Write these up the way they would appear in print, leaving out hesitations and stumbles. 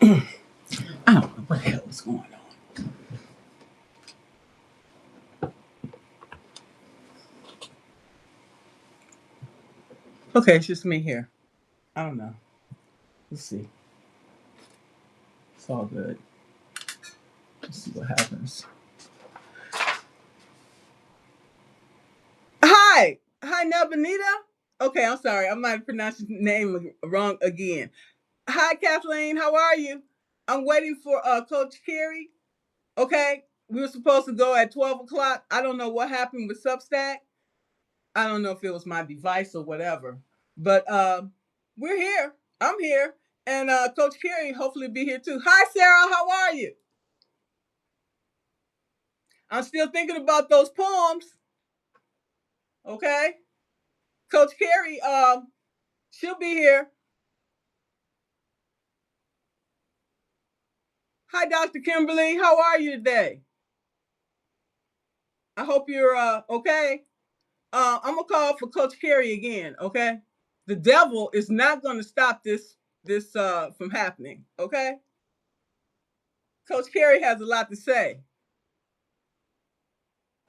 I don't know what the hell is going on. Okay, it's just me here. I don't know. Let's see. It's all good. Let's see what happens. Hi. Hi, Nelbanita. Okay, I'm sorry. I might have pronounced your name wrong again. Hi, Kathleen. How are you? I'm waiting for Coach Carrie. Okay. We were supposed to go at 12 o'clock. I don't know what happened with Substack. I don't know if it was my device or whatever. But we're here. I'm here. And Coach Carrie hopefully be here too. Hi, Sarah. How are you? I'm still thinking about those poems. Okay. Coach Carrie, she'll be here. Hi, Dr. Kimberly. How are you today? I hope you're okay. I'm gonna call for Coach Carrie again. Okay. The devil is not going to stop this from happening. Okay. Coach Carrie has a lot to say.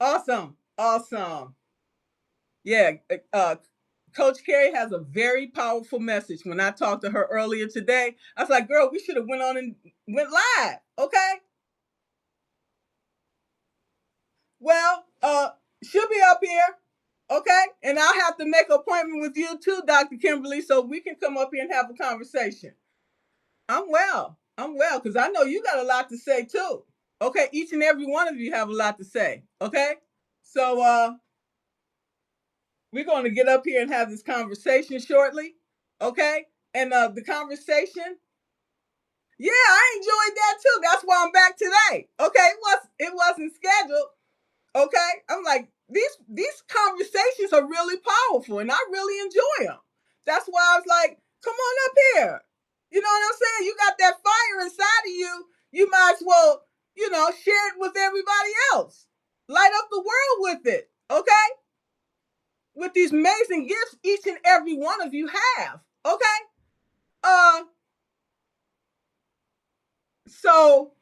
Awesome. Awesome. Yeah. Coach Carrie has a very powerful message. When I talked to her earlier today, I was like, girl, we should have went on and went live. Okay. Well, she'll be up here. Okay. And I'll have to make an appointment with you too, Dr. Kimberly, so we can come up here and have a conversation. I'm well. I'm well because I know you got a lot to say too. Okay. Each and every one of you have a lot to say. Okay. So we're going to get up here and have this conversation shortly. Okay. And the conversation, yeah, I enjoyed that too. That's why I'm back today. Okay. It wasn't scheduled. Okay. I'm like, these conversations are really powerful and I really enjoy them. That's why I was like, come on up here. You know what I'm saying? You got that fire inside of you. You might as well, share it with everybody else. Light up the world with it. Okay? With these amazing gifts each and every one of you have. Okay? Uh so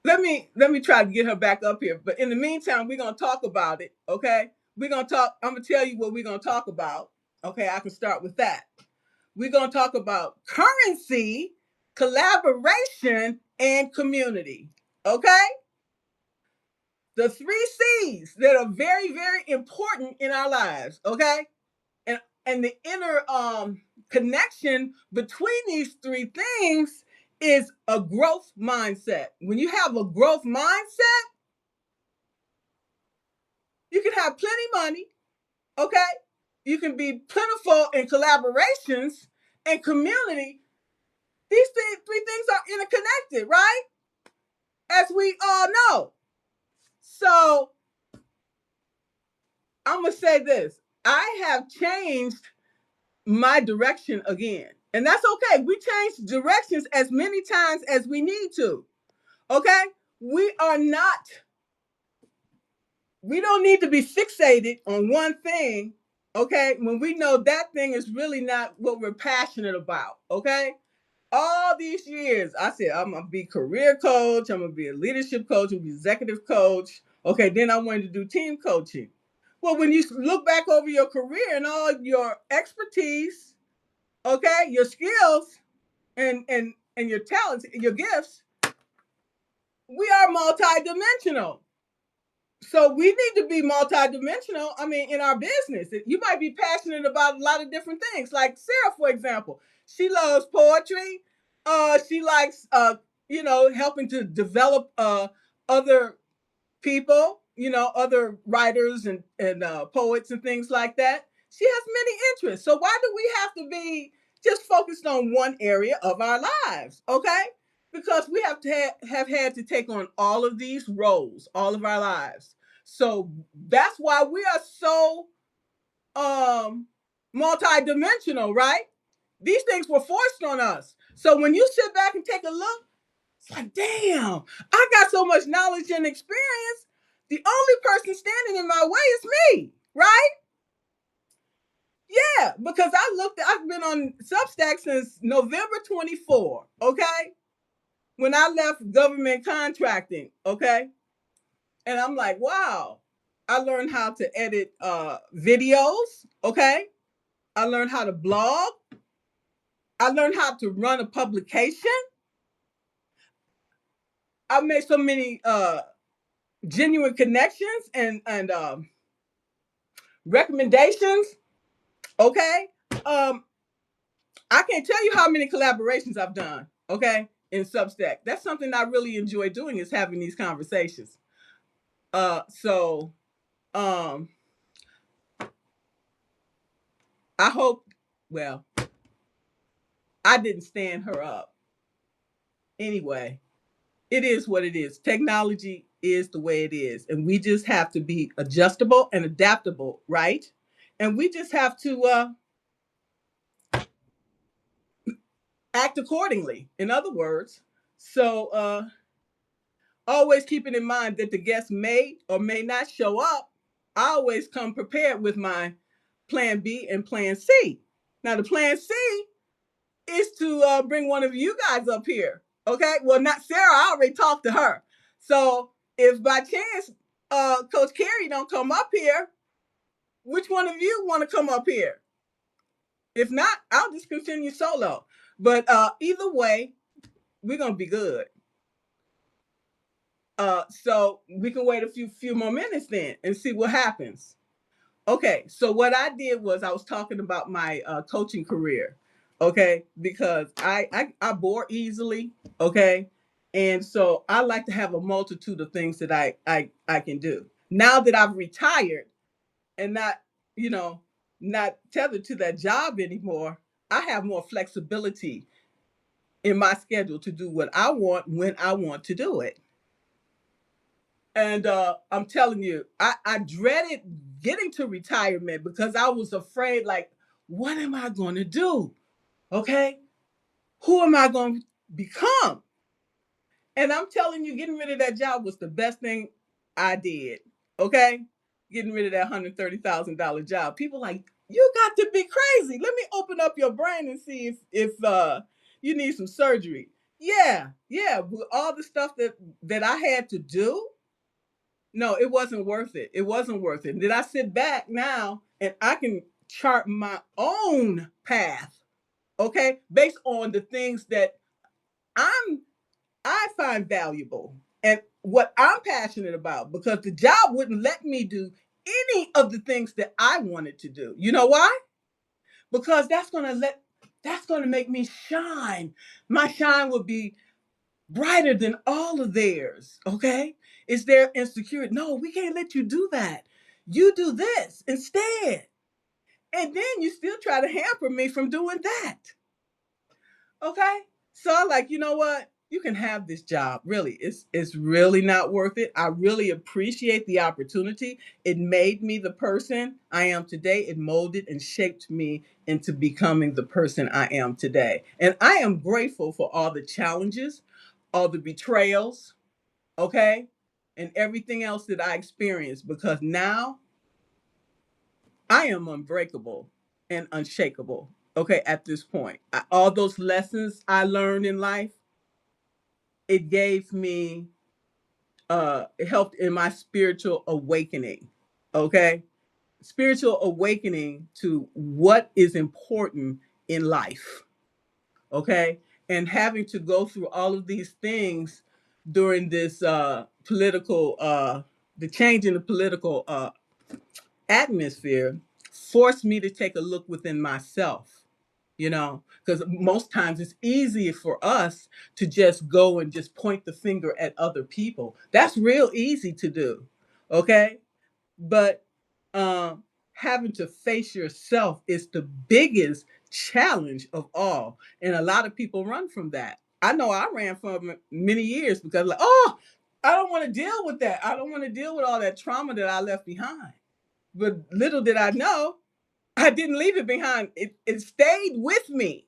let me try to get her back up here. But in the meantime, we're gonna talk about it. Okay? We're gonna talk. I'm gonna tell you what we're gonna talk about. Okay, I can start with that. We're gonna talk about currency, collaboration, and community. Okay? The three C's that are very, very important in our lives. Okay? And the inner connection between these three things is a growth mindset. When you have a growth mindset, you can have plenty money, okay? You can be plentiful in collaborations and community. These three things are interconnected, right? As we all know. So I'm going to say this. I have changed my direction again. And that's okay. We change directions as many times as we need to. Okay? We are not, we don't need to be fixated on one thing, okay? When we know that thing is really not what we're passionate about, okay? All these years, I said, I'm gonna be career coach, I'm gonna be a leadership coach, I'm gonna be executive coach. Okay, then I wanted to do team coaching. Well, when you look back over your career and all your expertise, okay, your skills and your talents, your gifts, we are multidimensional. So we need to be multidimensional. I mean, in our business, you might be passionate about a lot of different things. Like Sarah, for example, she loves poetry. She likes, helping to develop other people, other writers and poets and things like that. She has many interests. So why do we have to be just focused on one area of our lives? Okay, because we have to have had to take on all of these roles all of our lives. So that's why we are so multidimensional, right? These things were forced on us. So when you sit back and take a look, it's like, damn, I got so much knowledge and experience. The only person standing in my way is me, right? Yeah, because I've been on Substack since November 24, okay? When I left government contracting, okay? And I'm like, wow, I learned how to edit videos, okay? I learned how to blog. I learned how to run a publication. I made so many genuine connections and recommendations, okay? Um, I can't tell you how many collaborations I've done, okay, in Substack. That's something I really enjoy doing is having these conversations. So um I hope, well, I didn't stand her up. Anyway, it is what it is. Technology is the way it is. And we just have to be adjustable and adaptable, right? And we just have to act accordingly, in other words. So always keeping in mind that the guests may or may not show up. I always come prepared with my plan B and plan C. Now, the plan C is to bring one of you guys up here. Okay. Well, not Sarah. I already talked to her. So if by chance Coach Carrie don't come up here, which one of you want to come up here? If not, I'll just continue solo. But either way, we're gonna be good. So we can wait a few more minutes then and see what happens. Okay, so what I did was I was talking about my coaching career, okay, because I bore easily, okay, and so I like to have a multitude of things that I can do. Now that I've retired and not, you know, not tethered to that job anymore, I have more flexibility in my schedule to do what I want when I want to do it. And I'm telling you, I dreaded getting to retirement because I was afraid, like, what am I going to do? Okay. Who am I going to become? And I'm telling you, getting rid of that job was the best thing I did. Okay. Getting rid of that $130,000 job. People like, you got to be crazy. Let me open up your brain and see if you need some surgery. Yeah. Yeah. With all the stuff that I had to do, no, it wasn't worth it. It wasn't worth it. Did I sit back now and I can chart my own path, okay, based on the things that I'm I find valuable and what I'm passionate about because the job wouldn't let me do any of the things that I wanted to do. You know why? Because that's going to make me shine. My shine will be brighter than all of theirs. Okay. Is there insecurity? No, we can't let you do that. You do this instead. And then you still try to hamper me from doing that. Okay. So I'm like, you know what? You can have this job. Really, it's really not worth it. I really appreciate the opportunity. It made me the person I am today. It molded and shaped me into becoming the person I am today. And I am grateful for all the challenges, all the betrayals, okay, and everything else that I experienced because now I am unbreakable and unshakable. Okay, at this point, all those lessons I learned in life, it gave me, it helped in my spiritual awakening. Okay, spiritual awakening to what is important in life. Okay, and having to go through all of these things during this political, the change in the political atmosphere forced me to take a look within myself, you know, because most times it's easy for us to just go and just point the finger at other people. That's real easy to do, okay? But having to face yourself is the biggest challenge of all. And a lot of people run from that. I know I ran from it many years because, like, oh, I don't want to deal with that. I don't want to deal with all that trauma that I left behind. But little did I know, I didn't leave it behind. It stayed with me.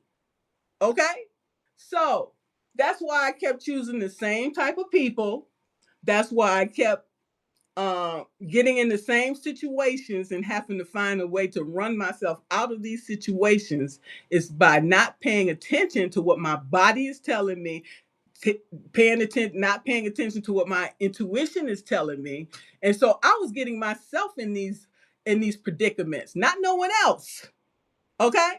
Okay? So that's why I kept choosing the same type of people. That's why I kept getting in the same situations and having to find a way to run myself out of these situations is by not paying attention to what my body is telling me, not paying attention to what my intuition is telling me. And so I was getting myself in these predicaments, not no one else. Okay?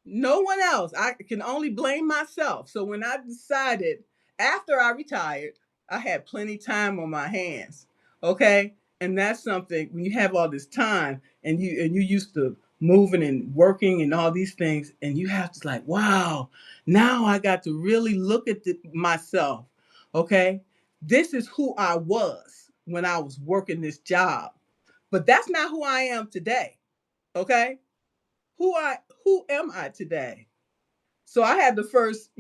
No one else. I can only blame myself. So when I decided after I retired, I had plenty time on my hands. Okay? And that's something when you have all this time and you used to moving and working and all these things and you have to like, wow, now I got to really look at myself. Okay? This is who I was when I was working this job. But that's not who I am today. Okay? Who I who am I today? So I had the first,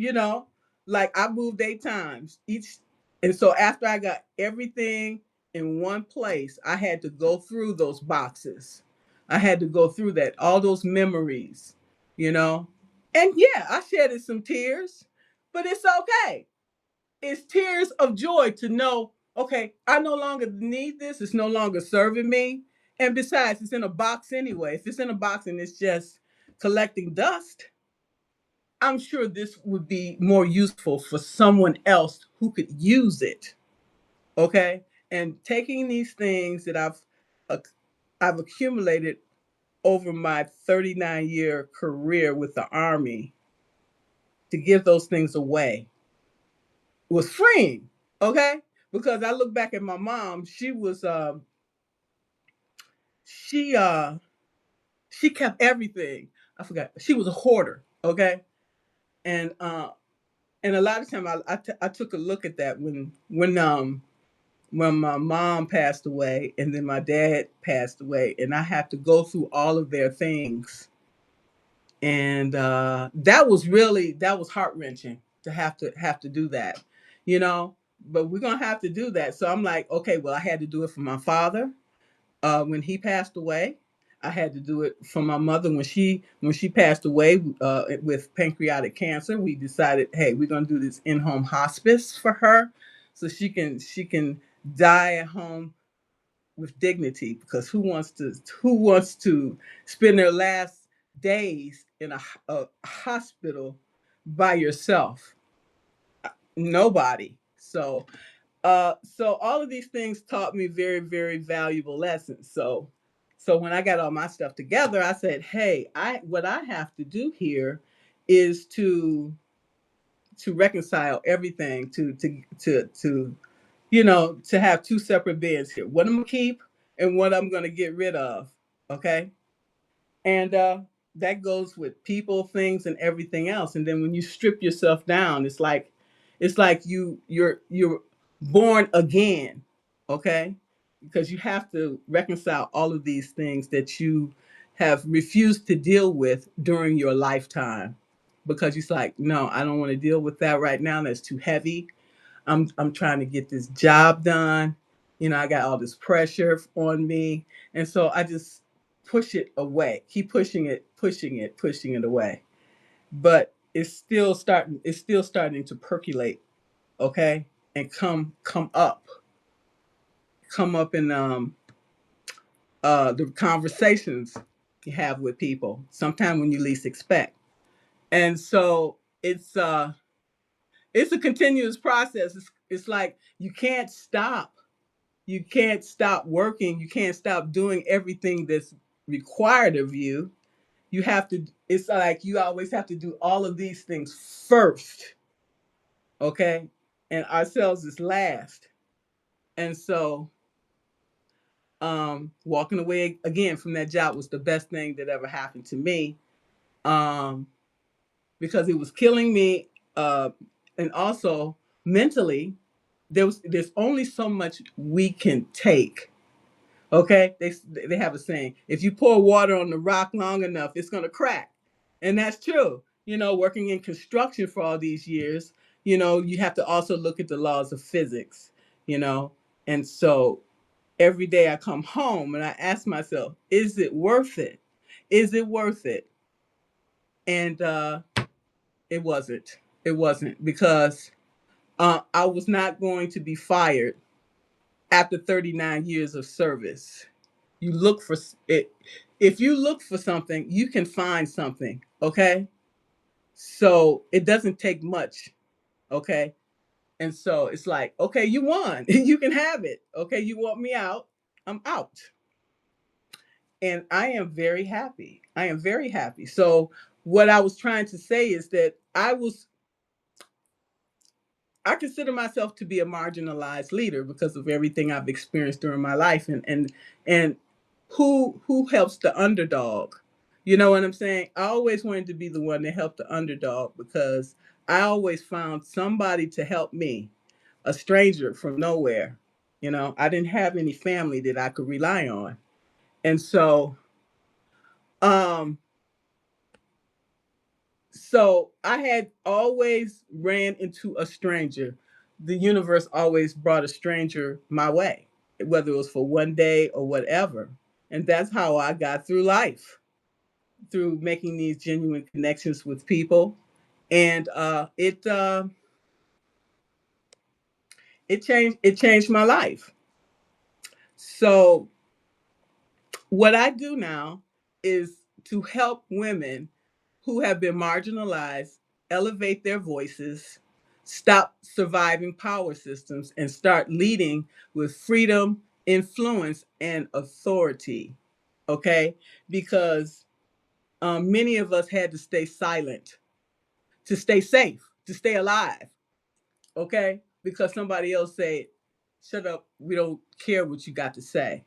like I moved 8 times each. And so after I got everything in one place, I had to go through those boxes. I had to go through that, all those memories, you know. And yeah, I shedded some tears, but it's okay. It's tears of joy to know, okay, I no longer need this. It's no longer serving me. And besides, it's in a box anyway. If it's in a box and it's just collecting dust, I'm sure this would be more useful for someone else who could use it. Okay. And taking these things that I've accumulated over my 39-year career with the Army to give those things away was freeing. Okay. Because I look back at my mom, she she kept everything. I forgot. She was a hoarder. Okay. And and a lot of time I took a look at that when my mom passed away and then my dad passed away and I had to go through all of their things. And that was heart-wrenching to have to do that, you know. But we're gonna have to do that. So I'm like, okay, well, I had to do it for my father when he passed away. I had to do it for my mother when she passed away with pancreatic cancer. We decided, hey, we're gonna do this in-home hospice for her, so she can die at home with dignity. Because who wants to spend their last days in a hospital by yourself? Nobody. So all of these things taught me very, very valuable lessons. So when I got all my stuff together, I said, "Hey, I what I have to do here is to reconcile everything, to have two separate beds here. What I'm gonna keep and what I'm gonna get rid of. Okay, and that goes with people, things, and everything else. And then when you strip yourself down, it's like you're born again. Okay, because you have to reconcile all of these things that you have refused to deal with during your lifetime, because it's like, no, I don't want to deal with that right now. That's too heavy. I'm trying to get this job done. I got all this pressure on me. And so I just push it away. Keep pushing it away. But it's still starting to percolate, okay? And come up in the conversations you have with people, sometime when you least expect. And so it's a continuous process. It's like you can't stop working. You can't stop doing everything that's required of you. It's like you always have to do all of these things first. Okay. And ourselves is last. And so, walking away again from that job was the best thing that ever happened to me. Um, because it was killing me. And also mentally, there's only so much we can take. Okay, they have a saying: if you pour water on the rock long enough, it's gonna crack, and that's true. Working in construction for all these years, you have to also look at the laws of physics. You know, and so every day I come home and I ask myself, is it worth it? Is it worth it? And it wasn't. It wasn't, because I was not going to be fired after 39 years of service. You look for it. If you look for something, you can find something. Okay. So it doesn't take much. Okay. And so it's like, okay, you won. You can have it. Okay. You want me out? I'm out. And I am very happy. I am very happy. So what I was trying to say is that I consider myself to be a marginalized leader because of everything I've experienced during my life, and who helps the underdog. You know what I'm saying? I always wanted to be the one to help the underdog because I always found somebody to help me, a stranger from nowhere. You know, I didn't have any family that I could rely on. And um so I had always ran into a stranger. The universe always brought a stranger my way, whether it was for one day or whatever. And that's how I got through life, through making these genuine connections with people. And it changed my life. So what I do now is to help women who have been marginalized elevate their voices, stop surviving power systems, and start leading with freedom, influence, and authority. Okay? Because many of us had to stay silent, to stay safe, to stay alive. Okay? Because somebody else said, shut up, we don't care what you got to say.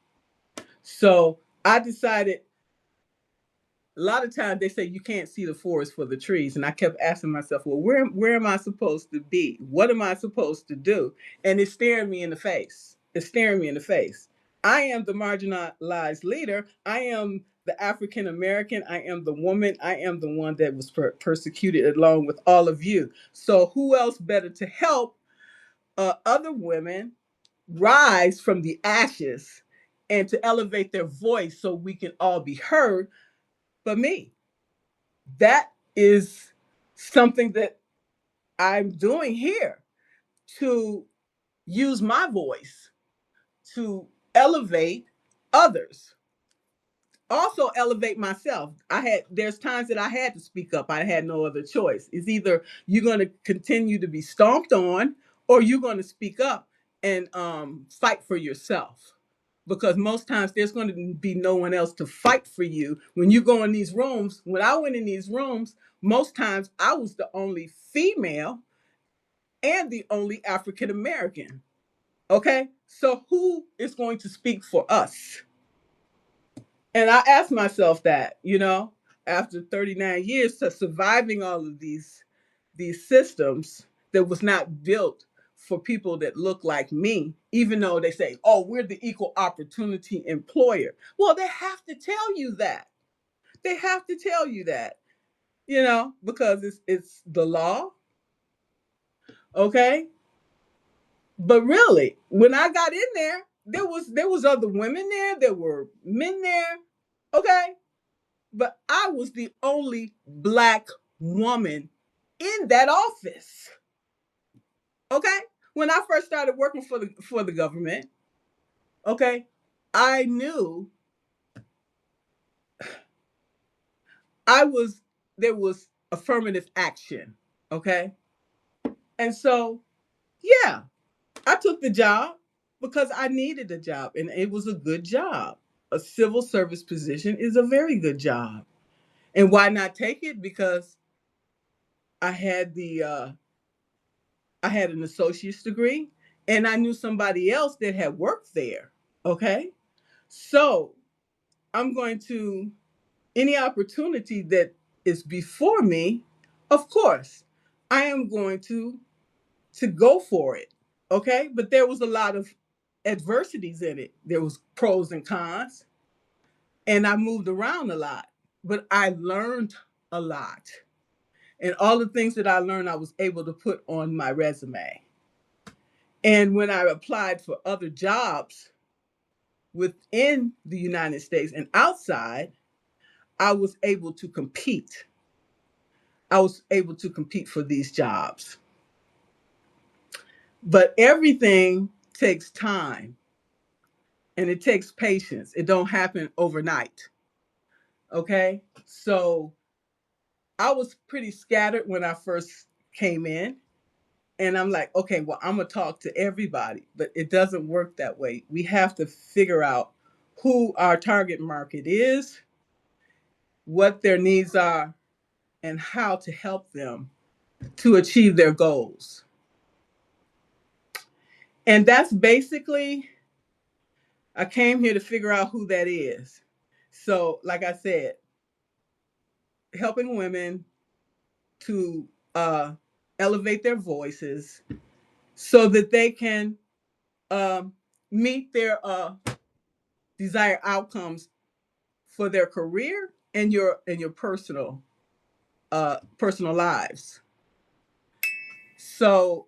So I decided, a lot of times they say you can't see the forest for the trees, and I kept asking myself, well, where am I supposed to be? What am I supposed to do? And it's staring me in the face. It's staring me in the face. I am the marginalized leader. I am the African American. I am the woman. I am the one that was persecuted along with all of you. So who else better to help other women rise from the ashes and to elevate their voice so we can all be heard but me? That is something that I'm doing here, to use my voice to elevate others, also elevate myself. There's times that I had to speak up. I had no other choice. It's either you're going to continue to be stomped on, or you're going to speak up and fight for yourself, because most times there's going to be no one else to fight for you when you go in these rooms. When I went in these rooms, most times I was the only female and the only African American. Okay, so who is going to speak for us? And I asked myself that, after 39 years to surviving all of these systems that was not built for people that look like me, even though they say, oh, we're the equal opportunity employer. Well, they have to tell you that. They have to tell you that, because it's the law. Okay. But really, when I got in there, there was other women there were men there. Okay. But I was the only Black woman in that office. Okay? When I first started working for the government, okay, I knew I was there was affirmative action. Okay? And so, yeah, I took the job because I needed a job, and it was a good job. A civil service position is a very good job. And why not take it? Because I had an associate's degree, and I knew somebody else that had worked there. Okay. So I'm going to, any opportunity that is before me, of course, I am going to go for it. Okay. But there was a lot of adversities in it. There was pros and cons, and I moved around a lot, but I learned a lot. And all the things that I learned, I was able to put on my resume. And when I applied for other jobs within the United States and outside, I was able to compete. I was able to compete for these jobs. But everything takes time. and it takes patience. It don't happen overnight. Okay, so I was pretty scattered when I first came in. And I'm like, okay, well, I'm going to talk to everybody, but it doesn't work that way. We have to figure out who our target market is, what their needs are, and how to help them to achieve their goals. And that's basically, I came here to figure out who that is. So, like I said, helping women to elevate their voices so that they can um, meet their desired outcomes for their career and your personal lives. So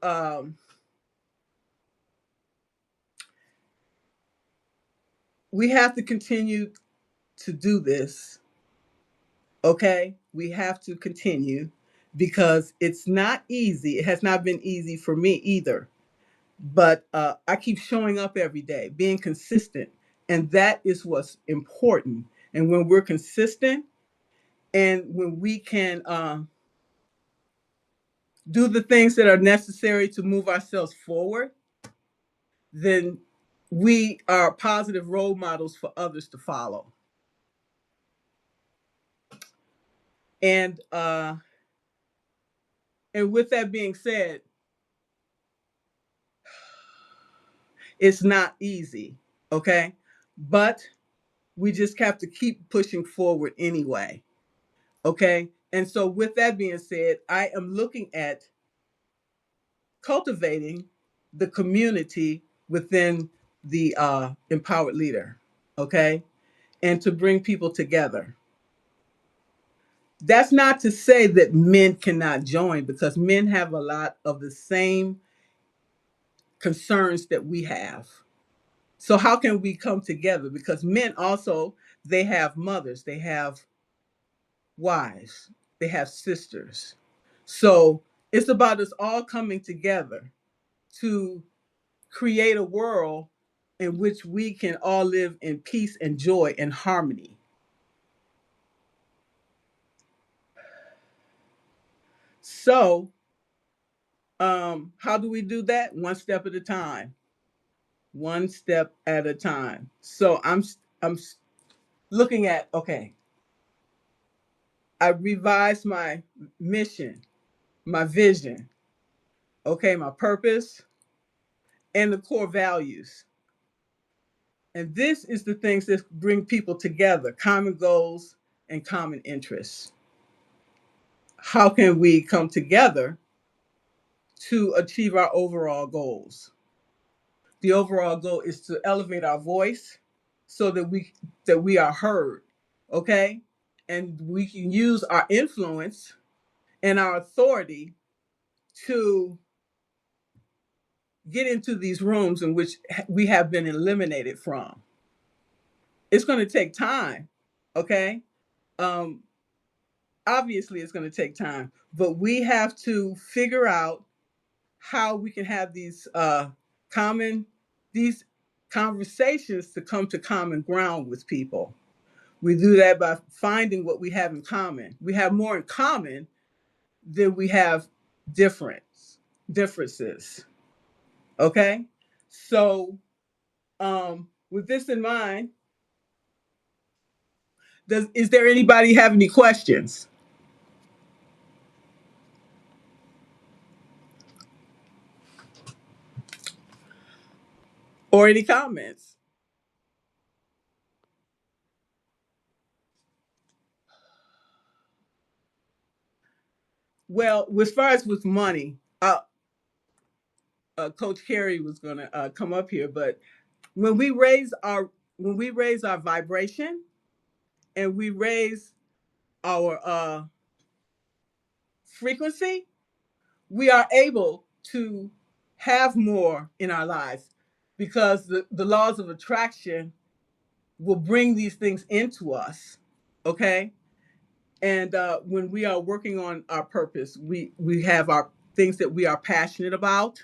we have to continue to do this. Okay, we have to continue because it's not easy. It has not been easy for me either. But I keep showing up every day, being consistent, and that is what's important. And when we're consistent, and when we can do the things that are necessary to move ourselves forward, then we are positive role models for others to follow. And and with that being said, it's not easy, okay? But we just have to keep pushing forward anyway, okay? And so with that being said, I am looking at cultivating the community within the empowered leader, okay? And to bring people together. That's not to say that men cannot join, because men have a lot of the same concerns that we have. So how can we come together? Because men also, they have mothers, they have wives, they have sisters. So it's about us all coming together to create a world in which we can all live in peace and joy and harmony. So how do we do that? One step at a time. One step at a time. So I'm looking at, okay, I revised my mission, my vision, okay, my purpose, and the core values. And this is the things that bring people together, common goals and common interests. How can we come together to achieve our overall goals? The overall goal is to elevate our voice so that we are heard, okay? And we can use our influence and our authority to get into these rooms in which we have been eliminated from. It's going to take time, okay? Um, Obviously, it's going to take time, but we have to figure out how we can have these conversations to come to common ground with people. We do that by finding what we have in common. We have more in common than we have differences. Okay? So with this in mind, is there anybody have any questions or any comments? Well, as far as with money, Coach Carrie was going to come up here, but when we raise our when we raise our vibration and we raise our frequency, we are able to have more in our lives, because the laws of attraction will bring these things into us. Okay. And when we are working on our purpose, we have our things that we are passionate about.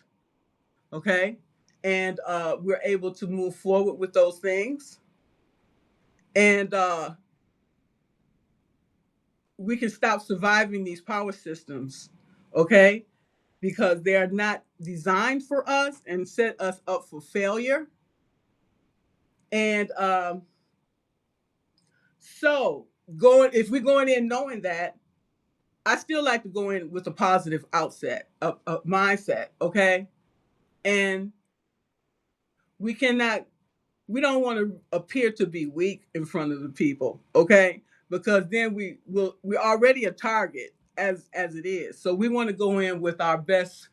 Okay. and we're able to move forward with those things. And we can stop surviving these power systems, okay? Because they are not designed for us and set us up for failure. And so, going if we're going in knowing that, I still like to go in with a positive outset, a mindset, okay? And we cannot, we don't want to appear to be weak in front of the people, okay? Because then we're already a target as it is. So we want to go in with our best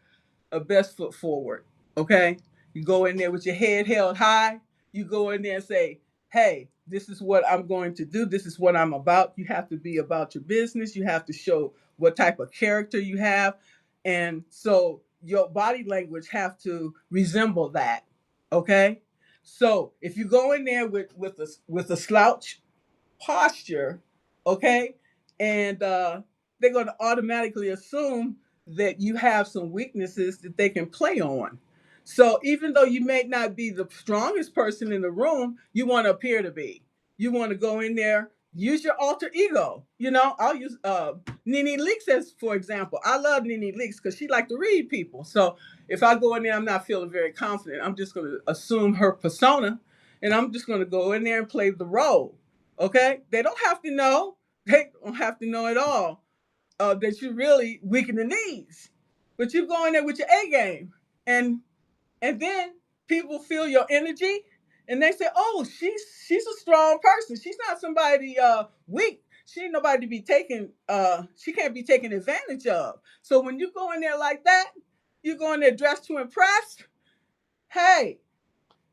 foot forward. Okay, you go in there with your head held high. You go in there and say, "Hey, this is what I'm going to do. This is what I'm about." You have to be about your business. You have to show what type of character you have, and so your body language have to resemble that. Okay, so if you go in there with a slouch posture, okay, and they're going to automatically assume that you have some weaknesses that they can play on. So even though you may not be the strongest person in the room, you want to appear to be. You want to go in there, use your alter ego. You know, I'll use Nene Leakes as for example. I love Nene Leakes because she like to read people. So if I go in there, I'm not feeling very confident. I'm just going to assume her persona, and I'm just going to go in there and play the role. Okay, they don't have to know. They don't have to know at all that you're really weak in the knees, but you go in there with your A game, and then people feel your energy, and they say, "Oh, she's a strong person. She's not somebody weak. She ain't nobody to be taken. She can't be taken advantage of." So when you go in there like that, you go in there dressed to impress. Hey,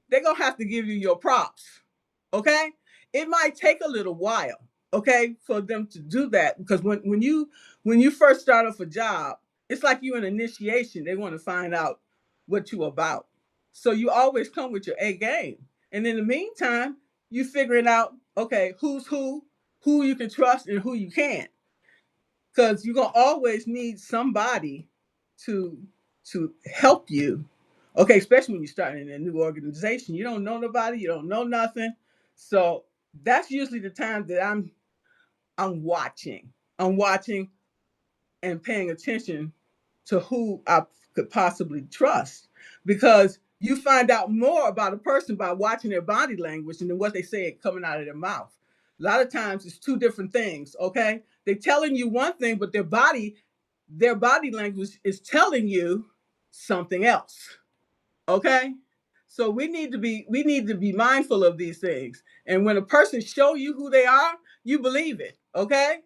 they're gonna have to give you your props. Okay, it might take a little while, okay, for them to do that, because when you first start off a job, it's like you in initiation. They want to find out what you about, so you always come with your A game, and in the meantime you figuring out, okay, who's who you can trust and who you can't, because you're gonna always need somebody to help you. Okay, especially when you're starting in a new organization, you don't know nobody, you don't know nothing. So that's usually the time that I'm watching. I'm watching and paying attention to who I could possibly trust, because you find out more about a person by watching their body language and then what they say coming out of their mouth. A lot of times it's two different things, okay? They're telling you one thing, but their body language is telling you something else. Okay? So we need to be mindful of these things. And when a person show you who they are, you believe it. Okay?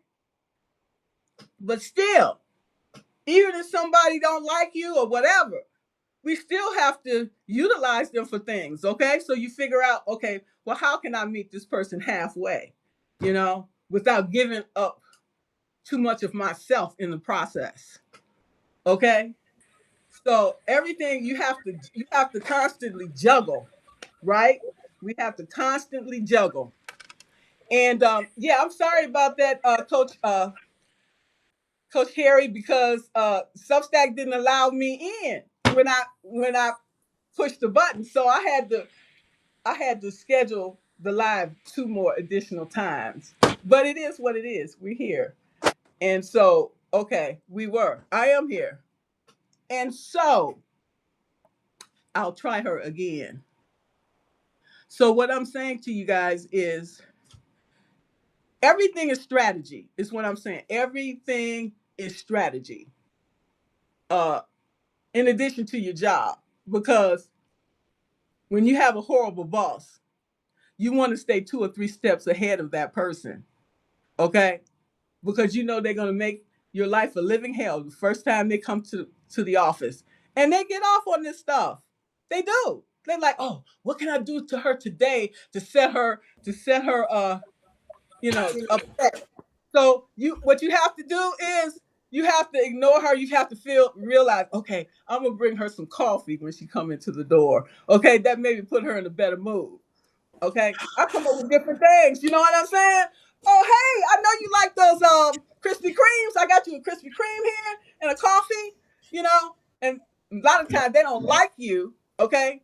But still, even if somebody don't like you or whatever, we still have to utilize them for things. Okay? So you figure out, okay, well, how can I meet this person halfway? Without giving up too much of myself in the process. Okay? So everything you have to constantly juggle, right? We have to constantly juggle. And yeah, I'm sorry about that, Coach Carrie, because Substack didn't allow me in when I pushed the button. So I had to schedule the live two more additional times. But it is what it is. We're here. And so, okay, I am here. And so I'll try her again. So what I'm saying to you guys is everything is strategy, is what I'm saying. Everything is strategy. Uh in addition to your job. Because when you have a horrible boss, you want to stay 2 or 3 steps ahead of that person. Okay? Because you know they're gonna make your life a living hell the first time they come to the office. And they get off on this stuff. They do. They're like, oh, what can I do to her today to set her upset. So what you have to do is you have to ignore her. You have to realize, okay, I'm gonna bring her some coffee when she come into the door. Okay, that maybe put her in a better mood. Okay, I come up with different things. You know what I'm saying? Oh, hey, I know you like those Krispy Kremes. I got you a Krispy Kreme here and a coffee. You know, and a lot of times they don't like you. Okay,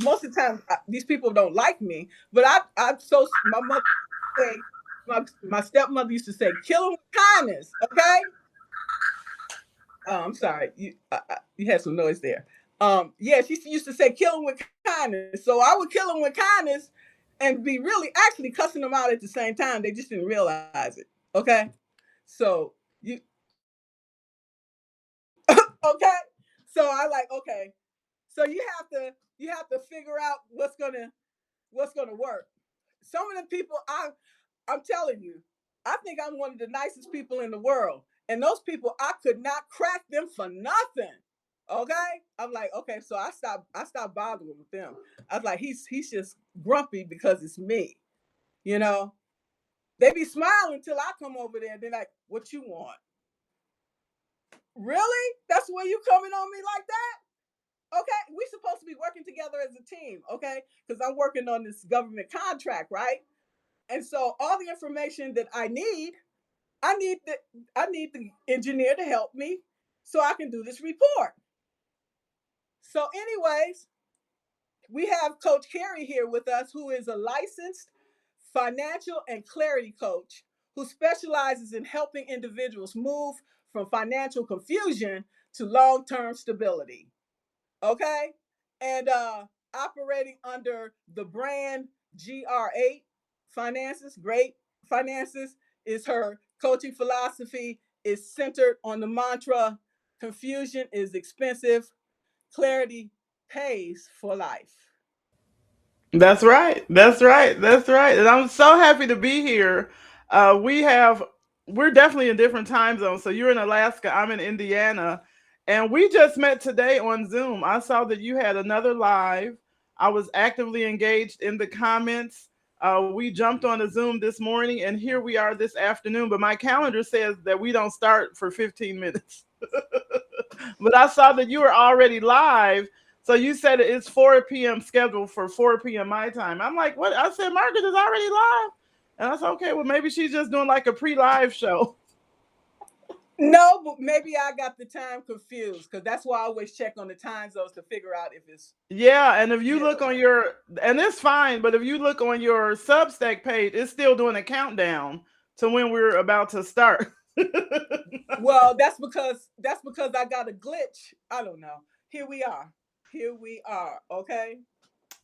most of the time these people don't like me, but my mother say, my stepmother used to say, kill them with kindness, okay? I'm sorry, you had some noise there. Yeah, she used to say, kill them with kindness. So I would kill them with kindness and be really actually cussing them out at the same time. They just didn't realize it, okay? So you, okay? So I like, okay. So you have to figure out what's gonna work. Some of the people I'm telling you, I think I'm one of the nicest people in the world. And those people, I could not crack them for nothing. Okay? I'm like, okay, so I stopped bothering with them. I was like, he's just grumpy because it's me. You know? They be smiling until I come over there and they're like, what you want? Really? That's where you coming on me like that? Okay, we supposed to be working together as a team, okay? Because I'm working on this government contract, right? And so all the information that I need the I need the engineer to help me so I can do this report. So, anyways, we have Coach Carrie here with us, who is a licensed financial and clarity coach who specializes in helping individuals move from financial confusion to long-term stability. Okay? And operating under the brand GR8 Finances, Great Finances, is her coaching philosophy, is centered on the mantra confusion is expensive, clarity pays for life. That's right. That's right. That's right. And I'm so happy to be here. We have we're definitely in different time zones. So you're in Alaska, I'm in Indiana, and we just met today on Zoom. I saw that you had another live. I was actively engaged in the comments. We jumped on a Zoom this morning, and here we are this afternoon. But my calendar says that we don't start for 15 minutes. But I saw that you were already live. So you said it's 4 p.m. scheduled for 4 p.m. my time. I'm like, what? I said, Margaret is already live. And I said, okay, well, maybe she's just doing like a pre-live show. No, but maybe I got the time confused because that's why I always check on the time zones to figure out if it's, Yeah, and if you you look know. on your, and it's fine, but if you look on your Substack page, it's still doing a countdown to when we're about to start. Well, that's because I got a glitch. I don't know. Here we are. Here we are. Okay.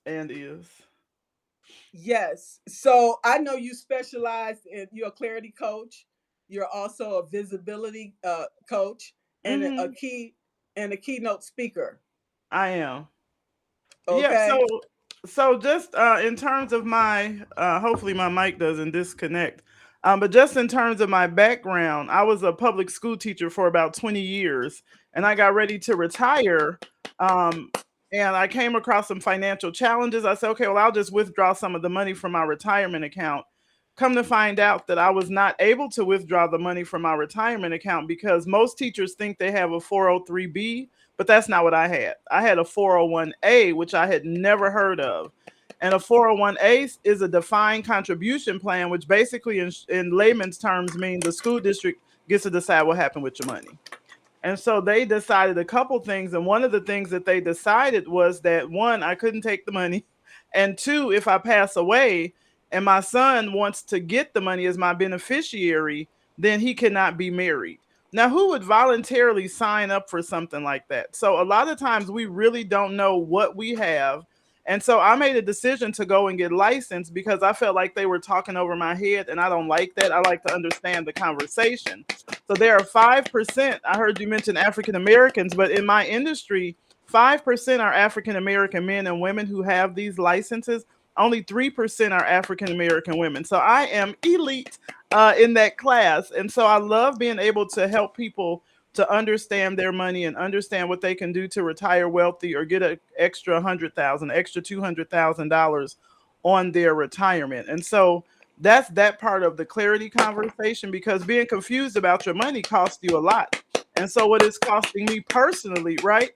And is. Yes. So I know you specialize in you're a clarity coach. You're also a visibility coach and Mm-hmm. a keynote speaker. I am. Yeah, Okay. so just in terms of my hopefully my mic doesn't disconnect. But just in terms of my background, I was a public school teacher for about 20 years and I got ready to retire. Um, and I came across some financial challenges. I said, okay, well, I'll just withdraw some of the money from my retirement account. Come to find out that I was not able to withdraw the money from my retirement account because most teachers think they have a 403B, but that's not what I had. I had a 401A, which I had never heard of. And a 401A is a defined contribution plan, which basically, in layman's terms, means the school district gets to decide what happened with your money. And so they decided a couple things. And one of the things that they decided was that one, I couldn't take the money. And two, if I pass away and my son wants to get the money as my beneficiary, then he cannot be married. Now, who would voluntarily sign up for something like that? So a lot of times we really don't know what we have. And so I made a decision to go and get licensed because I felt like they were talking over my head and I don't like that. I like to understand the conversation. So there are 5%. I heard you mention African Americans, but in my industry, 5% are African American men and women who have these licenses. Only 3% are African American women. So I am elite in that class. And so I love being able to help people to understand their money and understand what they can do to retire wealthy or get an extra 100,000, extra $200,000 on their retirement. And so that's that part of the clarity conversation because being confused about your money costs you a lot. And so what it's costing me personally, right?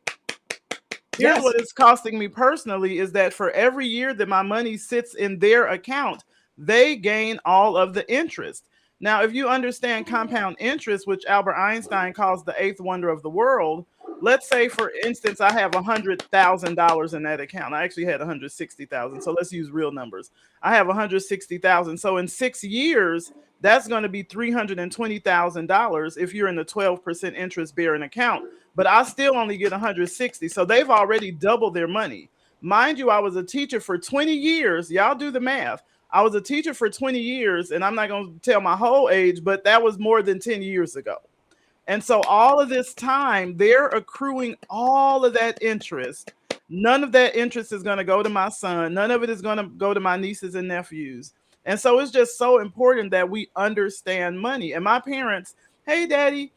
Here's Yes. what it's costing me personally is that for every year that my money sits in their account, they gain all of the interest. Now, if you understand compound interest, which Albert Einstein calls the eighth wonder of the world, let's say for instance I have $100,000 in that account. I actually had 160,000. So let's use real numbers. I have 160,000. So in 6 years, that's going to be $320,000 if you're in the 12% interest bearing account. But I still only get 160. So they've already doubled their money. Mind you, I was a teacher for 20 years. Y'all do the math. I was a teacher for 20 years, and I'm not going to tell my whole age, but that was more than 10 years ago. And so all of this time, they're accruing all of that interest. None of that interest is going to go to my son. None of it is going to go to my nieces and nephews. And so it's just so important that we understand money. And my parents, hey, daddy,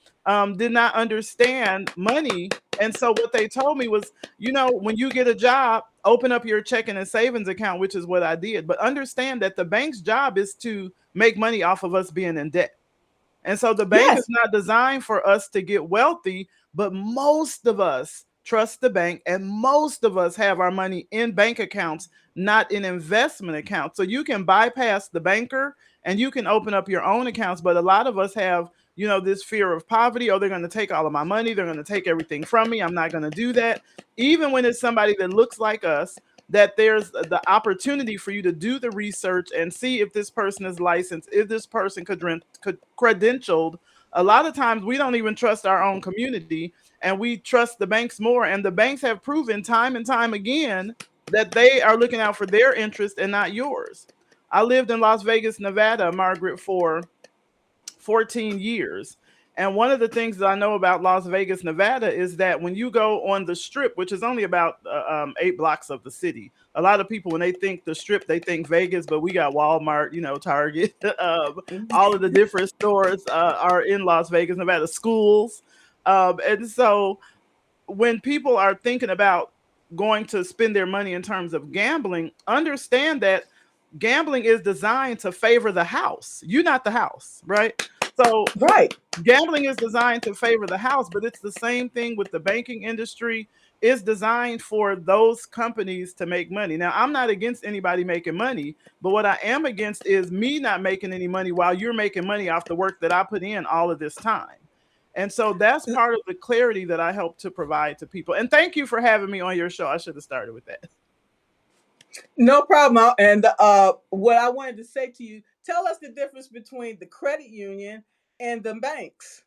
did not understand money. And so what they told me was, when you get a job, open up your checking and savings account, which is what I did. But understand that the bank's job is to make money off of us being in debt. And so the bank is Yes. not designed for us to get wealthy, but most of us trust the bank and most of us have our money in bank accounts, not in investment accounts. So you can bypass the banker and you can open up your own accounts. But a lot of us have, this fear of poverty. Oh, they're going to take all of my money. They're going to take everything from me. I'm not going to do that. Even when it's somebody that looks like us, that there's the opportunity for you to do the research and see if this person is licensed, if this person could credentialed. A lot of times we don't even trust our own community and we trust the banks more. And the banks have proven time and time again that they are looking out for their interest and not yours. I lived in Las Vegas, Nevada, Margaret, for 14 years. And one of the things that I know about Las Vegas, Nevada is that when you go on the strip, which is only about 8 blocks of the city, a lot of people, when they think the strip, they think Vegas, but we got Walmart, Target, all of the different stores are in Las Vegas, Nevada, schools. And so when people are thinking about going to spend their money in terms of gambling, understand that gambling is designed to favor the house. You're not the house, right? So Right. gambling is designed to favor the house, but it's the same thing with the banking industry. It's designed for those companies to make money. Now, I'm not against anybody making money, but what I am against is me not making any money while you're making money off the work that I put in all of this time. And so that's part of the clarity that I help to provide to people. And thank you for having me on your show. I should have started with that. No problem. And what I wanted to say to you, tell us the difference between the credit union and the banks.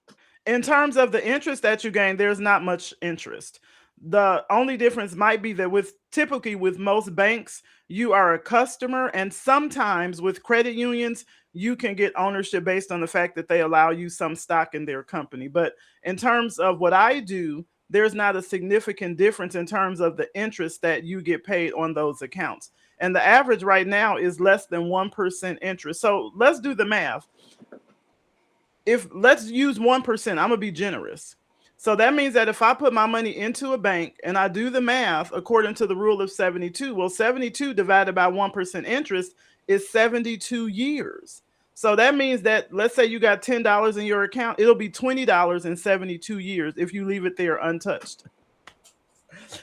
In terms of the interest that you gain, there's not much interest. The only difference might be that typically with most banks, you are a customer, and sometimes with credit unions, you can get ownership based on the fact that they allow you some stock in their company. But in terms of what I do, there's not a significant difference in terms of the interest that you get paid on those accounts. And the average right now is less than 1% interest. So let's do the math. If let's use 1%, I'm gonna be generous. So that means that if I put my money into a bank and I do the math according to the rule of 72, well, 72 divided by 1% interest is 72 years. So that means that let's say you got $10 in your account, it'll be $20 in 72 years if you leave it there untouched.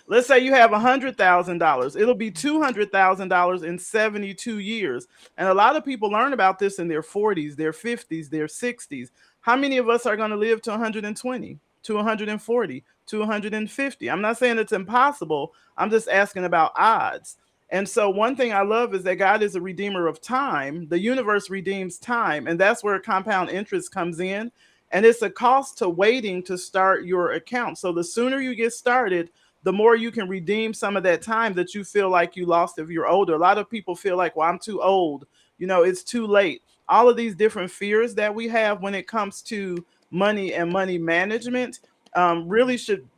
Let's say you have $100,000. It'll be $200,000 in 72 years. And a lot of people learn about this in their 40s, their 50s, their 60s. How many of us are going to live to 120, to 140, to 150? I'm not saying it's impossible. I'm just asking about odds. And so one thing I love is that God is a redeemer of time. The universe redeems time. And that's where compound interest comes in. And it's a cost to waiting to start your account. So the sooner you get started, the more you can redeem some of that time that you feel like you lost if you're older. A lot of people feel like, well, I'm too old. It's too late. All of these different fears that we have when it comes to money and money management really should,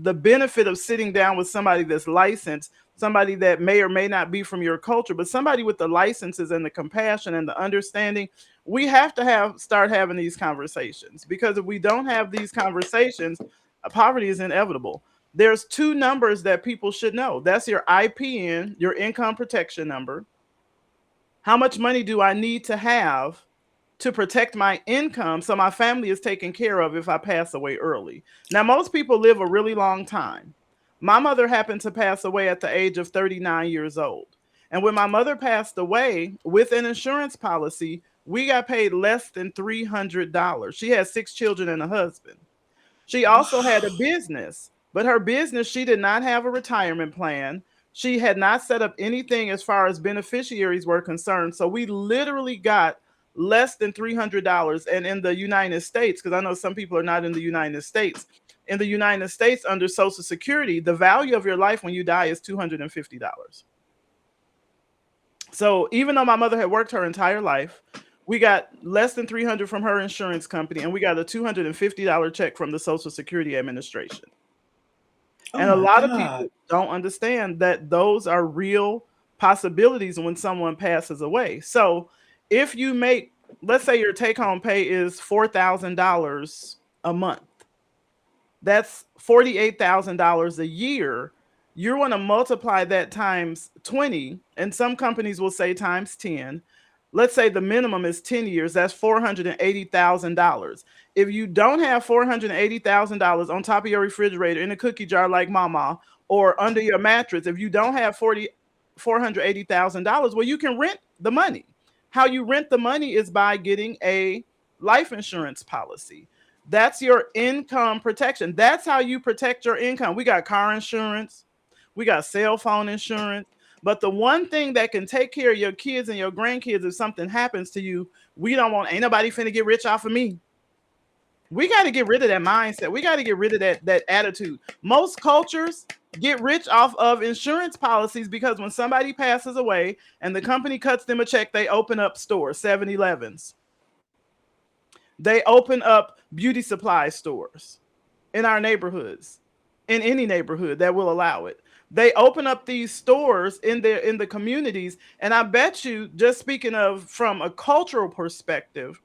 the benefit of sitting down with somebody that's licensed, somebody that may or may not be from your culture, but somebody with the licenses and the compassion and the understanding, we have to start having these conversations, because if we don't have these conversations, poverty is inevitable. There's two numbers that people should know. That's your IPN, your income protection number. How much money do I need to have to protect my income so my family is taken care of if I pass away early? Now, most people live a really long time. My mother happened to pass away at the age of 39 years old. And when my mother passed away with an insurance policy, we got paid less than $300. She had 6 children and a husband. She also had a business, but her business, she did not have a retirement plan. She had not set up anything as far as beneficiaries were concerned. So we literally got less than $300. And in the United States, because I know some people are not in the United States, in the United States under Social Security, the value of your life when you die is $250. So even though my mother had worked her entire life, we got less than 300 from her insurance company, and we got a $250 check from the Social Security Administration. Oh And a my lot of God. people don't understand that those are real possibilities when someone passes away. So if you make, let's say your take home pay is $4,000 a month, that's $48,000 a year. You're going to multiply that times 20, and some companies will say times 10. Let's say the minimum is 10 years, that's $480,000. If you don't have $480,000 on top of your refrigerator in a cookie jar like mama, or under your mattress, if you don't have $480,000, well, you can rent the money. How you rent the money is by getting a life insurance policy. That's your income protection. That's how you protect your income. We got car insurance, we got cell phone insurance. But the one thing that can take care of your kids and your grandkids if something happens to you, we don't want, ain't nobody finna get rich off of me. We got to get rid of that mindset. We got to get rid of that attitude. Most cultures get rich off of insurance policies because when somebody passes away and the company cuts them a check, they open up stores, 7-Elevens. They open up beauty supply stores in our neighborhoods, in any neighborhood that will allow it. They open up these stores in the communities, and I bet you, just speaking of from a cultural perspective,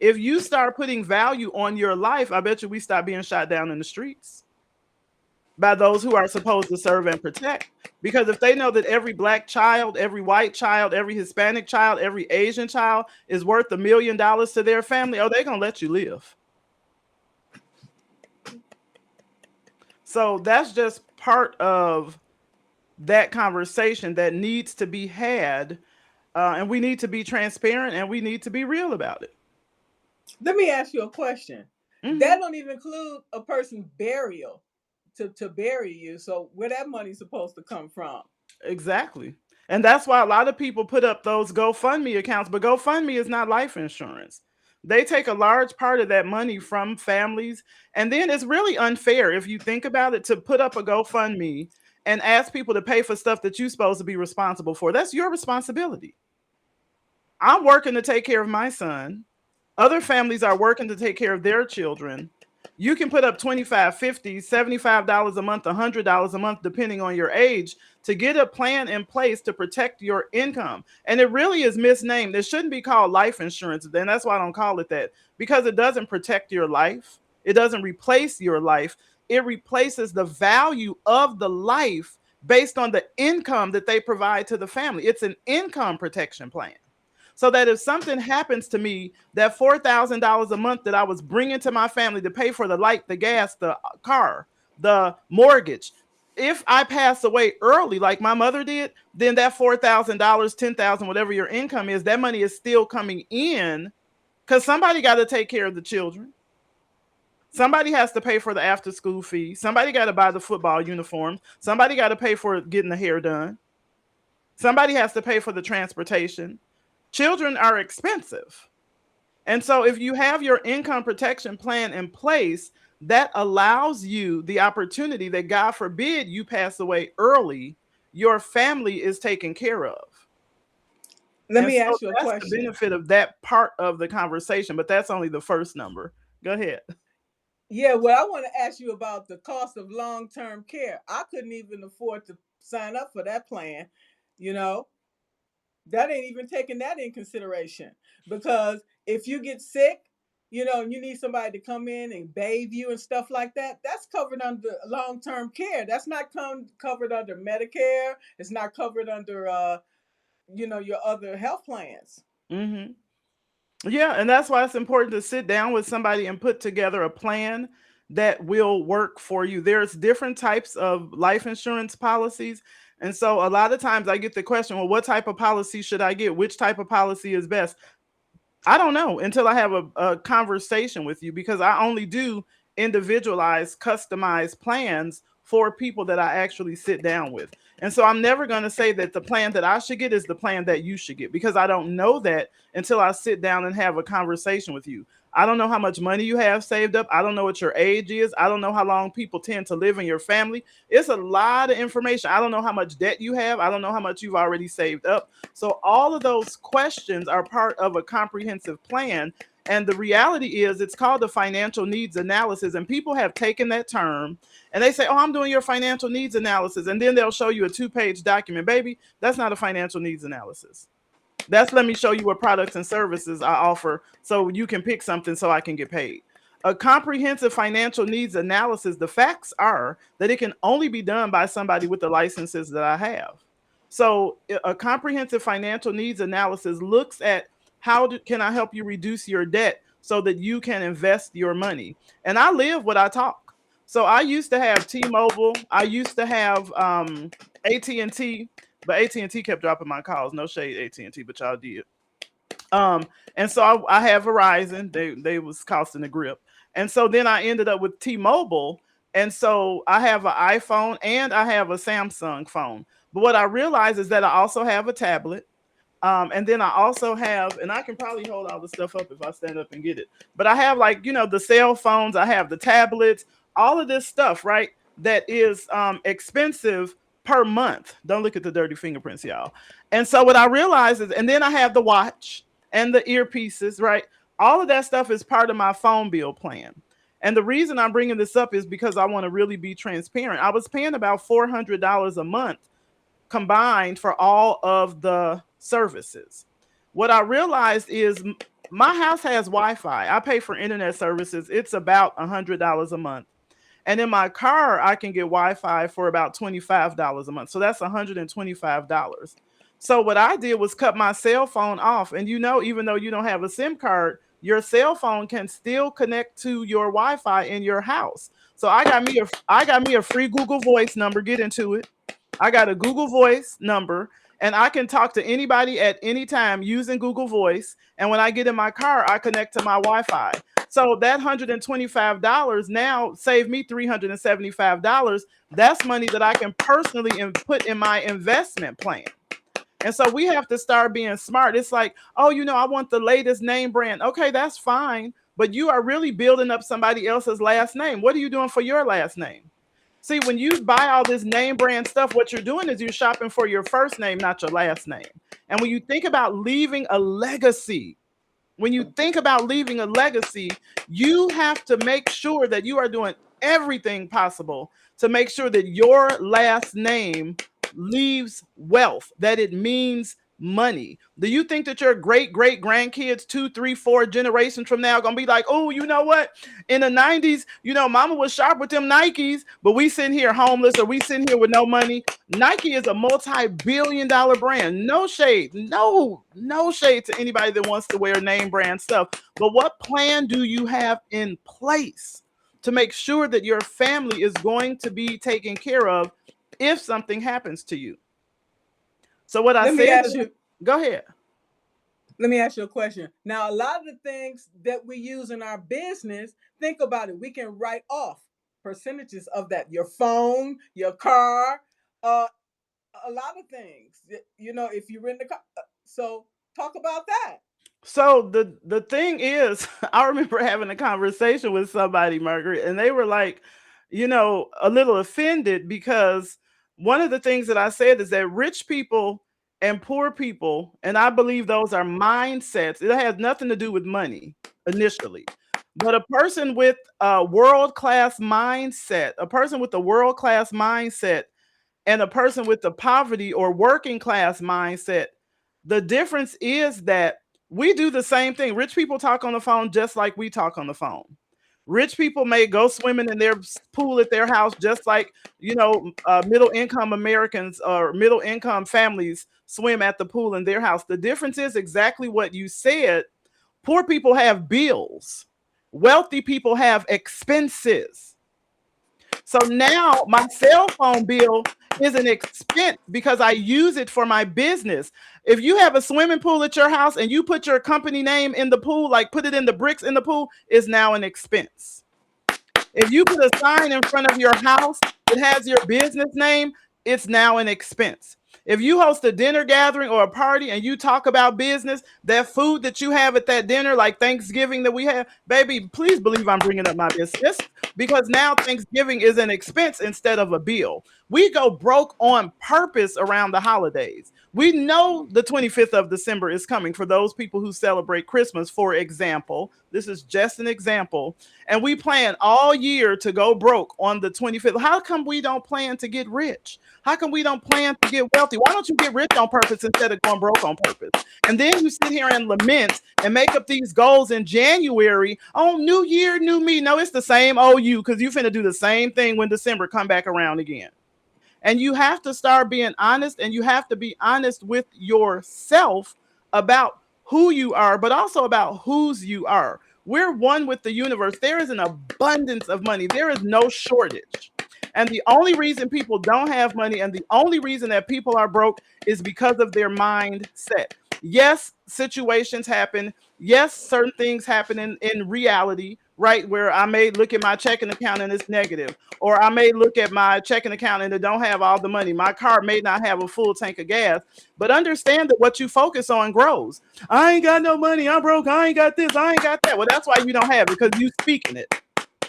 if you start putting value on your life, I bet you we stop being shot down in the streets by those who are supposed to serve and protect. Because if they know that every black child, every white child, every Hispanic child, every Asian child is worth $1 million to their family, oh, they're going to let you live. So that's just part of that conversation that needs to be had. And we need to be transparent and we need to be real about it. Let me ask you a question. Mhm. That don't even include a person's burial to bury you. So where that money's supposed to come from? Exactly. And that's why a lot of people put up those GoFundMe accounts, but GoFundMe is not life insurance. They take a large part of that money from families. And then it's really unfair, if you think about it, to put up a GoFundMe and ask people to pay for stuff that you're supposed to be responsible for. That's your responsibility. I'm working to take care of my son. Other families are working to take care of their children. You can put up $25, $50, $75 a month, $100 a month, depending on your age, to get a plan in place to protect your income. And it really is misnamed. It shouldn't be called life insurance. And that's why I don't call it that, because it doesn't protect your life. It doesn't replace your life. It replaces the value of the life based on the income that they provide to the family. It's an income protection plan. So that if something happens to me, that $4,000 a month that I was bringing to my family to pay for the light, the gas, the car, the mortgage, if I pass away early, like my mother did, then that $4,000, $10,000, whatever your income is, that money is still coming in because somebody got to take care of the children. Somebody has to pay for the after school fee. Somebody got to buy the football uniform. Somebody got to pay for getting the hair done. Somebody has to pay for the transportation. Children are expensive. And so if you have your income protection plan in place, that allows you the opportunity that, God forbid, you pass away early, your family is taken care of. Let me ask you a question. That's the benefit of that part of the conversation, but that's only the first number. Go ahead. Yeah, well, I want to ask you about the cost of long-term care. I couldn't even afford to sign up for that plan, you know. That ain't even taking that in consideration, because if you get sick, and you need somebody to come in and bathe you and stuff like that, that's covered under long-term care. That's not covered under Medicare. It's not covered under, your other health plans. Mm-hmm. Yeah, and that's why it's important to sit down with somebody and put together a plan that will work for you. There's different types of life insurance policies. And so a lot of times I get the question, well, what type of policy should I get? Which type of policy is best? I don't know until I have a conversation with you, because I only do individualized, customized plans for people that I actually sit down with. And so I'm never going to say that the plan that I should get is the plan that you should get, because I don't know that until I sit down and have a conversation with you. I don't know how much money you have saved up. I don't know what your age is. I don't know how long people tend to live in your family. It's a lot of information. I don't know how much debt you have. I don't know how much you've already saved up. So all of those questions are part of a comprehensive plan. And the reality is, it's called the financial needs analysis. And people have taken that term and they say, oh, I'm doing your financial needs analysis. And then they'll show you a 2-page document. Baby, that's not a financial needs analysis. That's, let me show you what products and services I offer so you can pick something so I can get paid. A comprehensive financial needs analysis, the facts are that it can only be done by somebody with the licenses that I have. So a comprehensive financial needs analysis looks at can I help you reduce your debt so that you can invest your money. And I live what I talk. So I used to have T-Mobile. I used to have AT&T, but AT&T kept dropping my calls. No shade, AT&T, but y'all did. And so I have Verizon. They was costing a grip. And so then I ended up with T-Mobile. And so I have an iPhone and I have a Samsung phone. But what I realized is that I also have a tablet. And then I also have, and I can probably hold all the stuff up if I stand up and get it. But I have, like, the cell phones, I have the tablets, all of this stuff, right? That is expensive per month. Don't look at the dirty fingerprints, y'all. And so what I realized is, and then I have the watch and the earpieces, right? All of that stuff is part of my phone bill plan. And the reason I'm bringing this up is because I want to really be transparent. I was paying about $400 a month combined for all of the services. What I realized is my house has Wi-Fi. I pay for internet services. It's about $100 a month. And in my car, I can get Wi-Fi for about $25 a month. So that's $125. So what I did was cut my cell phone off. And even though you don't have a SIM card, your cell phone can still connect to your Wi-Fi in your house. So I got me a free Google Voice number. Get into it. I got a Google Voice number, and I can talk to anybody at any time using Google Voice. And when I get in my car, I connect to my Wi-Fi. So that $125 now saved me $375. That's money that I can personally put in my investment plan. And so we have to start being smart. It's like, oh, I want the latest name brand. Okay, that's fine. But you are really building up somebody else's last name. What are you doing for your last name? See, when you buy all this name brand stuff, what you're doing is you're shopping for your first name, not your last name. And when you think about leaving a legacy, you have to make sure that you are doing everything possible to make sure that your last name leaves wealth, that it means money. Do you think that your great grandkids 2, 3, 4 generations from now are gonna be like, oh, you know what, in the 90s, mama was sharp with them Nikes, but we sitting here homeless, or we sitting here with no money? Nike is a multi-billion-dollar brand. No shade to anybody that wants to wear name brand stuff, but what plan do you have in place to make sure that your family is going to be taken care of if something happens to you? So what I said, go ahead. Let me ask you a question. Now, a lot of the things that we use in our business, think about it. We can write off percentages of that. Your phone, your car, a lot of things. If you're in the car. So talk about that. So the thing is, I remember having a conversation with somebody, Margaret, and they were like, a little offended because one of the things that I said is that rich people and poor people, and I believe those are mindsets. It has nothing to do with money initially. But a person with a world-class mindset, and a person with the poverty or working class mindset, the difference is that we do the same thing. Rich people talk on the phone just like we talk on the phone. Rich people may go swimming in their pool at their house just like, middle-income Americans or middle-income families swim at the pool in their house. The difference is exactly what you said. Poor people have bills. Wealthy people have expenses. So now my cell phone bill is an expense because I use it for my business. If you have a swimming pool at your house and you put your company name in the pool, like put it in the bricks in the pool, is now an expense. If you put a sign in front of your house that has your business name, it's now an expense. If you host a dinner gathering or a party and you talk about business, that food that you have at that dinner, like Thanksgiving that we have, baby, please believe I'm bringing up my business because now Thanksgiving is an expense instead of a bill. We go broke on purpose around the holidays. We know the 25th of December is coming for those people who celebrate Christmas, for example. This is just an example. And we plan all year to go broke on the 25th. How come we don't plan to get rich? How come we don't plan to get wealthy? Why don't you get rich on purpose instead of going broke on purpose? And then you sit here and lament and make up these goals in January. Oh, new year, new me. No, it's the same old you because you finna do the same thing when December come back around again. And you have to start being honest, and you have to be honest with yourself about who you are, but also about whose you are. We're one with the universe. There is an abundance of money. There is no shortage. And the only reason people don't have money and the only reason that people are broke is because of their mindset. Yes, situations happen. Yes, certain things happen in reality, right? Where I may look at my checking account and it's negative, or I may look at my checking account and it don't have all the money. My car may not have a full tank of gas, but understand that what you focus on grows. I ain't got no money. I'm broke. I ain't got this. I ain't got that. Well, that's why you don't have it, because you speaking it.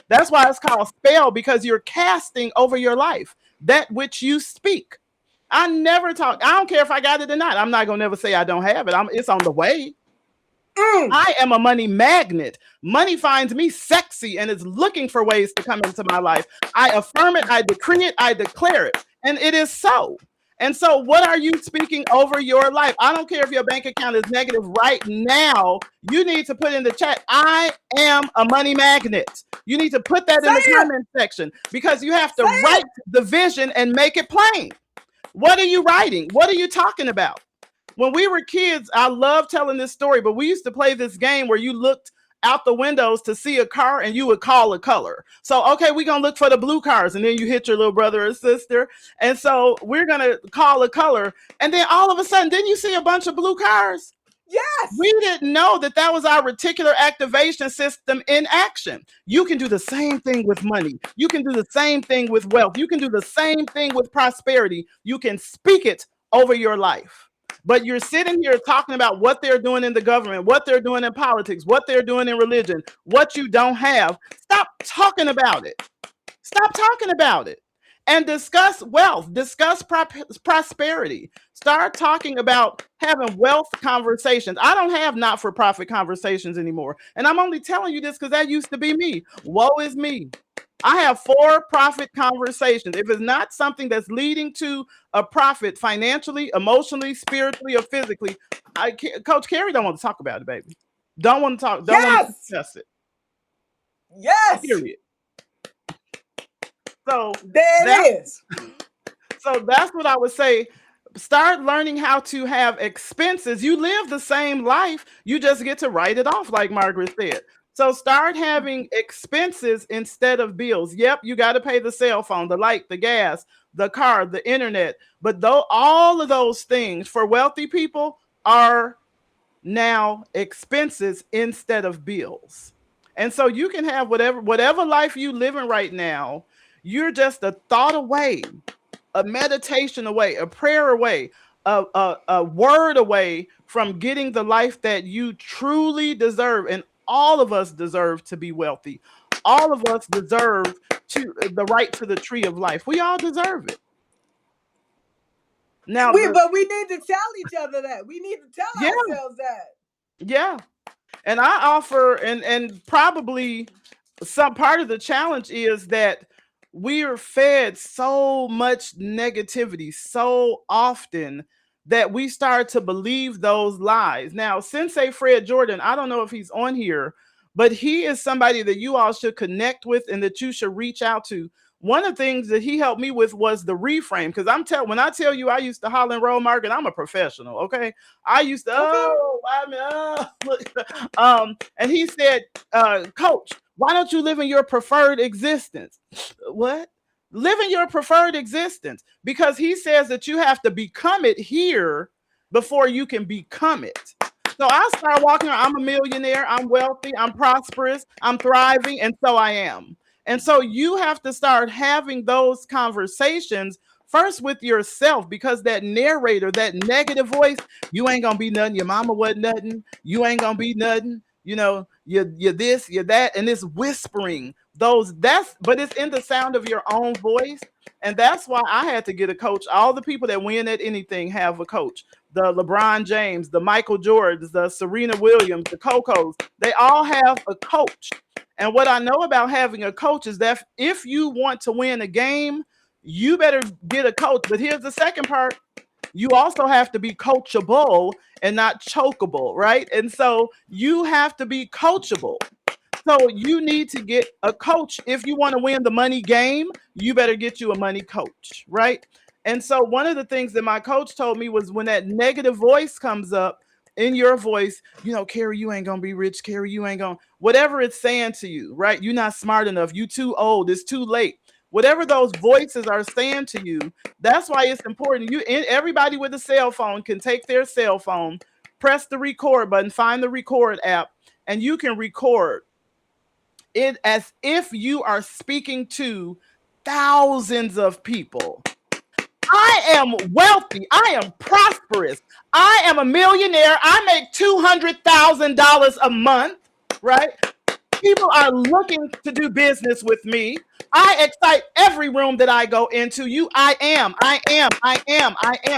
That's why it's called spell, because you're casting over your life that which you speak. I never talk. I don't care if I got it or not. I'm not going to never say I don't have it. It's on the way. I am a money magnet. Money finds me sexy and is looking for ways to come into my life. I affirm it, I decree it, I declare it. And it is so. And so what are you speaking over your life? I don't care if your bank account is negative right now. You need to put in the chat, I am a money magnet. You need to put that in the comment section, because you have to write the vision and make it plain. What are you writing? What are you talking about? When we were kids, I love telling this story, but we used to play this game where you looked out the windows to see a car and you would call a color. So, okay, we're going to look for the blue cars, and then you hit your little brother or sister. And so we're going to call a color. And then all of a sudden, didn't you see a bunch of blue cars? Yes. We didn't know that that was our reticular activation system in action. You can do the same thing with money. You can do the same thing with wealth. You can do the same thing with prosperity. You can speak it over your life. But you're sitting here talking about what they're doing in the government, what they're doing in politics, what they're doing in religion, what you don't have. Stop talking about it. Stop talking about it. And discuss wealth, discuss prosperity. Start talking about having wealth conversations. I don't have not-for-profit conversations anymore. And I'm only telling you this because that used to be me. Woe is me. I have for-profit conversations. If it's not something that's leading to a profit financially, emotionally, spiritually, or physically, Coach Carrie don't want to talk about it, baby. Don't want to talk. Don't want to discuss it. Yes. Period. So there it is. So that's what I would say. Start learning how to have expenses. You live the same life. You just get to write it off, like Margaret said. So start having expenses instead of bills. Yep, you got to pay the cell phone, the light, the gas, the car, the internet. But though all of those things for wealthy people are now expenses instead of bills. And so you can have whatever life you living right now. You're just a thought away, a meditation away, a prayer away, a word away from getting the life that you truly deserve. And all of us deserve to be wealthy. All of us deserve the right to the tree of life. We all deserve it. Now, but we need to tell each other that. We need to tell ourselves that. Yeah. And I offer, and probably some part of the challenge is that we are fed so much negativity so often that we start to believe those lies. Now, Sensei Fred Jordan, I don't know if he's on here, but he is somebody that you all should connect with and that you should reach out to. One of the things that he helped me with was the reframe. Because when I tell you I used to holler and roll, Margaret, I'm a professional. Okay. I used to, and he said, Coach, why don't you live in your preferred existence? What? Live in your preferred existence, because he says that you have to become it here before you can become it. So I start walking around, I'm a millionaire, I'm wealthy, I'm prosperous, I'm thriving, and so I am. And so you have to start having those conversations first with yourself, because that narrator, that negative voice, you ain't gonna be nothing, your mama wasn't nothing, you ain't gonna be nothing, you're this, you're that, and it's whispering those, but it's in the sound of your own voice. And that's why I had to get a coach. All the people that win at anything have a coach. The LeBron James, the Michael Jordans, the Serena Williams, the Cocos, they all have a coach. And what I know about having a coach is that if you want to win a game, you better get a coach. But here's the second part. You also have to be coachable and not chokeable, right? And so you have to be coachable. So you need to get a coach. If you want to win the money game, you better get you a money coach, right? And so one of the things that my coach told me was, when that negative voice comes up in your voice, Carrie, you ain't going to be rich. Carrie, you ain't going to, whatever it's saying to you, right? You're not smart enough. You too old. It's too late. Whatever those voices are saying to you, that's why it's important. Everybody with a cell phone can take their cell phone, press the record button, find the record app, and you can record it as if you are speaking to thousands of people. I am wealthy. I am prosperous. I am a millionaire. I make $200,000 a month, right? People are looking to do business with me. I excite every room that I go into. I am.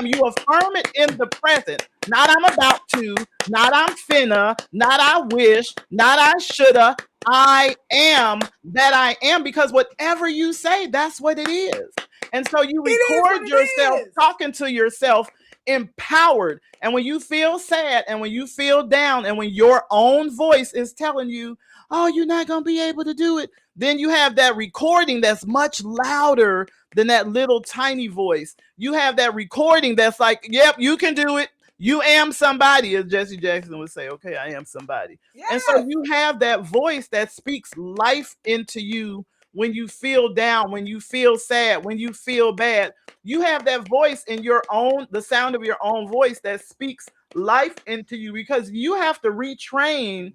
You affirm it in the present. Not I'm about to, not I'm finna, not I wish, not I shoulda. I am that I am, because whatever you say, that's what it is. And so you record yourself talking to yourself empowered. And when you feel sad and when you feel down and when your own voice is telling you, oh, you're not going to be able to do it, then you have that recording that's much louder than that little tiny voice. You have that recording that's like, yep, you can do it. You am somebody, as Jesse Jackson would say, okay, I am somebody. Yes. And so you have that voice that speaks life into you when you feel down, when you feel sad, when you feel bad. You have that voice in the sound of your own voice that speaks life into you, because you have to retrain.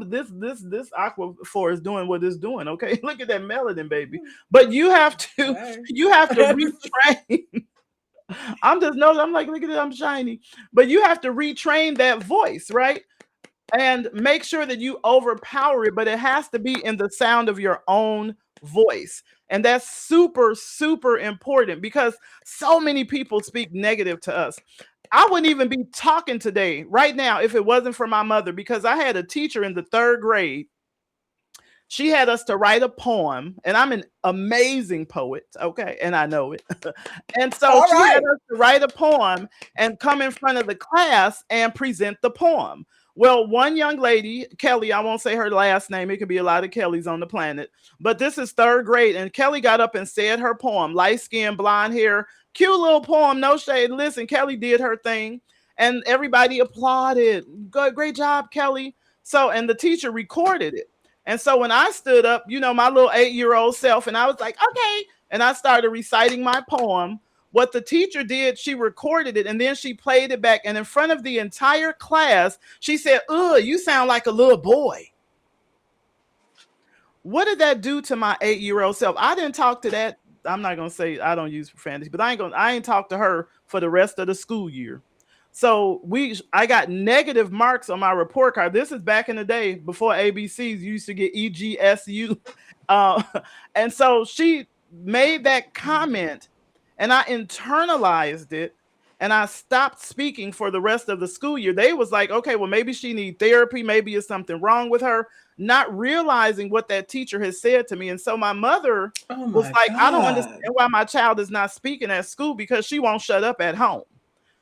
This Aquaphor is doing what it's doing. Okay, look at that melanin, baby. But you have to retrain. I'm like, look at it, I'm shiny. But you have to retrain that voice, right? And make sure that you overpower it, but it has to be in the sound of your own voice. And that's super, super important, because so many people speak negative to us. I wouldn't even be talking today, right now, if it wasn't for my mother, because I had a teacher in the 3rd grade. She had us to write a poem, and I'm an amazing poet, okay, and I know it. And so she had us to write a poem and come in front of the class and present the poem. Well, one young lady, Kelly, I won't say her last name. It could be a lot of Kellys on the planet, but this is 3rd grade, and Kelly got up and said her poem, light skin, blonde hair, cute little poem, no shade. Listen, Kelly did her thing, and everybody applauded. Great job, Kelly. So, and the teacher recorded it. And so when I stood up, my little 8-year-old self, and I was like, okay. And I started reciting my poem. What the teacher did, she recorded it, and then she played it back. And in front of the entire class, she said, ugh, you sound like a little boy. What did that do to my 8-year-old self? I didn't talk to that. I'm not going to say I don't use profanity, but I ain't talked to her for the rest of the school year. So I got negative marks on my report card. This is back in the day before ABCs. You used to get EGSU. And so she made that comment, and I internalized it, and I stopped speaking for the rest of the school year. They was like, okay, well, maybe she needs therapy. Maybe it's something wrong with her, not realizing what that teacher has said to me. And so my mother was like, I don't understand why my child is not speaking at school, because she won't shut up at home.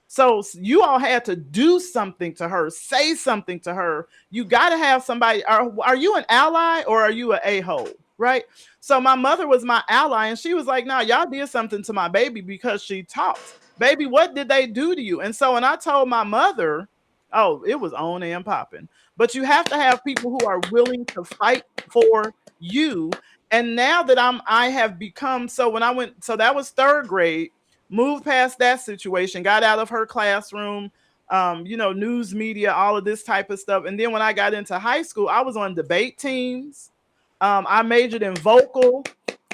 So you all had to do something to her, say something to her. You got to have somebody. Are you an ally or are you an a-hole? Right. So my mother was my ally, and she was like, no, y'all did something to my baby because she talks. Baby, what did they do to you? And so when I told my mother, oh, it was on and popping. But you have to have people who are willing to fight for you. And now that I have become, so that was 3rd grade. Moved past that situation, got out of her classroom, news media, all of this type of stuff. And then when I got into high school, I was on debate teams. I majored in vocal.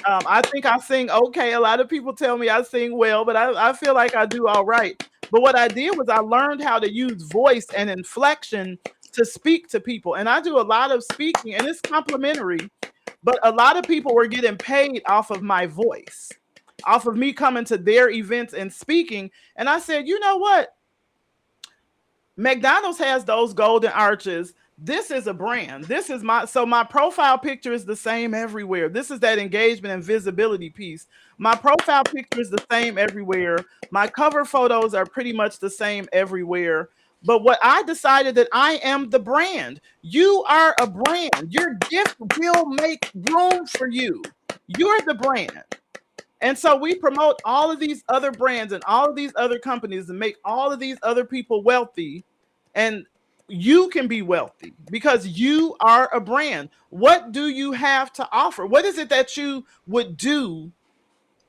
I think I sing okay. A lot of people tell me I sing well, but I feel like I do all right. But what I did was I learned how to use voice and inflection to speak to people. And I do a lot of speaking, and it's complimentary, but a lot of people were getting paid off of my voice, off of me coming to their events and speaking. And I said, you know what? McDonald's has those golden arches. This is a brand. This is my profile picture is the same everywhere. This is that engagement and visibility piece. My profile picture is the same everywhere. My cover photos are pretty much the same everywhere. But what I decided that I am the brand. You are a brand. Your gift will make room for you. You're the brand. And so we promote all of these other brands and all of these other companies and make all of these other people wealthy. And you can be wealthy because you are a brand. What do you have to offer? What is it that you would do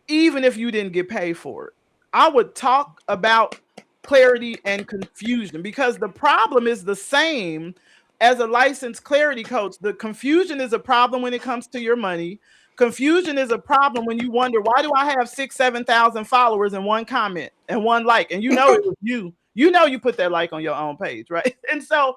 even if you didn't get paid for it? I would talk about clarity and confusion because the problem is the same as a licensed clarity coach. The confusion is a problem when it comes to your money. Confusion is a problem when you wonder, why do I have 7,000 followers and one comment and one like? And you know it was you. You know you put that like on your own page, right? And so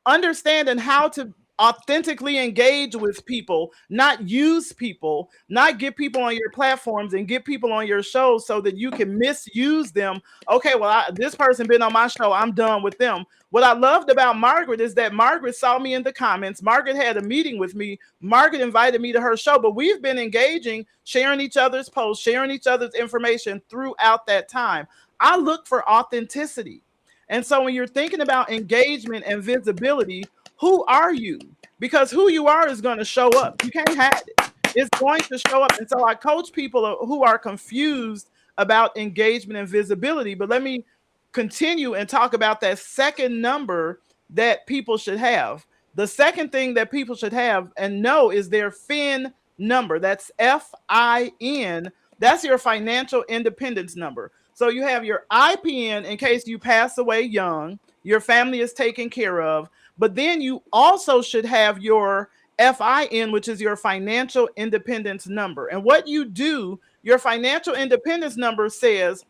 understanding how to authentically engage with people, not use people, not get people on your platforms and get people on your shows so that you can misuse them. Okay, well, this person been on my show, I'm done with them. What I loved about Margaret is that Margaret saw me in the comments. Margaret had a meeting with me. Margaret invited me to her show, but we've been engaging, sharing each other's posts, sharing each other's information throughout that time. I look for authenticity. And so when you're thinking about engagement and visibility, who are you? Because who you are is going to show up. You can't hide it. It's going to show up. And so I coach people who are confused about engagement and visibility. But let me continue and talk about that second number that people should have. The second thing that people should have and know is their FIN number. That's FIN. That's your financial independence number. So you have your IPN in case you pass away young, your family is taken care of, but then you also should have your FIN, which is your financial independence number. And what you do, your financial independence number says,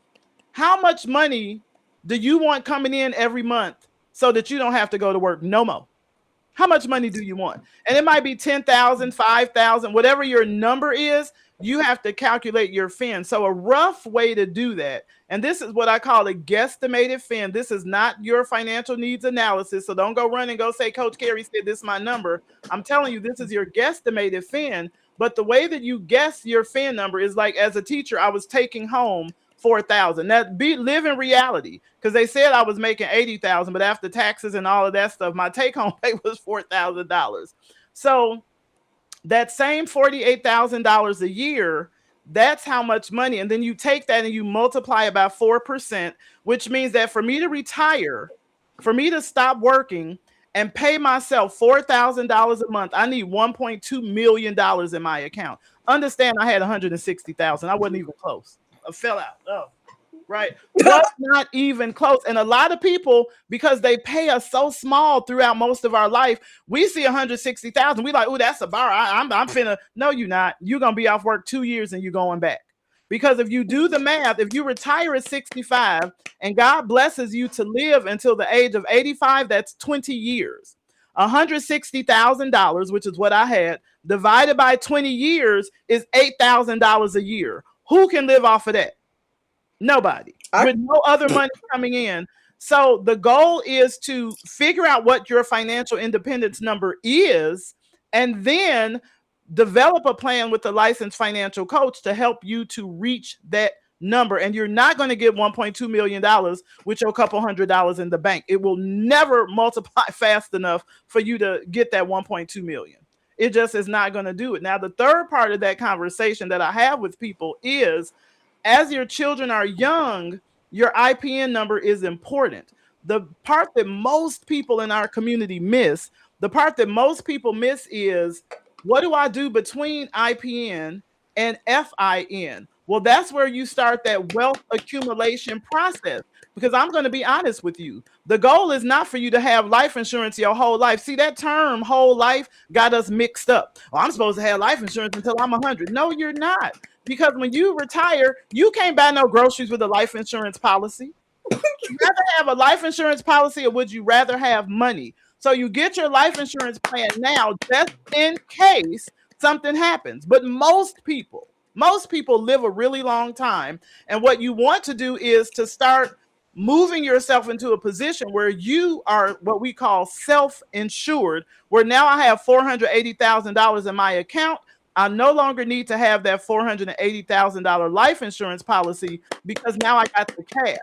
how much money do you want coming in every month so that you don't have to go to work no more? How much money do you want? And it might be 10,000, 5,000, whatever your number is, you have to calculate your FIN. So a rough way to do that, and this is what I call a guesstimated FIN. This is not your financial needs analysis. So don't go run and go say, Coach Carrie said this is my number. I'm telling you, this is your guesstimated FIN. But the way that you guess your FIN number is like, as a teacher, I was taking home 4,000. That live in reality, because they said I was making 80,000, but after taxes and all of that stuff, my take home pay was $4,000. So that same $48,000 a year, that's how much money. And then you take that and you multiply it by 4%, which means that for me to retire, for me to stop working and pay myself $4,000 a month, I need $1.2 million in my account. Understand, I had 160,000. I wasn't even close. I fell out. Oh, right. Was not even close. And a lot of people, because they pay us so small throughout most of our life, we see 160,000. We like, oh, that's a bar. I'm finna. No, you're not. You're gonna be off work 2 years and you're going back. Because if you do the math, if you retire at 65 and God blesses you to live until the age of 85, that's 20 years. $160,000, which is what I had, divided by 20 years is $8,000 a year. Who can live off of that? Nobody. With no other money coming in. So the goal is to figure out what your financial independence number is, and then develop a plan with a licensed financial coach to help you to reach that number. And you're not going to get $1.2 million with your couple $100 in the bank. It will never multiply fast enough for you to get that 1.2 million. It just is not going to do it. Now, the third part of that conversation that I have with people is, as your children are young, your IPN number is important. The part that most people in our community miss, is, what do I do between IPN and FIN? Well, that's where you start that wealth accumulation process. Because I'm going to be honest with you. The goal is not for you to have life insurance your whole life. See, that term whole life got us mixed up. Oh, I'm supposed to have life insurance until I'm 100. No, you're not. Because when you retire, you can't buy no groceries with a life insurance policy. You rather have a life insurance policy, or would you rather have money? So you get your life insurance plan now just in case something happens. But most people live a really long time. And what you want to do is to start moving yourself into a position where you are what we call self-insured, where now I have $480,000 in my account. I no longer need to have that $480,000 life insurance policy because now I got the cash.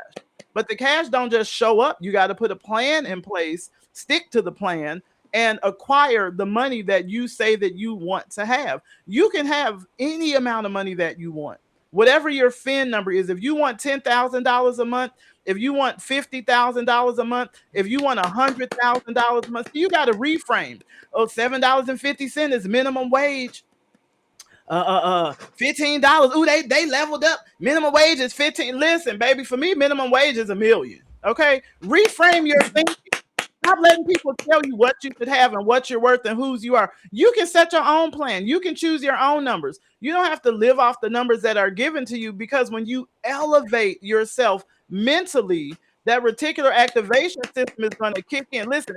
But the cash don't just show up. You got to put a plan in place, stick to the plan, and acquire the money that you say that you want to have. You can have any amount of money that you want. Whatever your fin number is, if you want $10,000 a month, if you want $50,000 a month, if you want $100,000 a month, you got to reframe. Oh, $7.50 is minimum wage. $15. Ooh, they leveled up. Minimum wage is 15. Listen, baby, for me, minimum wage is $1 million. Okay, reframe your thinking. Stop letting people tell you what you should have and what you're worth and whose you are. You can set your own plan. You can choose your own numbers. You don't have to live off the numbers that are given to you, because when you elevate yourself mentally, that reticular activation system is going to kick in. Listen,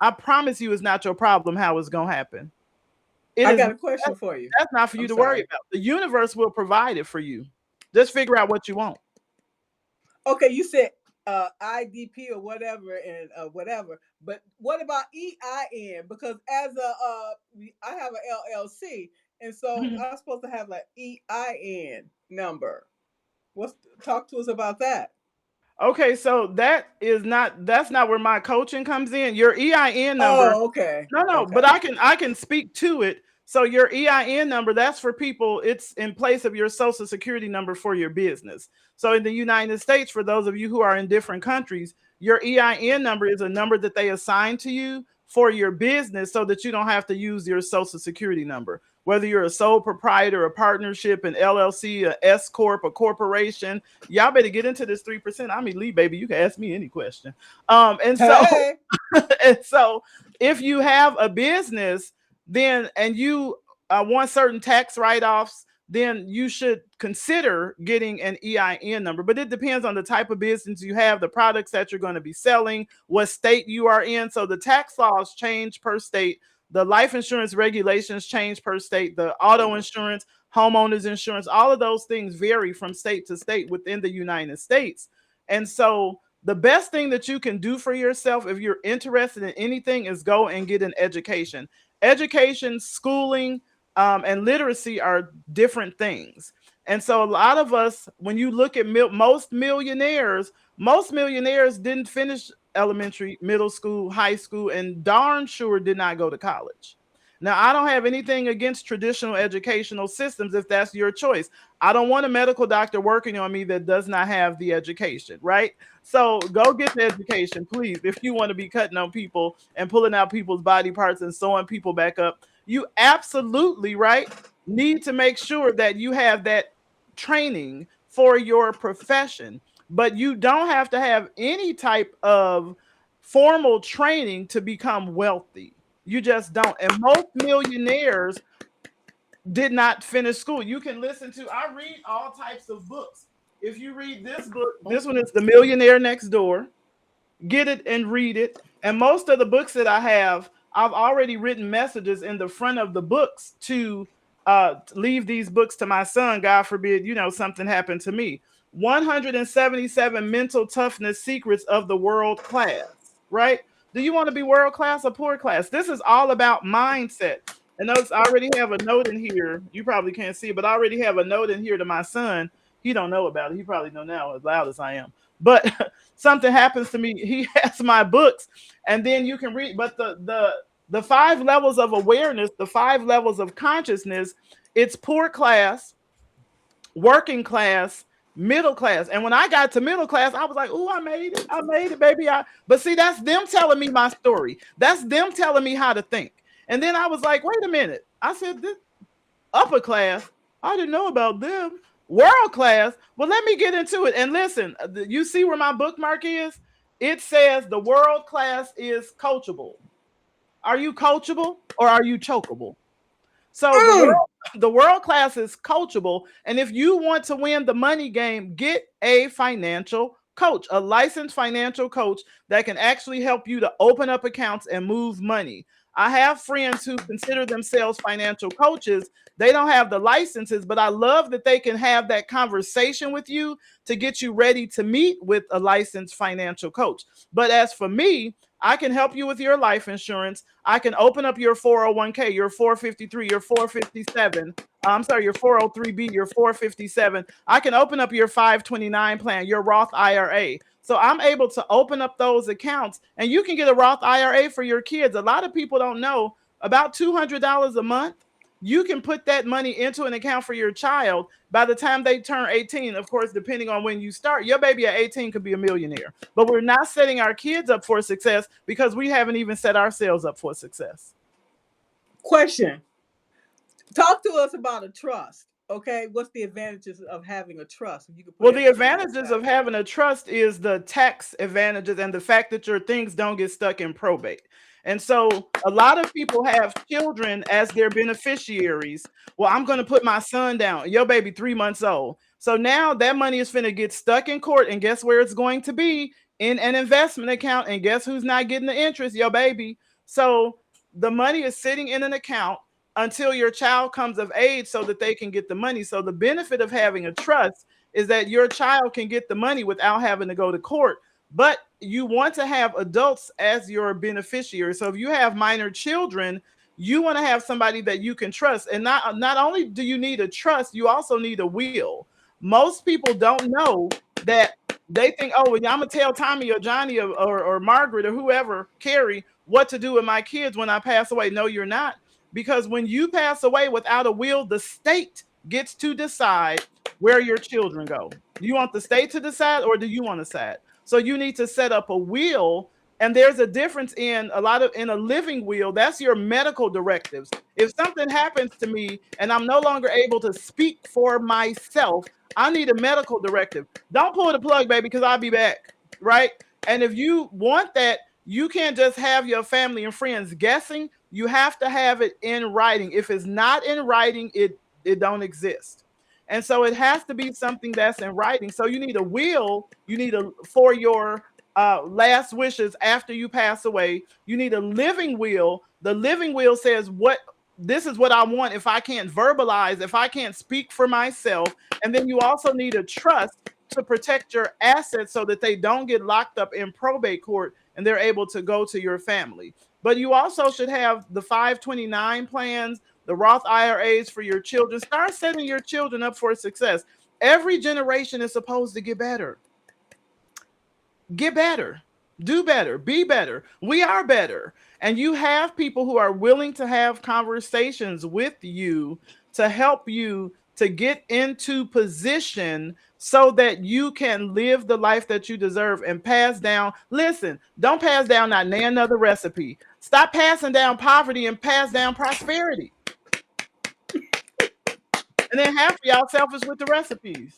I promise you, it's not your problem how it's going to happen. It I is. got a question for you. That's not for you I'm to worry sorry. about. The universe will provide it for you. Just figure out what you want. Okay, you said IDP or whatever and whatever, but what about EIN? Because as I have an LLC, and so Mhm. I'm supposed to have an EIN number. What's Talk to us about that? Okay, so that's not where my coaching comes in. Your EIN number. Oh, okay, No, no, but okay. I can speak to it. So your EIN number, that's for people, it's in place of your social security number for your business. So in the United States, for those of you who are in different countries, your EIN number is a number that they assign to you for your business so that you don't have to use your social security number. Whether you're a sole proprietor, a partnership, an LLC, a S corp, a corporation, y'all better get into this 3%. I'm elite, baby. You can ask me any question. And so Hey, and so if you have a business, then and you want certain tax write-offs, then you should consider getting an EIN number. But it depends on the type of business you have, the products that you're going to be selling, what state you are in. So the tax laws change per state. The life insurance regulations change per state. The auto insurance, homeowners insurance, all of those things vary from state to state within the United States. And so the best thing that you can do for yourself if you're interested in anything is go and get an education. Education, schooling, and literacy are different things. And so a lot of us, when you look at most millionaires didn't finish elementary, middle school, high school, and darn sure did not go to college. Now, I don't have anything against traditional educational systems if that's your choice. I don't want a medical doctor working on me that does not have the education, right? So go get the education, please. If you want to be cutting on people and pulling out people's body parts and sewing people back up, you absolutely, right, need to make sure that you have that training for your profession. But you don't have to have any type of formal training to become wealthy. You just don't. And most millionaires did not finish school. You can listen to, I read all types of books. If you read this book, this one is The Millionaire Next Door. Get it and read it. And most of the books that I have, I've already written messages in the front of the books to leave these books to my son. God forbid, something happened to me. 177 mental toughness secrets of the world class, right? Do you want to be world class or poor class? This is all about mindset. And notice I already have a note in here. You probably can't see it, but I already have a note in here to my son. He don't know about it. He probably know now as loud as I am. But something happens to me, he has my books, and then you can read. But the 5 levels of awareness, the 5 levels of consciousness, it's poor class, working class, middle class. And when I got to middle class, I was like, "Ooh, I made it. I made it, baby." But see, that's them telling me my story. That's them telling me how to think. And then I was like, "Wait a minute." I said, "This upper class, I didn't know about them. World class. Well, let me get into it. And listen, you see where my bookmark is? It says the world class is coachable. Are you coachable or are you chokeable? So Mm. the world class is coachable, and if you want to win the money game, get a financial coach, a licensed financial coach that can actually help you to open up accounts and move money. I have friends who consider themselves financial coaches. They don't have the licenses, but I love that they can have that conversation with you to get you ready to meet with a licensed financial coach. But as for me, I can help you with your life insurance. I can open up your 401k, your 453, your 457. I'm sorry, your 403b, your 457. I can open up your 529 plan, your Roth IRA. So I'm able to open up those accounts, and you can get a Roth IRA for your kids. A lot of people don't know about $200 a month. You can put that money into an account for your child. By the time they turn 18, of course, depending on when you start, your baby at 18 could be a millionaire. But we're not setting our kids up for success because we haven't even set ourselves up for success. Question. Talk to us about a trust. Okay, what's the advantages of having a trust? If you could put Well, the everything in advantages that. of having a trust is the tax advantages and the fact that your things don't get stuck in probate. And so a lot of people have children as their beneficiaries. Well, I'm going to put my son down. Your baby 3 months old. So now that money is going to get stuck in court. And guess where it's going to be? In an investment account. And guess who's not getting the interest? Your baby. So the money is sitting in an account until your child comes of age so that they can get the money. So the benefit of having a trust is that your child can get the money without having to go to court. But you want to have adults as your beneficiary. So if you have minor children, you want to have somebody that you can trust. And not only do you need a trust, you also need a will. Most people don't know that. They think, oh, well, I'm going to tell Tommy or Johnny or Margaret or whoever, Carrie, what to do with my kids when I pass away. No, you're not. Because when you pass away without a will, the state gets to decide where your children go. You want the state to decide, or do you want to decide? So you need to set up a will. And there's a difference in a living will. That's your medical directives. If something happens to me and I'm no longer able to speak for myself, I need a medical directive. Don't pull the plug, baby, because I'll be back. Right. And if you want that, you can't just have your family and friends guessing. You have to have it in writing. If it's not in writing, it don't exist. And so it has to be something that's in writing. So you need a will. You need for your last wishes after you pass away. You need a living will. The living will says this is what I want if I can't verbalize, if I can't speak for myself. And then you also need a trust to protect your assets so that they don't get locked up in probate court and they're able to go to your family. But you also should have the 529 plans, the Roth IRAs for your children. Start setting your children up for success. Every generation is supposed to get better. Get better. Do better. Be better. We are better. And you have people who are willing to have conversations with you to help you to get into position so that you can live the life that you deserve and pass down. Listen, don't pass down not another recipe. Stop passing down poverty and pass down prosperity. And then half of y'all selfish with the recipes.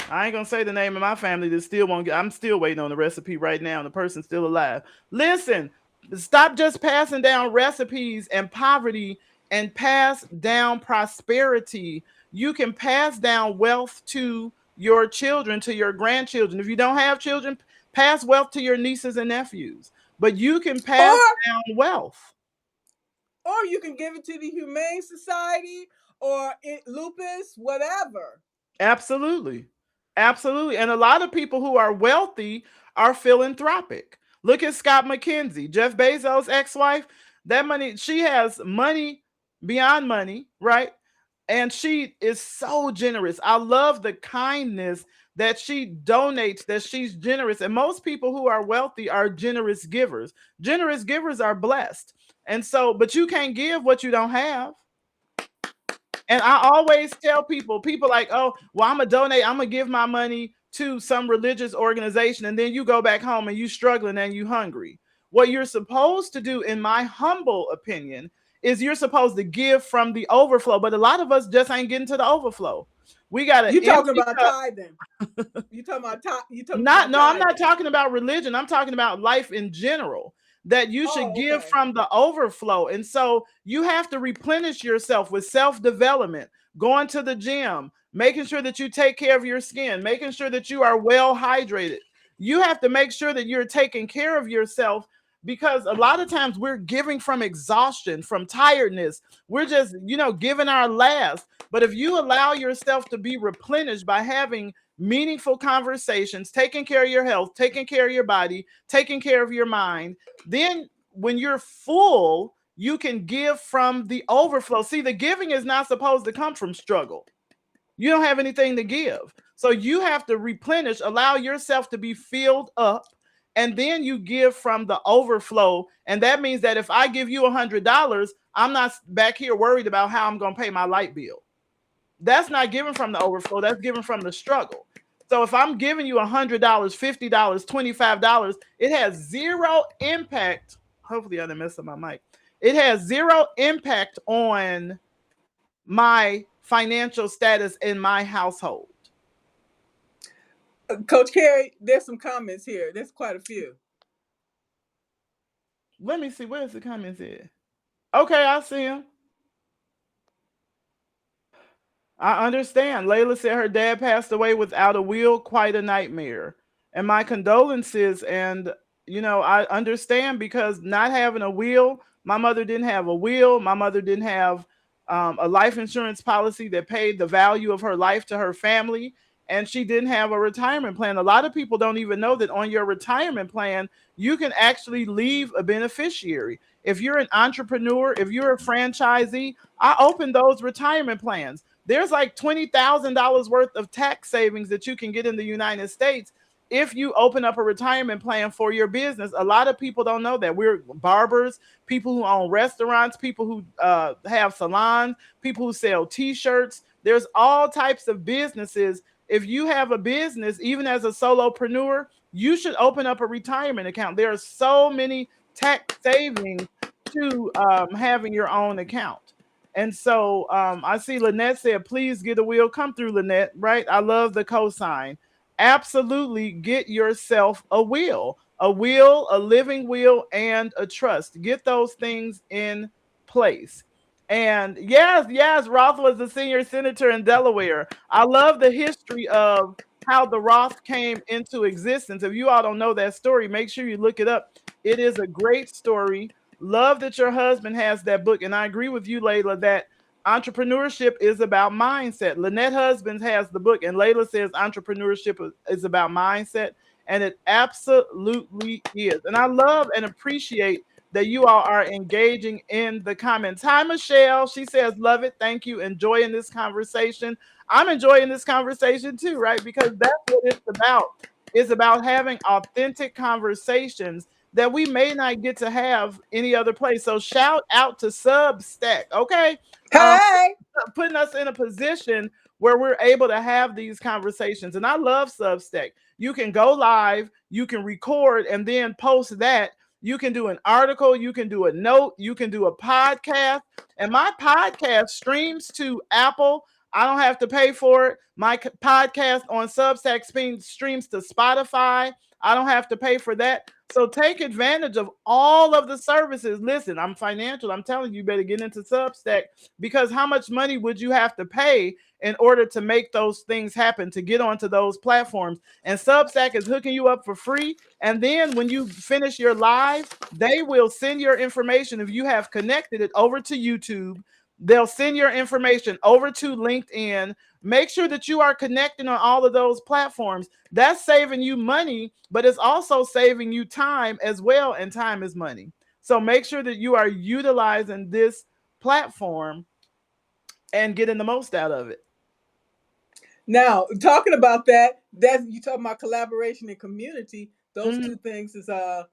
I ain't gonna say the name of my family that still won't get. I'm still waiting on the recipe right now, and the person's still alive. Listen, stop just passing down recipes and poverty and pass down prosperity. You can pass down wealth to your children, to your grandchildren. If you don't have children, pass wealth to your nieces and nephews. But you can pass down wealth. Or you can give it to the Humane Society or lupus, whatever. Absolutely. Absolutely. And a lot of people who are wealthy are philanthropic. Look at Scott McKenzie, Jeff Bezos' ex-wife. That money, she has money beyond money, right? And she is so generous. I love the kindness that she donates, that she's generous. And most people who are wealthy are generous givers. Generous givers are blessed. And so, but you can't give what you don't have. And I always tell people like, oh, well, I'm going to donate. I'm going to give my money to some religious organization. And then you go back home and you struggling and you hungry. What you're supposed to do, in my humble opinion, is you're supposed to give from the overflow, but a lot of us just ain't getting to the overflow. We got an You talking empty about cup. tithing? You talking about You talking Not, about no, I'm not tithing? talking about religion. I'm talking about life in general. That you should Oh, give okay. from the overflow. And so you have to replenish yourself with self-development, going to the gym, making sure that you take care of your skin, making sure that you are well hydrated. You have to make sure that you're taking care of yourself, because a lot of times we're giving from exhaustion, from tiredness. We're just, giving our last. But if you allow yourself to be replenished by having meaningful conversations, taking care of your health, taking care of your body, taking care of your mind, then when you're full, you can give from the overflow. See, the giving is not supposed to come from struggle. You don't have anything to give. So you have to replenish, allow yourself to be filled up, and then you give from the overflow. And that means that if I give you $100, I'm not back here worried about how I'm going to pay my light bill. That's not giving from the overflow. That's giving from the struggle. So if I'm giving you $100, $50, $25, it has zero impact. Hopefully I didn't mess up my mic. It has zero impact on my financial status in my household. Coach Carrie, there's some comments here. There's quite a few. Let me see. Where's the comments at? Okay, I see them. I understand. Layla said her dad passed away without a will, quite a nightmare. And my condolences. And, I understand, because not having a will, my mother didn't have a will. My mother didn't have a life insurance policy that paid the value of her life to her family. And she didn't have a retirement plan. A lot of people don't even know that on your retirement plan, you can actually leave a beneficiary. If you're an entrepreneur, if you're a franchisee, I opened those retirement plans. There's like $20,000 worth of tax savings that you can get in the United States if you open up a retirement plan for your business. A lot of people don't know that. We're barbers, people who own restaurants, people who have salons, people who sell t-shirts. There's all types of businesses. If you have a business, even as a solopreneur, you should open up a retirement account. There are so many tax savings to having your own account. And so I see Lynette said, please get a will. Come through, Lynette, right? I love the cosign. Absolutely get yourself a will, a living will, and a trust. Get those things in place. And yes, Roth was the senior senator in Delaware. I love the history of how the Roth came into existence. If you all don't know that story, make sure you look it up. It is a great story. Love that your husband has that book. And I agree with you, Layla, that entrepreneurship is about mindset. Lynette Husbands has the book, and Layla says entrepreneurship is about mindset. And it absolutely is. And I love and appreciate that you all are engaging in the comments. Hi, Michelle. She says, love it. Thank you. Enjoying this conversation. I'm enjoying this conversation too, right? Because that's what it's about. It's about having authentic conversations that we may not get to have any other place. So shout out to Substack, okay? Um, Hey, putting us in a position where we're able to have these conversations. And I love Substack. You can go live, you can record, and then post that. You can do an article, you can do a note, you can do a podcast. And my podcast streams to Apple. I don't have to pay for it. My podcast on Substack streams to Spotify. I don't have to pay for that. So take advantage of all of the services. Listen, I'm financial. I'm telling you, you better get into Substack, because how much money would you have to pay in order to make those things happen, to get onto those platforms? And Substack is hooking you up for free. And then when you finish your live, they will send your information. If you have connected it over to YouTube, they'll send your information over to LinkedIn. Make sure that you are connecting on all of those platforms. That's saving you money, but it's also saving you time as well, and time is money. So make sure that you are utilizing this platform and getting the most out of it. now talking about that's you talking about collaboration and community. Those Mhm. two things is a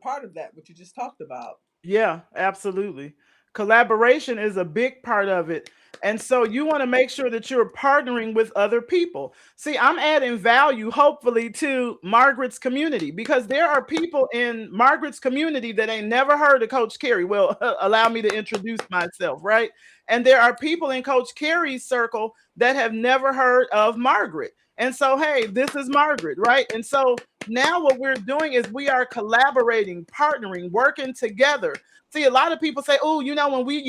part of that, what you just talked about. Yeah, absolutely. Collaboration is a big part of it. And so you want to make sure that you're partnering with other people. See, I'm adding value, hopefully, to Margaret's community because there are people in Margaret's community that ain't never heard of Coach Carrie. Well, allow me to introduce myself, right? And there are people in Coach Carrie's circle that have never heard of Margaret. And so, hey, this is Margaret, right? And so now what we're doing is we are collaborating, partnering, working together. See, a lot of people say, "Oh,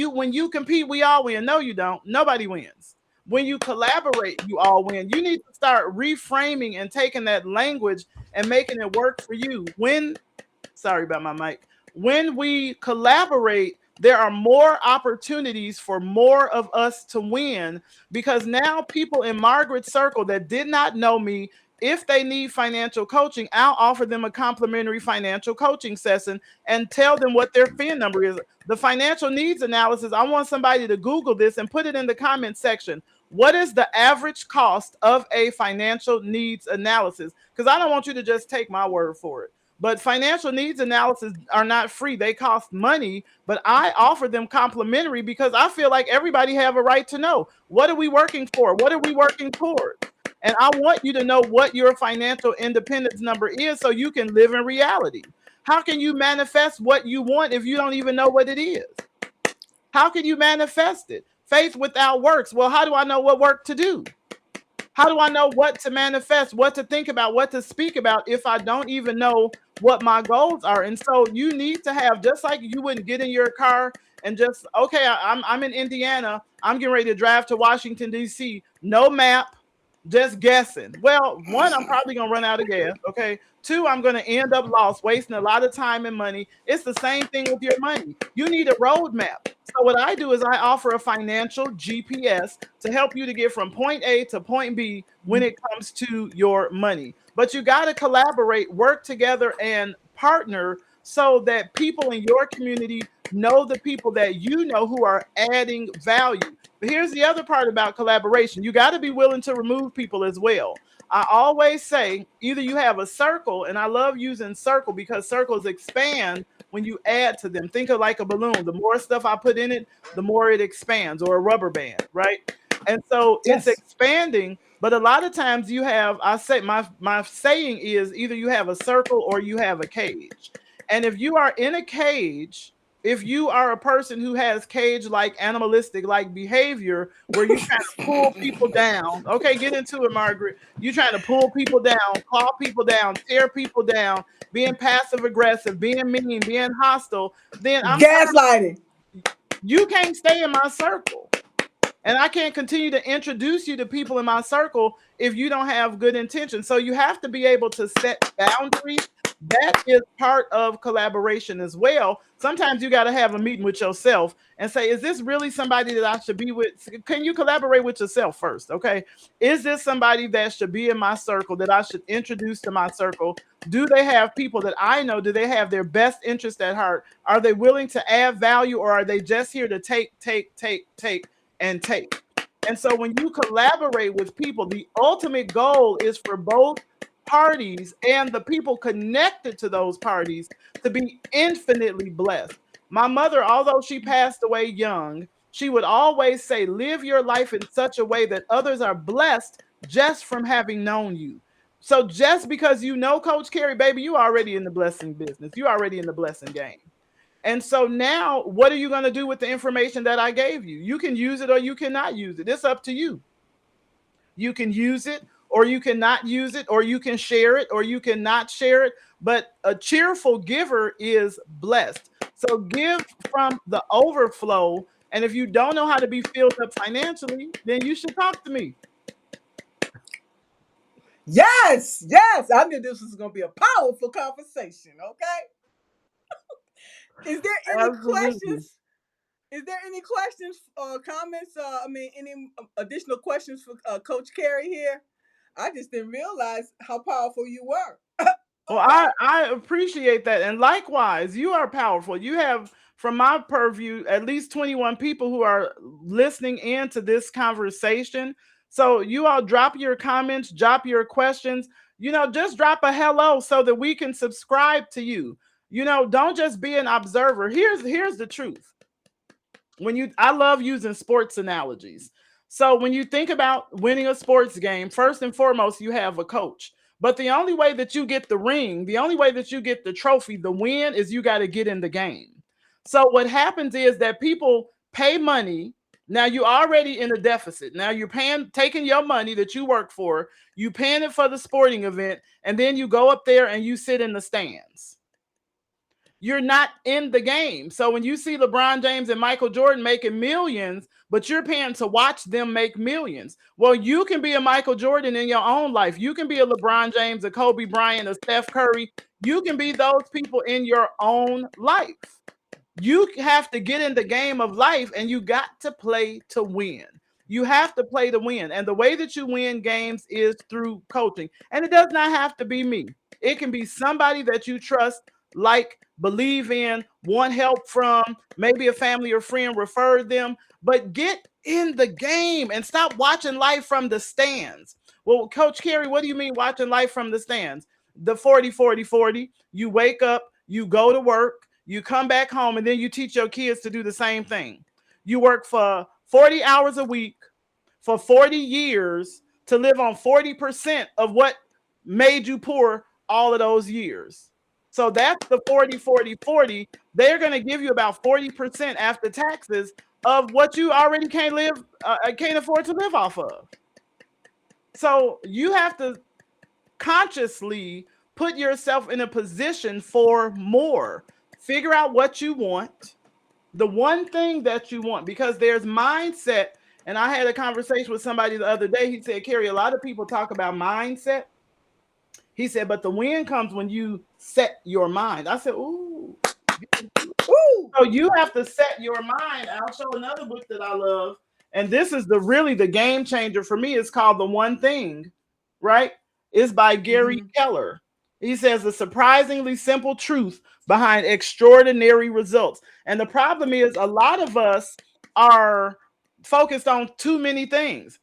when you compete, we all win." No, you don't. Nobody wins. When you collaborate, you all win. You need to start reframing and taking that language and making it work for you. Sorry about my mic. When we collaborate, there are more opportunities for more of us to win because now people in Margaret's circle that did not know me, if they need financial coaching, I'll offer them a complimentary financial coaching session and tell them what their FIN number is. The financial needs analysis, I want somebody to Google this and put it in the comment section. What is the average cost of a financial needs analysis? Because I don't want you to just take my word for it. But financial needs analysis are not free. They cost money, but I offer them complimentary because I feel like everybody have a right to know. What are we working for? What are we working towards? And I want you to know what your financial independence number is so you can live in reality. How can you manifest what you want if you don't even know what it is? How can you manifest it? Faith without works. Well, how do I know what work to do? How do I know what to manifest, what to think about, what to speak about if I don't even know what my goals are? And so you need to have, just like you wouldn't get in your car and just, okay, I'm in Indiana. I'm getting ready to drive to Washington, D.C. No map, just guessing. Well, one, I'm probably going to run out of gas. Okay. Two, I'm going to end up lost, wasting a lot of time and money. It's the same thing with your money. You need a roadmap. So what I do is I offer a financial GPS to help you to get from point A to point B when it comes to your money. But you got to collaborate, work together, and partner so that people in your community know the people that you know who are adding value. But here's the other part about collaboration. You got to be willing to remove people as well. I always say either you have a circle, and I love using circle because circles expand when you add to them. Think of like a balloon. The more stuff I put in it, the more it expands, or a rubber band, right? And so Yes. it's expanding, but a lot of times you have, I say my saying is either you have a circle or you have a cage. And if you are in a cage, if you are a person who has cage-like animalistic like behavior where you're trying to pull people down, okay, get into it, Margaret. You're trying to pull people down, claw people down, tear people down, being passive aggressive, being mean, being hostile, then I'm sorry, Gaslighting. you can't stay in my circle. And I can't continue to introduce you to people in my circle if you don't have good intentions. So you have to be able to set boundaries. That is part of collaboration as well. Sometimes you got to have a meeting with yourself and say, is this really somebody that I should be with? Can you collaborate with yourself first? Okay. Is this somebody that should be in my circle that I should introduce to my circle? Do they have people that I know? Do they have their best interest at heart? Are they willing to add value, or are they just here to take, and take? And so when you collaborate with people, the ultimate goal is for both parties and the people connected to those parties to be infinitely blessed. My mother, although she passed away young, she would always say, live your life in such a way that others are blessed just from having known you. So just because you know Coach Carrie, baby, you already in the blessing business. You already in the blessing game. And so now, what are you going to do with the information that I gave you? You can use it or you cannot use it. It's up to you. You can use it or you cannot use it, or you can share it or you cannot share it. But a cheerful giver is blessed. So give from the overflow. And if you don't know how to be filled up financially, then you should talk to me. Yes, yes. I knew this was going to be a powerful conversation. Okay. Is there any Absolutely. questions? Is there any questions or comments? Any additional questions for Coach Carrie here? I just didn't realize how powerful you were. Well, Okay. I appreciate that. And likewise, you are powerful. You have, from my purview, at least 21 people who are listening in to this conversation. So you all drop your comments, drop your questions, just drop a hello so that we can subscribe to you. Don't just be an observer. Here's the truth. I love using sports analogies. So when you think about winning a sports game, first and foremost, you have a coach. But the only way that you get the ring, the only way that you get the trophy, the win, is you got to get in the game. So what happens is that people pay money. Now you're already in a deficit. Now you're taking your money that you work for, you paying it for the sporting event, and then you go up there and you sit in the stands. You're not in the game. So when you see LeBron James and Michael Jordan making millions, but you're paying to watch them make millions. Well, you can be a Michael Jordan in your own life. You can be a LeBron James, a Kobe Bryant, a Steph Curry. You can be those people in your own life. You have to get in the game of life, and you got to play to win. You have to play to win. And the way that you win games is through coaching. And it does not have to be me. It can be somebody that you trust, like, believe in, want help from, maybe a family or friend referred them, but get in the game and stop watching life from the stands. Well, Coach Carrie, what do you mean watching life from the stands? The 40-40-40, you wake up, you go to work, you come back home, and then you teach your kids to do the same thing. You work for 40 hours a week for 40 years to live on 40% of what made you poor all of those years. So that's the 40-40-40. They're going to give you about 40% after taxes of what you already can't afford to live off of. So you have to consciously put yourself in a position for more. Figure out what you want, the one thing that you want, because there's mindset. And I had a conversation with somebody the other day. He said, Carrie, a lot of people talk about mindset. He said, but the win comes when you set your mind. I said, ooh. So you have to set your mind. I'll show another book that I love. And this is really the game changer for me. It's called The One Thing, right? It's by Gary Keller. He says the surprisingly simple truth behind extraordinary results. And the problem is a lot of us are focused on too many things.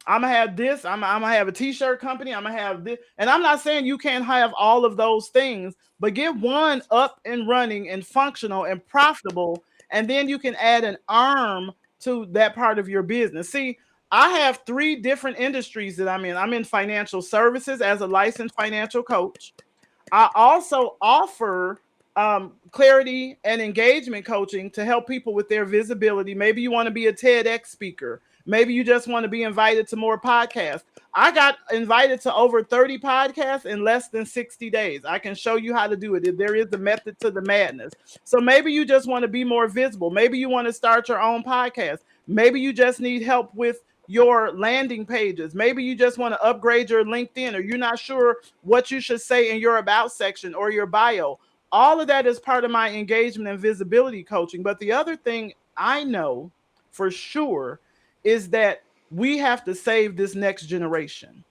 I'm going to have this. I'm going to have a t-shirt company. I'm going to have this. And I'm not saying you can't have all of those things, but get one up and running and functional and profitable. And then you can add an arm to that part of your business. See, I have 3 different industries that I'm in. I'm in financial services as a licensed financial coach. I also offer clarity and engagement coaching to help people with their visibility. Maybe you want to be a TEDx speaker. Maybe you just want to be invited to more podcasts. I got invited to over 30 podcasts in less than 60 days. I can show you how to do it. There is a method to the madness. So maybe you just want to be more visible. Maybe you want to start your own podcast. Maybe you just need help with your landing pages. Maybe you just want to upgrade your LinkedIn, or you're not sure what you should say in your about section or your bio. All of that is part of my engagement and visibility coaching. But the other thing I know for sure is that we have to save this next generation.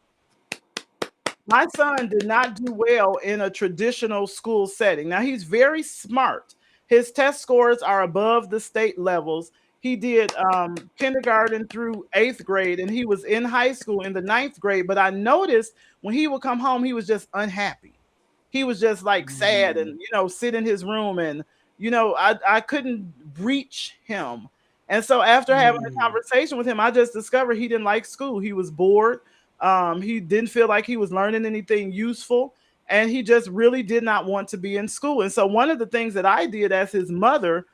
My son did not do well in a traditional school setting. Now, he's very smart. His test scores are above the state levels. He did kindergarten through 8th grade, and he was in high school in the 9th grade. But I noticed when he would come home, he was just unhappy. He was just like sad and, sit in his room. And, I couldn't reach him. And so after having a conversation with him, I just discovered he didn't like school. He was bored. He didn't feel like he was learning anything useful. And he just really did not want to be in school. And so one of the things that I did as his mother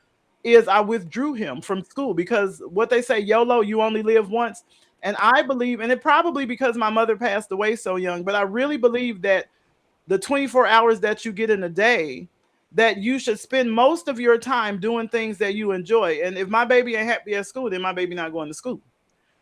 is I withdrew him from school, because what they say, YOLO, you only live once. And I believe, and it probably because my mother passed away so young, but I really believe that the 24 hours that you get in a day, that you should spend most of your time doing things that you enjoy. And if my baby ain't happy at school, then my baby not going to school.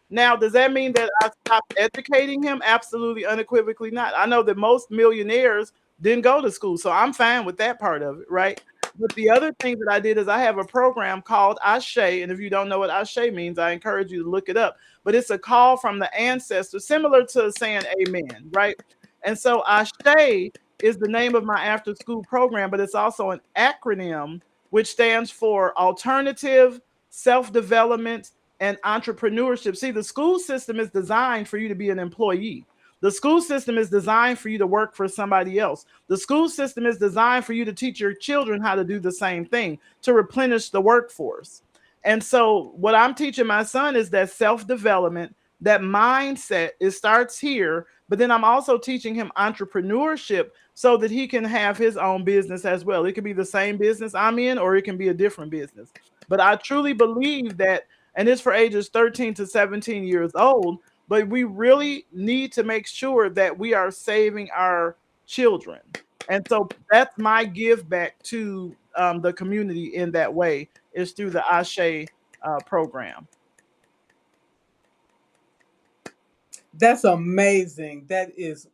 Now, does that mean that I stopped educating him? Absolutely, unequivocally not. I know that most millionaires didn't go to school, so I'm fine with that part of it, right? But the other thing that I did is I have a program called Ashe, and if you don't know what Ashe means, I encourage you to look it up. But it's a call from the ancestors, similar to saying amen, right? And so Ashe is the name of my after-school program, but it's also an acronym which stands for Alternative, Self-Development, and Entrepreneurship. See, the school system is designed for you to be an employee. The school system is designed for you to work for somebody else. The school system is designed for you to teach your children how to do the same thing, to replenish the workforce. And so what I'm teaching my son is that self-development, that mindset, it starts here, but then I'm also teaching him entrepreneurship so that he can have his own business as well. It could be the same business I'm in or it can be a different business. But I truly believe that, and it's for ages 13 to 17 years old, but we really need to make sure that we are saving our children. And so that's my give back to the community in that way, is through the Ashe program. That's amazing. That is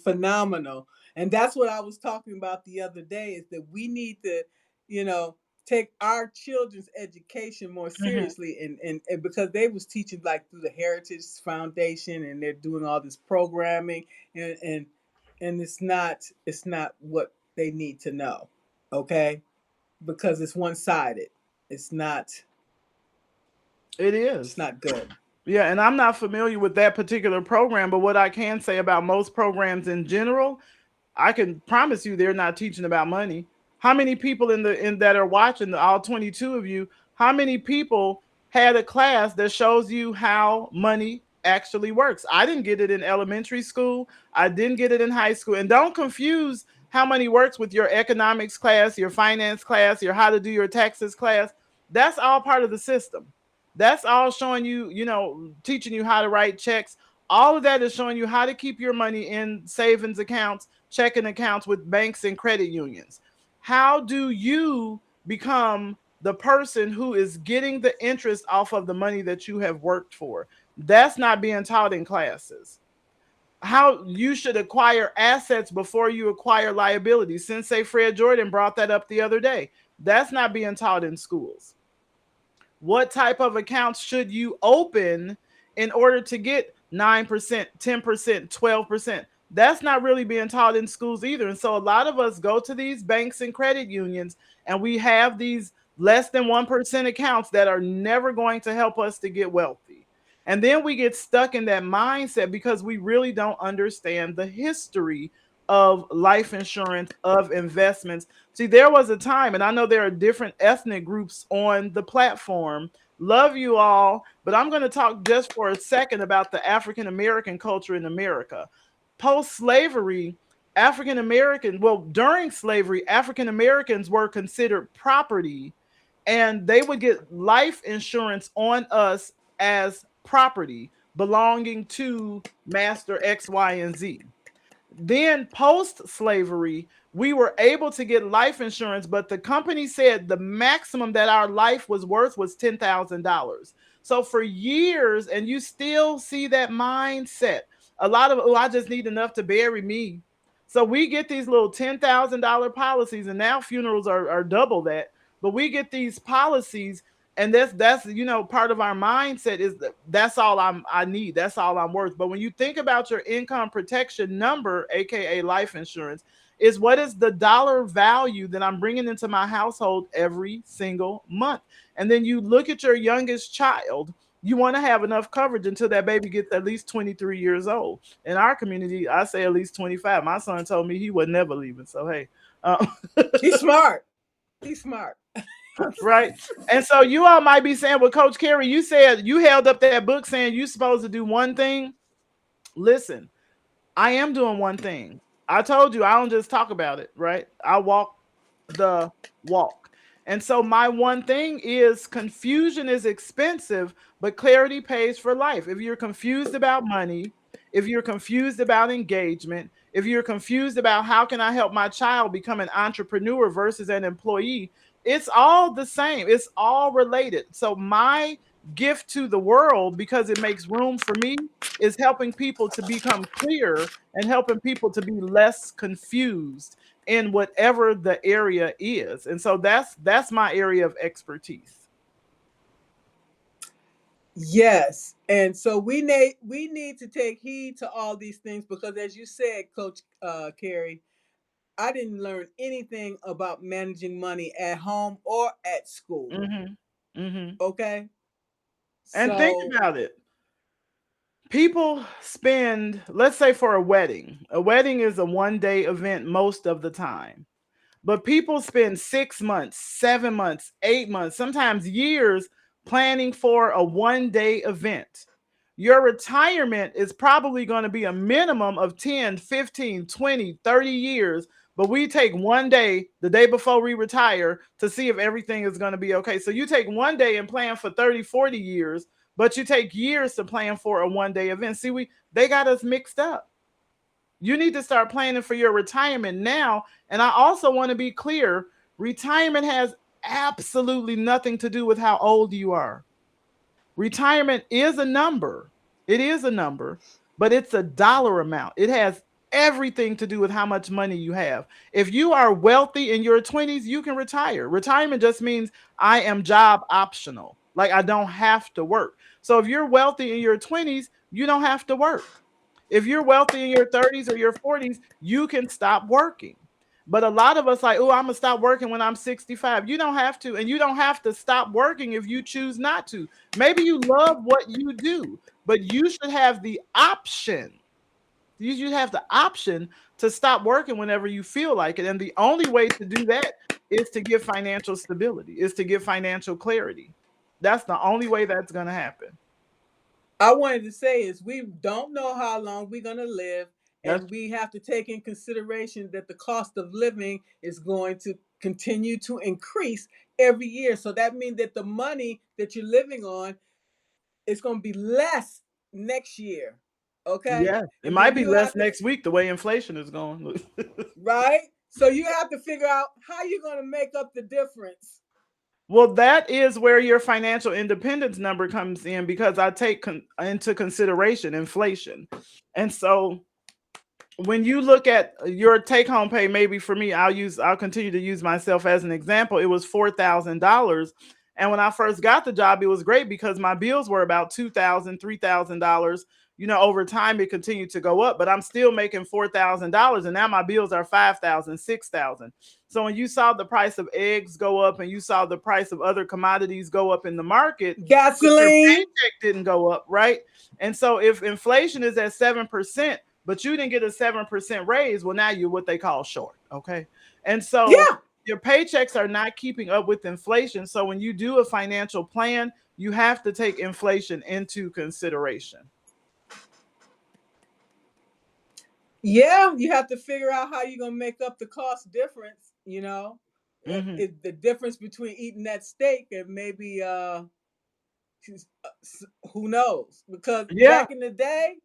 phenomenal. And that's what I was talking about the other day, is that we need to, you know, take our children's education more Hmm. seriously, and because they was teaching like through the Heritage Foundation, and they're doing all this programming, and it's not what they need to know. Okay? Because it's one-sided. It's not It it's is. not good. Yeah, and I'm not familiar with that particular program, but what I can say about most programs in general, I can promise you they're not teaching about money. How many people in that are watching, all 22 of you, how many people had a class that shows you how money actually works? I didn't get it in elementary school. I didn't get it in high school. And don't confuse how money works with your economics class, your finance class, your how to do your taxes class. That's all part of the system. That's all showing you, teaching you how to write checks. All of that is showing you how to keep your money in savings accounts, checking accounts with banks and credit unions. How do you become the person who is getting the interest off of the money that you have worked for? That's not being taught in classes. How you should acquire assets before you acquire liabilities. Sensei Fred Jordan brought that up the other day. That's not being taught in schools. What type of accounts should you open in order to get 9%, 10%, 12%? That's not really being taught in schools either. And so a lot of us go to these banks and credit unions and we have these less than 1% accounts that are never going to help us to get wealthy. And then we get stuck in that mindset because we really don't understand the history of life insurance, of investments. See, there was a time, and I know there are different ethnic groups on the platform. Love you all, but I'm going to talk just for a second about the African American culture in America. Post slavery, African American, well, during slavery, African Americans were considered property, and they would get life insurance on us as property belonging to Master X, Y, and Z. Then post slavery, we were able to get life insurance, but the company said the maximum that our life was worth was $10,000. So for years, and you still see that mindset. A lot of, oh, I just need enough to bury me. So we get these little $10,000 policies, and now funerals are double that. But we get these policies, and that's part of our mindset is that's all I need, that's all I'm worth. But when you think about your income protection number, aka life insurance, is what is the dollar value that I'm bringing into my household every single month. And then you look at your youngest child, you want to have enough coverage until that baby gets at least 23 years old. In our community, I say at least 25. My son told me he would never leaving, so hey. um, He's smart. He's smart. Right. And so you all might be saying, well, Coach Carrie, you said you held up that book saying you're supposed to do one thing. Listen, I am doing one thing. I told you I don't just talk about it, right? I walk the walk. And so my one thing is confusion is expensive, but clarity pays for life. If you're confused about money, if you're confused about engagement, if you're confused about how can I help my child become an entrepreneur versus an employee, it's all the same. It's all related. So my gift to the world, because it makes room for me, is helping people to become clear and helping people to be less confused in whatever the area is. And so that's my area of expertise. Yes. And so we need to take heed to all these things, because as you said, Coach Carrie, I didn't learn anything about managing money at home or at school. Mhm. Mhm. Okay? And think So, about it. People spend, let's say for a wedding is a one day event most of the time. But people spend 6 months, 7 months, 8 months, sometimes years planning for a 1 day event. Your retirement is probably going to be a minimum of 10, 15, 20, 30 years. But we take 1 day, the day before we retire, to see if everything is going to be okay. So you take 1 day and plan for 30, 40 years, but you take years to plan for a 1 day event. See, they got us mixed up. You need to start planning for your retirement now. And I also want to be clear, retirement has absolutely nothing to do with how old you are. Retirement is a number. It is a number, but it's a dollar amount. It has everything to do with how much money you have. If you are wealthy in your 20s, you can retire. Retirement just means I am job optional. Like I don't have to work. So if you're wealthy in your 20s, you don't have to work. If you're wealthy in your 30s or your 40s, you can stop working. But a lot of us like, oh, I'm gonna stop working when I'm 65. You don't have to, and you don't have to stop working if you choose not to. Maybe you love what you do, but you should have the option. You should have the option to stop working whenever you feel like it. And the only way to do that is to get financial stability, is to get financial clarity. That's the only way that's gonna happen. I wanted to say is we don't know how long we're going to live, That's and we have to take in consideration that the cost of living is going to continue to increase every year. So that means that the money that you're living on is going to be less next year. Okay? yeah. It And might then be you less have to, next week the way inflation is going. right? So you have to figure out how you're going to make up the difference. Well, that is where your financial independence number comes in because I take into consideration inflation. And so when you look at your take home pay, maybe for me, I'll continue to use myself as an example. It was $4,000. And when I first got the job, it was great because my bills were about $2,000, $3,000. Over time it continued to go up, but I'm still making $4,000, and now my bills are 5,000, 6,000. So when you saw the price of eggs go up and you saw the price of other commodities go up in the market, but your Gasoline. paycheck didn't go up, right? And so if inflation is at 7%, but you didn't get a 7% raise, well, now you're what they call short. Okay. And so Yeah. your paychecks are not keeping up with inflation. So when you do a financial plan, you have to take inflation into consideration. Yeah, you have to figure out how you're gonna make up the cost difference. Hmm. The difference between eating that steak and maybe who knows? Because Yeah. back in the day,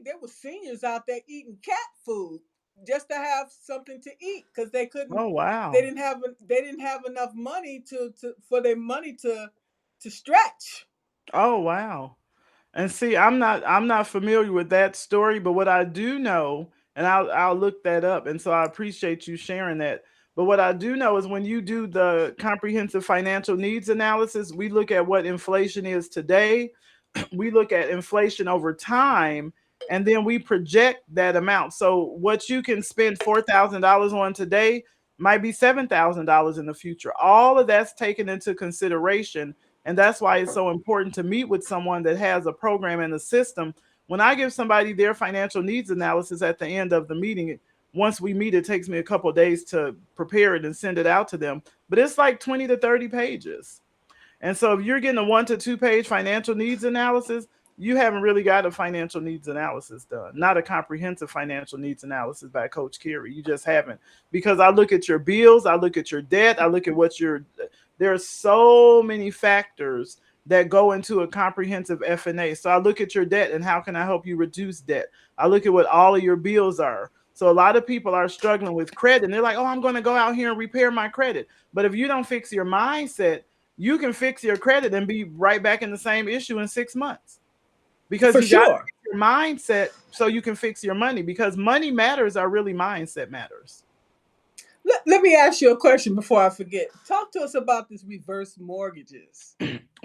there were seniors out there eating cat food just to have something to eat because they couldn't. Oh, They wow. didn't have. They didn't have enough money to for their money to stretch. Oh, wow. And see, I'm not familiar with that story, but what I do know, and I'll look that up, and so I appreciate you sharing that. But what I do know is when you do the comprehensive financial needs analysis, we look at what inflation is today, we look at inflation over time, and then we project that amount. So what you can spend $4,000 on today might be $7,000 in the future. All of that's taken into consideration, and that's why it's so important to meet with someone that has a program and a system. When I give somebody their financial needs analysis at the end of the meeting, once we meet, it takes me a couple of days to prepare it and send it out to them. But it's like 20 to 30 pages. And so if you're getting a 1 to 2 page financial needs analysis, you haven't really got a financial needs analysis done, not a comprehensive financial needs analysis by Coach Carrie. You just haven't. Because I look at your bills, I look at your debt, I look at there are so many factors that go into a comprehensive F&A. So I look at your debt and how can I help you reduce debt? I look at what all of your bills are. So a lot of people are struggling with credit and they're like, oh, I'm going to go out here and repair my credit. But if you don't fix your mindset, you can fix your credit and be right back in the same issue in 6 months because For you got to sure. fix your mindset so you can fix your money, because money matters are really mindset matters. Let me ask you a question before I forget. Talk to us about this reverse mortgages.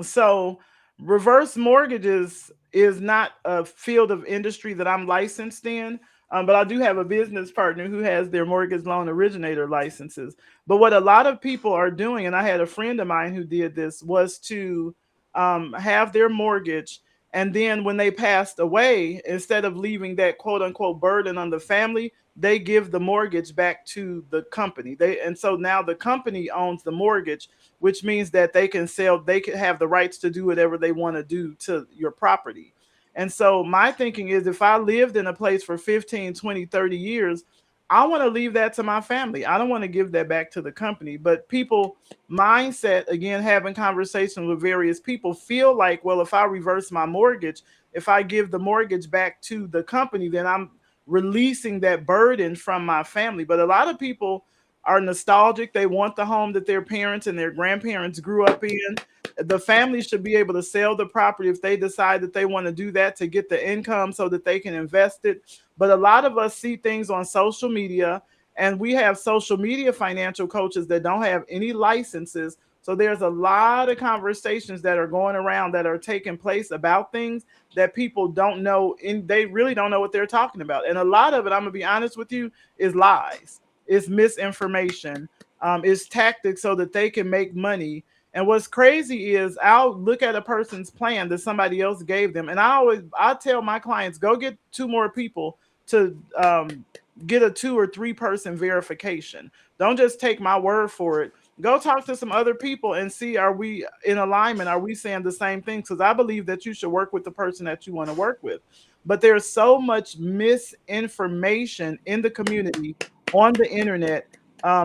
So reverse mortgages is not a field of industry that I'm licensed in. But I do have a business partner who has their mortgage loan originator licenses. But what a lot of people are doing, and I had a friend of mine who did this, was to have their mortgage. And then when they passed away, instead of leaving that quote unquote burden on the family, they give the mortgage back to the company. And so now the company owns the mortgage, which means that they can sell, they can have the rights to do whatever they want to do to your property. And so my thinking is, if I lived in a place for 15, 20, 30 years, I want to leave that to my family. I don't want to give that back to the company. But people mindset, again, having conversations with various people, feel like, well, if I reverse my mortgage, if I give the mortgage back to the company, then I'm releasing that burden from my family. But a lot of people are nostalgic. They want the home that their parents and their grandparents grew up in. The family should be able to sell the property if they decide that they want to do that, to get the income so that they can invest it. But a lot of us see things on social media, and we have social media financial coaches that don't have any licenses. So there's a lot of conversations that are going around that are taking place about things that people don't know, and they really don't know what they're talking about. And a lot of it, I'm gonna be honest with you, is lies, it's misinformation, it's tactics so that they can make money. And what's crazy is I'll look at a person's plan that somebody else gave them, and I tell my clients, go get two more people to get a 2 or 3 person verification. Don't just take my word for it. Go talk to some other people and see, are we in alignment? Are we saying the same things? Because I believe that you should work with the person that you want to work with. But there's so much misinformation in the community, on the internet,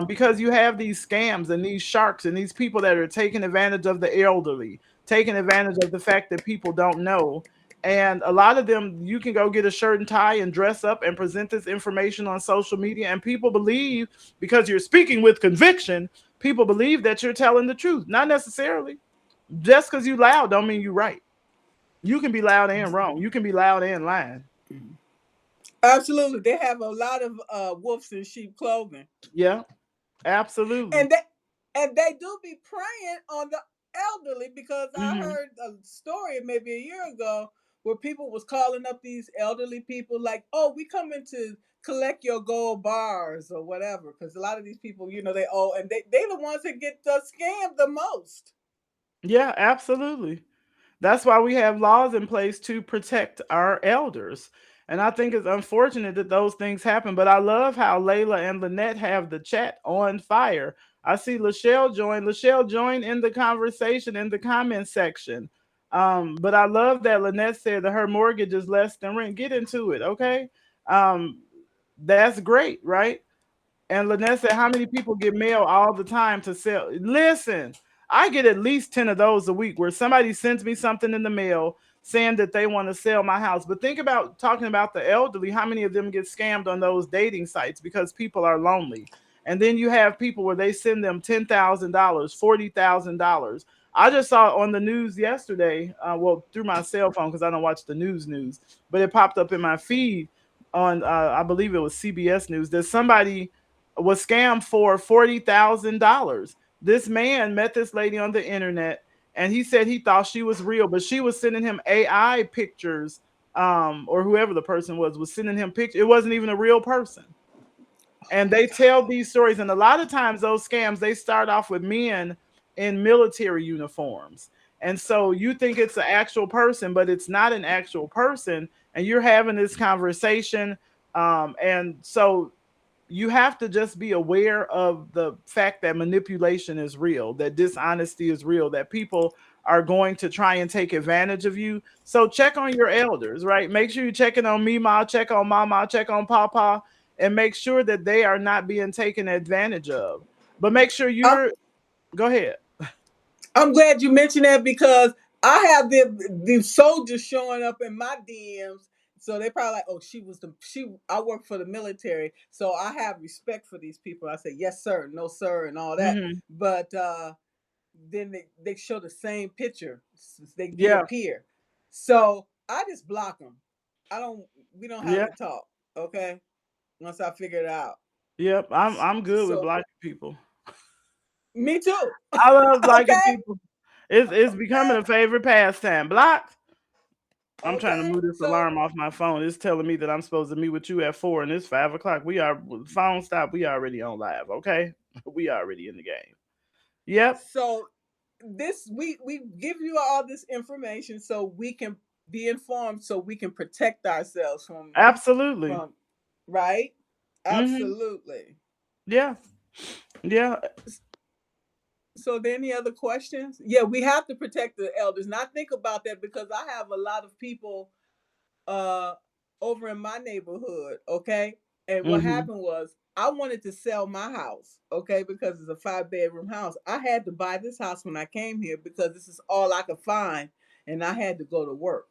because you have these scams and these sharks and these people that are taking advantage of the elderly, taking advantage of the fact that people don't know. And a lot of them, you can go get a shirt and tie and dress up and present this information on social media, and people believe, because you're speaking with conviction, people believe that you're telling the truth. Not necessarily. Just because you loud don't mean you're right. You can be loud and wrong. You can be loud and lying. Absolutely. They have a lot of wolves in sheep clothing. Yeah, absolutely. And they do be preying on the elderly, because I Hmm. heard a story maybe a year ago where people was calling up these elderly people like, "Oh, we coming to collect your gold bars or whatever," because a lot of these people, they owe, and they the ones that get scammed the most. Yeah, absolutely. That's why we have laws in place to protect our elders. And I think it's unfortunate that those things happen. But I love how Layla and Lynette have the chat on fire. I see Lachelle join. Lachelle join in the conversation in the comment section. But I love that Lynette said that her mortgage is less than rent. Get into it, okay? Um, that's great, right? And Lynette said, how many people get mail all the time to sell? Listen, I get at least 10 of those a week where somebody sends me something in the mail saying that they want to sell my house. But think about talking about the elderly, how many of them get scammed on those dating sites because people are lonely. And then you have people where they send them $10,000, $40,000. I just saw on the news yesterday, well, through my cell phone because I don't watch the news, but it popped up in my feed on, I believe it was CBS News, that somebody was scammed for $40,000. This man met this lady on the internet, and he said he thought she was real, but she was sending him AI pictures, or whoever the person was sending him pictures. It wasn't even a real person. And they tell these stories, and a lot of times those scams, they start off with men in military uniforms. And so you think it's an actual person, but it's not an actual person, and you're having this conversation. And so you have to just be aware of the fact that manipulation is real, that dishonesty is real, that people are going to try and take advantage of you. So check on your elders, right? Make sure you're checking on Mima, check on Mama, check on Papa, and make sure that they are not being taken advantage of. But make sure I'm you're, go ahead. I'm glad you mentioned that, because I have the soldiers showing up in my DMs. So they probably like, "Oh, she was the she. I work for the military, so I have respect for these people." I say, "Yes, sir," "No, sir," and all that. Hmm. But then they show the same picture. They Yeah, reappear. So I just block them. I don't. We don't have yeah, to talk. Okay. Once I figure it out. yep. I'm good with So blocking people. me too. I love blocking Okay. people. It's becoming Okay. a favorite pastime. Block. I'm trying to Okay. move this So alarm off my phone. It's telling me that I'm supposed to meet with you at 4, and it's 5 o'clock. We are phone stop. We already on live. Okay, we already in the game. Yep, so this we give you all this information so we can be informed, so we can protect ourselves absolutely. from right. Mhm. Absolutely. Yeah. Yeah. So, there any other questions? Yeah, we have to protect the elders. And I think about that because I have a lot of people uh over in my neighborhood, okay? And what Mhm. happened was I wanted to sell my house, okay, because it's a 5 bedroom house. I had to buy this house when I came here because this is all I could find and I had to go to work,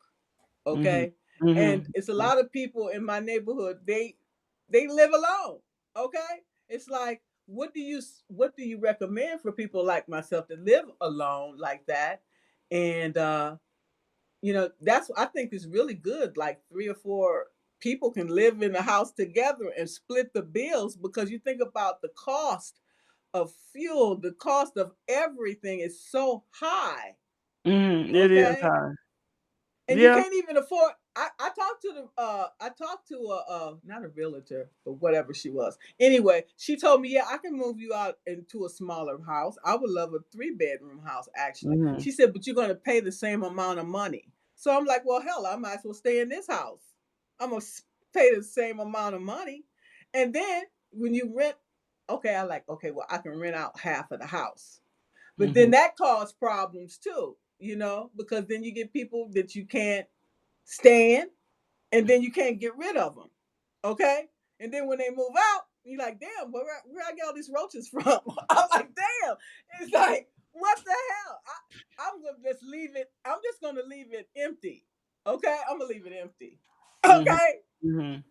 Mhm. okay? And Mhm. it's a lot of people in my neighborhood, they live alone, okay? It's like what do you recommend for people like myself to live alone like that? And that's I think is really good. Like 3 or 4 people can live in a house together and split the bills because you think about the cost of fuel, the cost of everything is so high. Mhm. It is Okay, high. and you Yeah. can't even afford. I talked to not a realtor but whatever she was. Anyway, she told me, yeah, I can move you out into a smaller house. I would love a 3 bedroom house actually. Mhm. She said, but you're going to pay the same amount of money. So I'm like, well, hell, I might as well stay in this house. I'm gonna pay the same amount of money, and then when you rent, okay, I like, okay, well, I can rent out half of the house. But then Mhm. that causes problems too, because then you get people that you can't stand, and then you can't get rid of them. Okay? And then when they move out, you're like, damn, where I get all these roaches from? I'm like, damn. It's like, what the hell? I'm gonna just leave it. I'm just gonna leave it empty. Okay? I'm gonna leave it empty. Mhm. Okay? Mhm.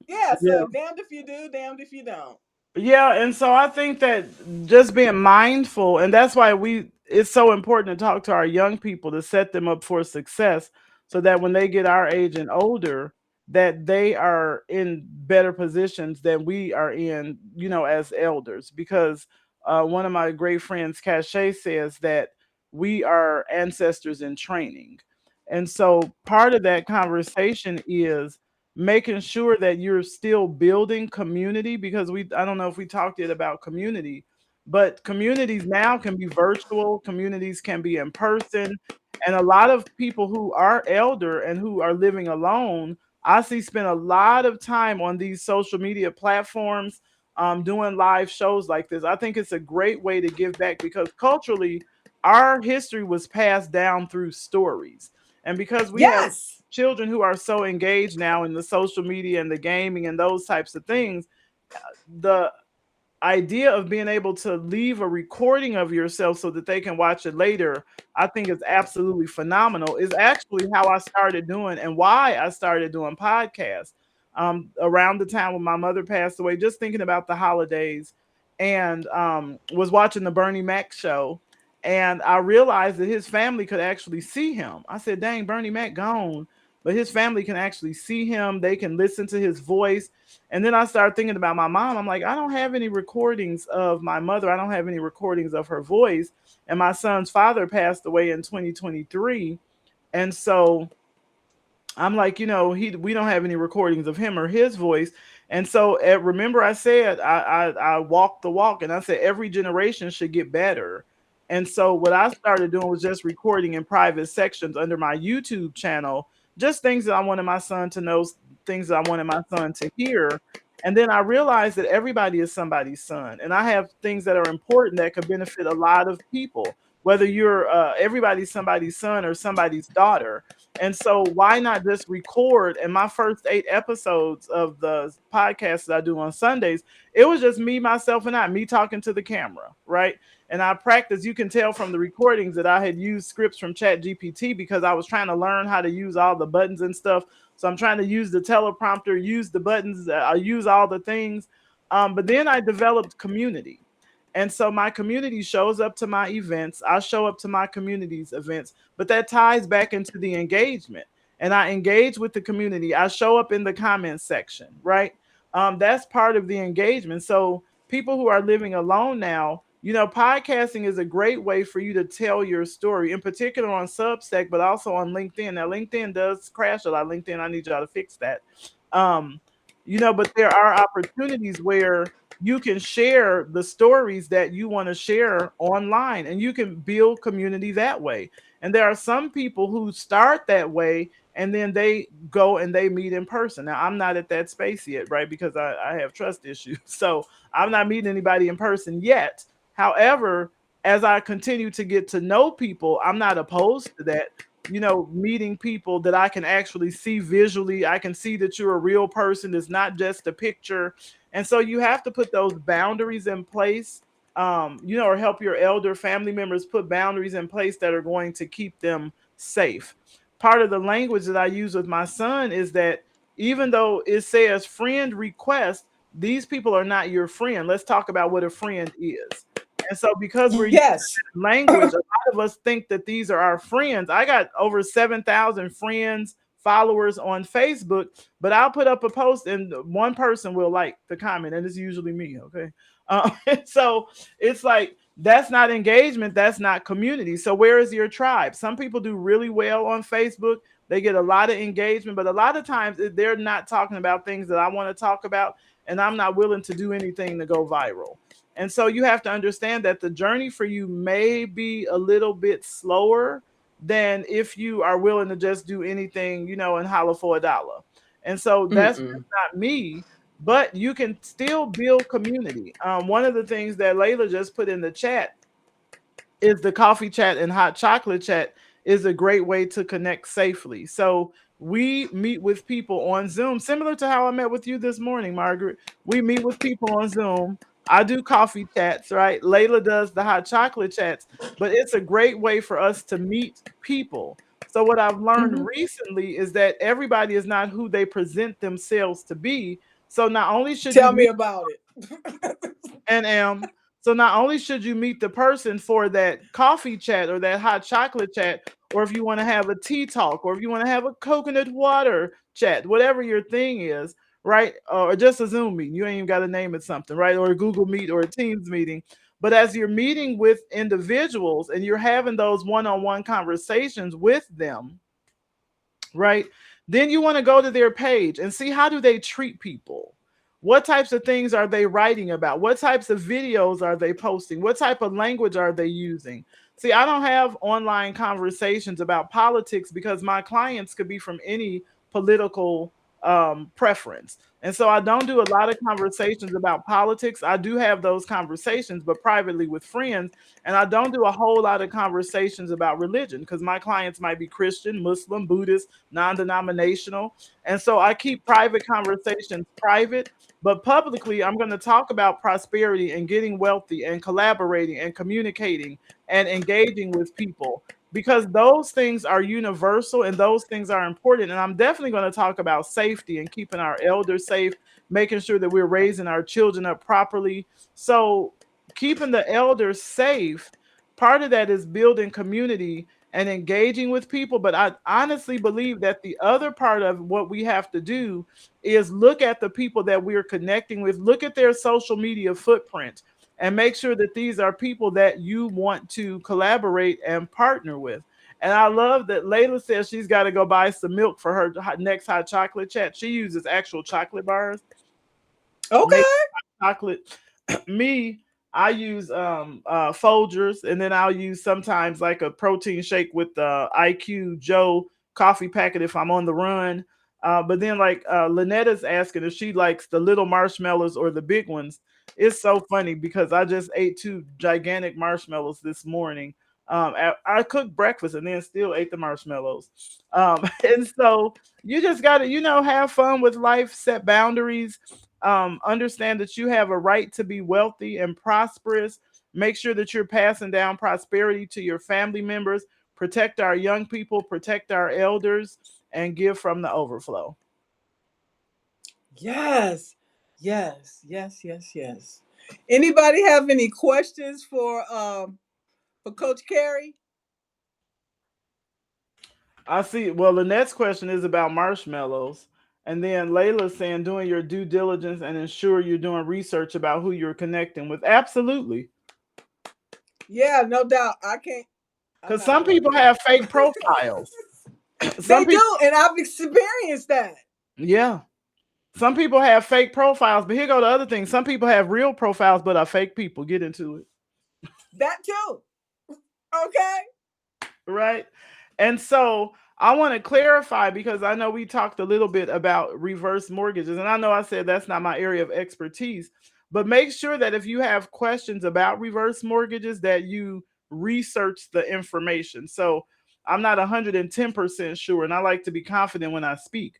Yeah, Yeah. so damned if you do, damned if you don't. Yeah, and so I think that just being mindful, and that's why it's so important to talk to our young people to set them up for success so that when they get our age and older, that they are in better positions than we are in, as elders. Because one of my great friends, Cachet, says that we are ancestors in training. And so part of that conversation is making sure that you're still building community, because I don't know if we talked yet about community, but communities now can be virtual, communities can be in person, and a lot of people who are elder and who are living alone, I see spend a lot of time on these social media platforms, doing live shows like this. I think it's a great way to give back because culturally our history was passed down through stories, and because we have Yes. children who are so engaged now in the social media and the gaming and those types of things, the idea of being able to leave a recording of yourself so that they can watch it later, I think is absolutely phenomenal. Is actually how I started doing and why I started doing podcasts. Around the time when my mother passed away, just thinking about the holidays, and was watching the Bernie Mac show, and I realized that his family could actually see him. I said, "Dang, Bernie Mac gone." But his family can actually see him. They can listen to his voice. And then I started thinking about my mom. I'm like, I don't have any recordings of my mother. I don't have any recordings of her voice. And my son's father passed away in 2023. And so I'm like, we don't have any recordings of him or his voice. And so remember I said I walked the walk, and I said every generation should get better. And so what I started doing was just recording in private sections under my YouTube channel, just things that I wanted my son to know, things that I wanted my son to hear. And then I realized that everybody is somebody's son, and I have things that are important that could benefit a lot of people, whether you're everybody's somebody's son or somebody's daughter. And so why not just record? And my first 8 episodes of the podcast that I do on Sundays, it was just me, myself, and me talking to the camera, right? And I practiced, you can tell from the recordings that I had used scripts from Chat GPT because I was trying to learn how to use all the buttons and stuff. So I'm trying to use the teleprompter, use the buttons, I use all the things. But then I developed community. And so my community shows up to my events. I show up to my community's events, but that ties back into the engagement. And I engage with the community. I show up in the comments section, right? That's part of the engagement. So people who are living alone now, podcasting is a great way for you to tell your story, in particular on Substack, but also on LinkedIn. Now, LinkedIn does crash a lot. LinkedIn, I need y'all to fix that. Um, but there are opportunities where you can share the stories that you want to share online, and you can build community that way. And there are some people who start that way and then they go and they meet in person. Now I'm not at that space yet, right? Because I have trust issues. So I'm not meeting anybody in person yet. However, as I continue to get to know people, I'm not opposed to that. Meeting people that I can actually see visually. I can see that you're a real person. It's not just a picture. And so you have to put those boundaries in place, or help your elder family members put boundaries in place that are going to keep them safe. Part of the language that I use with my son is that even though it says friend request, these people are not your friend. Let's talk about what a friend is. And so because we're using Yes. language, a lot of us think that these are our friends. I got over 7,000 friends, followers on Facebook, but I'll put up a post and one person will like the comment, and it's usually me. Okay. So it's like, that's not engagement. That's not community. So where is your tribe? Some people do really well on Facebook. They get a lot of engagement, but a lot of times they're not talking about things that I want to talk about, and I'm not willing to do anything to go viral. And so you have to understand that the journey for you may be a little bit slower than if you are willing to just do anything, and holler for $1. And so that's Mm-mm. not me, but you can still build community. One of the things that Layla just put in the chat is the coffee chat and hot chocolate chat is a great way to connect safely. So we meet with people on Zoom, similar to how I met with you this morning, Margaret. We meet with people on Zoom. I do coffee chats, right? Layla does the hot chocolate chats, but it's a great way for us to meet people. So what I've learned Mm-hmm. recently is that everybody is not who they present themselves to be. So not only should you Tell me meet about it. and so not only should you meet the person for that coffee chat or that hot chocolate chat, or if you want to have a tea talk, or if you want to have a coconut water chat, whatever your thing is, right? Or just a Zoom meeting. You ain't even got to name it something, right? Or a Google Meet or a Teams meeting. But as you're meeting with individuals and you're having those one-on-one conversations with them, right? Then you want to go to their page and see, how do they treat people? What types of things are they writing about? What types of videos are they posting? What type of language are they using? See, I don't have online conversations about politics because my clients could be from any political preference. And so I don't do a lot of conversations about politics. I do have those conversations, but privately with friends. And I don't do a whole lot of conversations about religion because my clients might be Christian, Muslim, Buddhist, non-denominational. And so I keep private conversations private, but publicly I'm going to talk about prosperity and getting wealthy and collaborating and communicating and engaging with people, because those things are universal and those things are important. And I'm definitely going to talk about safety and keeping our elders safe, making sure that we're raising our children up properly. So keeping the elders safe, part of that is building community and engaging with people. But I honestly believe that the other part of what we have to do is look at the people that we're connecting with, look at their social media footprint, and make sure that these are people that you want to collaborate and partner with. And I love that Layla says she's got to go buy some milk for her next hot chocolate chat. She uses actual chocolate bars, make Okay. chocolate. Me, I use Folgers, and then I'll use sometimes like a protein shake with the IQ Joe coffee packet if I'm on the run. But then like Lynetta's asking if she likes the little marshmallows or the big ones. It's so funny because I just ate two gigantic marshmallows this morning. I cooked breakfast and then still ate the marshmallows. And so you just got to, have fun with life, set boundaries, understand that you have a right to be wealthy and prosperous. Make sure that you're passing down prosperity to your family members. Protect our young people, protect our elders, and give from the overflow. Yes. Yes. Yes. Yes. Yes. Anybody have any questions for Coach Carrie? I see. Well, the next question is about marshmallows. And then Layla's saying doing your due diligence and ensure you're doing research about who you're connecting with. Absolutely. Yeah, no doubt. I can't. I'm Because not some doing people that. have fake profiles. They Some people, do, and I've experienced that. yeah. Some people have fake profiles, but here go the other thing. Some people have real profiles, but are fake people. Get into it. That too. Okay. Right. And so I want to clarify because I know we talked a little bit about reverse mortgages, and I know I said that's not my area of expertise, but make sure that if you have questions about reverse mortgages, that you research the information. So I'm not 110% sure, and I like to be confident when I speak,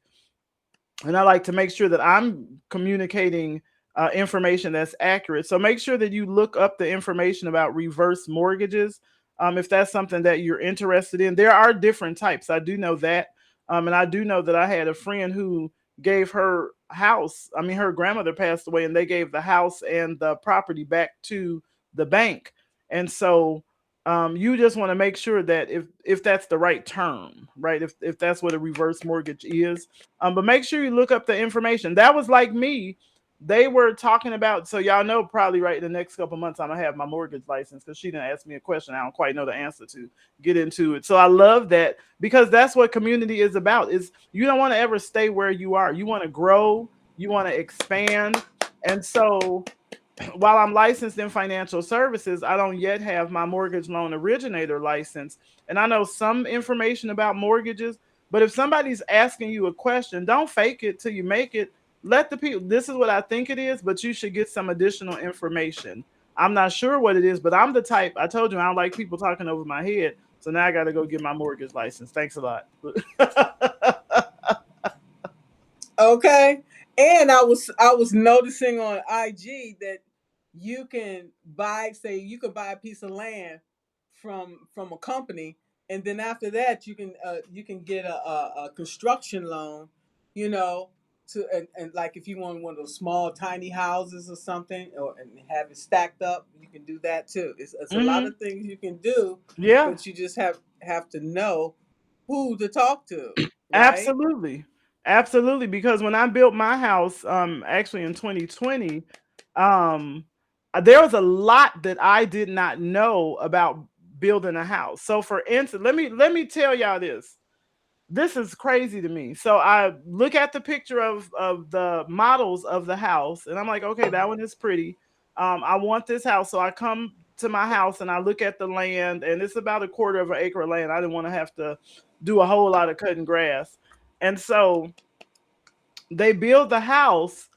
and I like to make sure that I'm communicating information that's accurate. So make sure that you look up the information about reverse mortgages, if that's something that you're interested in. There are different types. I do know that, and I do know that I had a friend who gave her house. I mean, her grandmother passed away, and they gave the house and the property back to the bank, and so. You just want to make sure that if that's the right term, right? If that's what a reverse mortgage is, but make sure you look up the information. That was like me. They were talking about, so y'all know probably right in the next couple months I'm gonna have my mortgage license because she didn't ask me a question I don't quite know the answer to get into it. So I love that because that's what community is about. Is you don't want to ever stay where you are. You want to grow, you want to expand. And so while I'm licensed in financial services, I don't yet have my mortgage loan originator license. And I know some information about mortgages, but if somebody's asking you a question, don't fake it till you make it. Let the people, this is what I think it is, but you should get some additional information. I'm not sure what it is, but I'm the type, I told you, I don't like people talking over my head. So now I got to go get my mortgage license. Thanks a lot. Okay. And I was noticing on IG that you can buy, say you could buy a piece of land from a company, and then after that you can get a construction loan, you know, to and like if you want one of those small tiny houses or something, or and have it stacked up, you can do that too. It's a lot Hmm. of things you can do, Yeah. but you just have to know who to talk to, right? Absolutely. Absolutely. Because when I built my house, actually in 2020, um, there was a lot that I did not know about building a house. So for instance, let me tell y'all this. This is crazy to me. So I look at the picture of the models of the house, and I'm like, okay, that one is pretty. I want this house. So I come to my house and I look at the land, and it's about a quarter of an acre of land. I didn't want to have to do a whole lot of cutting grass. And so they build the house,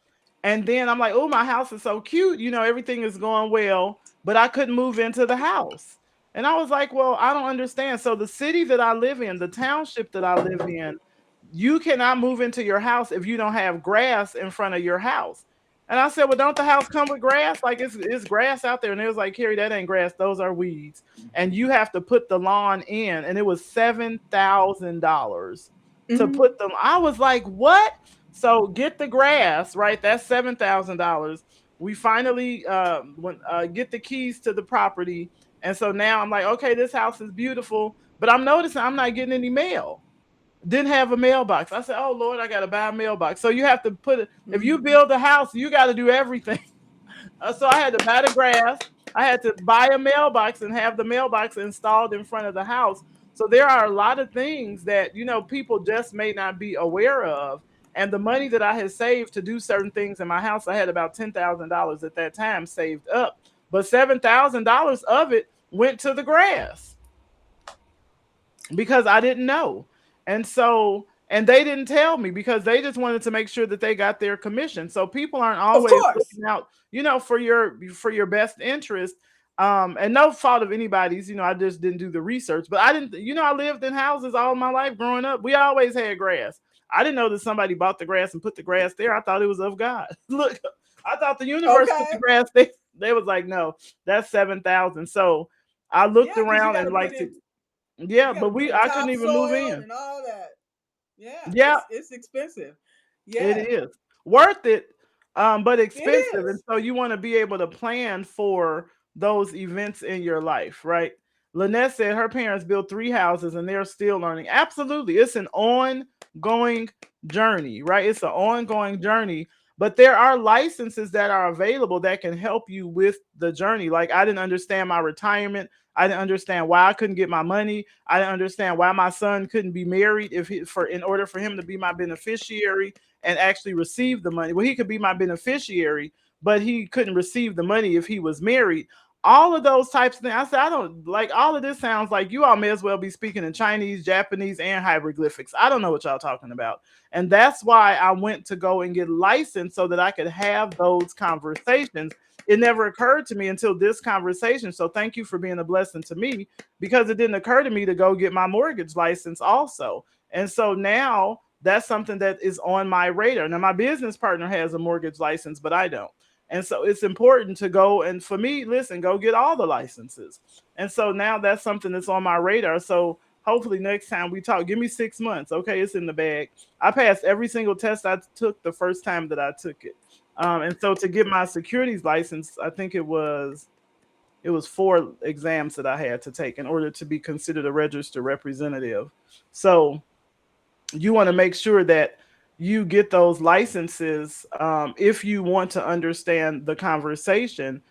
and then I'm like, oh, my house is so cute, everything is going well, but I couldn't move into the house. And I was like, well, I don't understand. So the city that I live in, the township that I live in, you cannot move into your house if you don't have grass in front of your house. And I said, well, don't the house come with grass? Like it's grass out there. And it was like, Carrie, that ain't grass. Those are weeds. And you have to put the lawn in. And it was $7,000 to Hmm. put them. I was like, what? So get the grass, right? That's $7,000. We finally get the keys to the property. And so now I'm like, okay, this house is beautiful. But I'm noticing I'm not getting any mail. Didn't have a mailbox. I said, "Oh Lord, I got to buy a mailbox." So you have to put it. If you Hmm. build a house, you got to do everything. So I had to buy the grass. I had to buy a mailbox and have the mailbox installed in front of the house. So there are a lot of things that people just may not be aware of. And the money that I had saved to do certain things in my house, I had about $10,000 at that time saved up, but $7,000 of it went to the grass because I didn't know. And so, and they didn't tell me because they just wanted to make sure that they got their commission. So people aren't Of always course. looking out, for your best interest. And no fault of anybody's, I just didn't do the research. But I didn't, I lived in houses all my life growing up. We always had grass. I didn't know that somebody bought the grass and put the grass there. I thought it was of God. Look, I thought the universe put the Okay. grass there. They was like, no, that's 7,000. So I looked Yeah, because around and like to, you yeah, got to but put in I couldn't even move topsoil in. and all that. Yeah, Yeah, it's expensive. it Yeah, is worth it, but it expensive. And is. so you want to be able to plan for those events in your life, right? Lynette said her parents built 3 houses and they're still learning. Absolutely. It's an ongoing journey, right? It's an ongoing journey. But there are licenses that are available that can help you with the journey. Like I didn't understand my retirement. I didn't understand why I couldn't get my money. I didn't understand why my son couldn't be married in order for him to be my beneficiary and actually receive the money. Well, he could be my beneficiary, but he couldn't receive the money if he was married. all of those types of things. I said, I don't like all of this. Sounds like you all may as well be speaking in Chinese, Japanese, and hieroglyphics. I don't know what y'all talking about. And that's why I went to go and get licensed so that I could have those conversations. It never occurred to me until this conversation. So thank you for being a blessing to me, because it didn't occur to me to go get my mortgage license also. And so now that's something that is on my radar. Now, my business partner has a mortgage license, but I don't. And so it's important to go and, for me, listen, go get all the licenses. And so now that's something that's on my radar. So hopefully next time we talk, give me 6 months. Okay, it's in the bag. I passed every single test I took the first time that I took it. And so to get my securities license, I think it was 4 exams that I had to take in order to be considered a registered representative. So you want to make sure that you get those licenses, if you want to understand the conversation,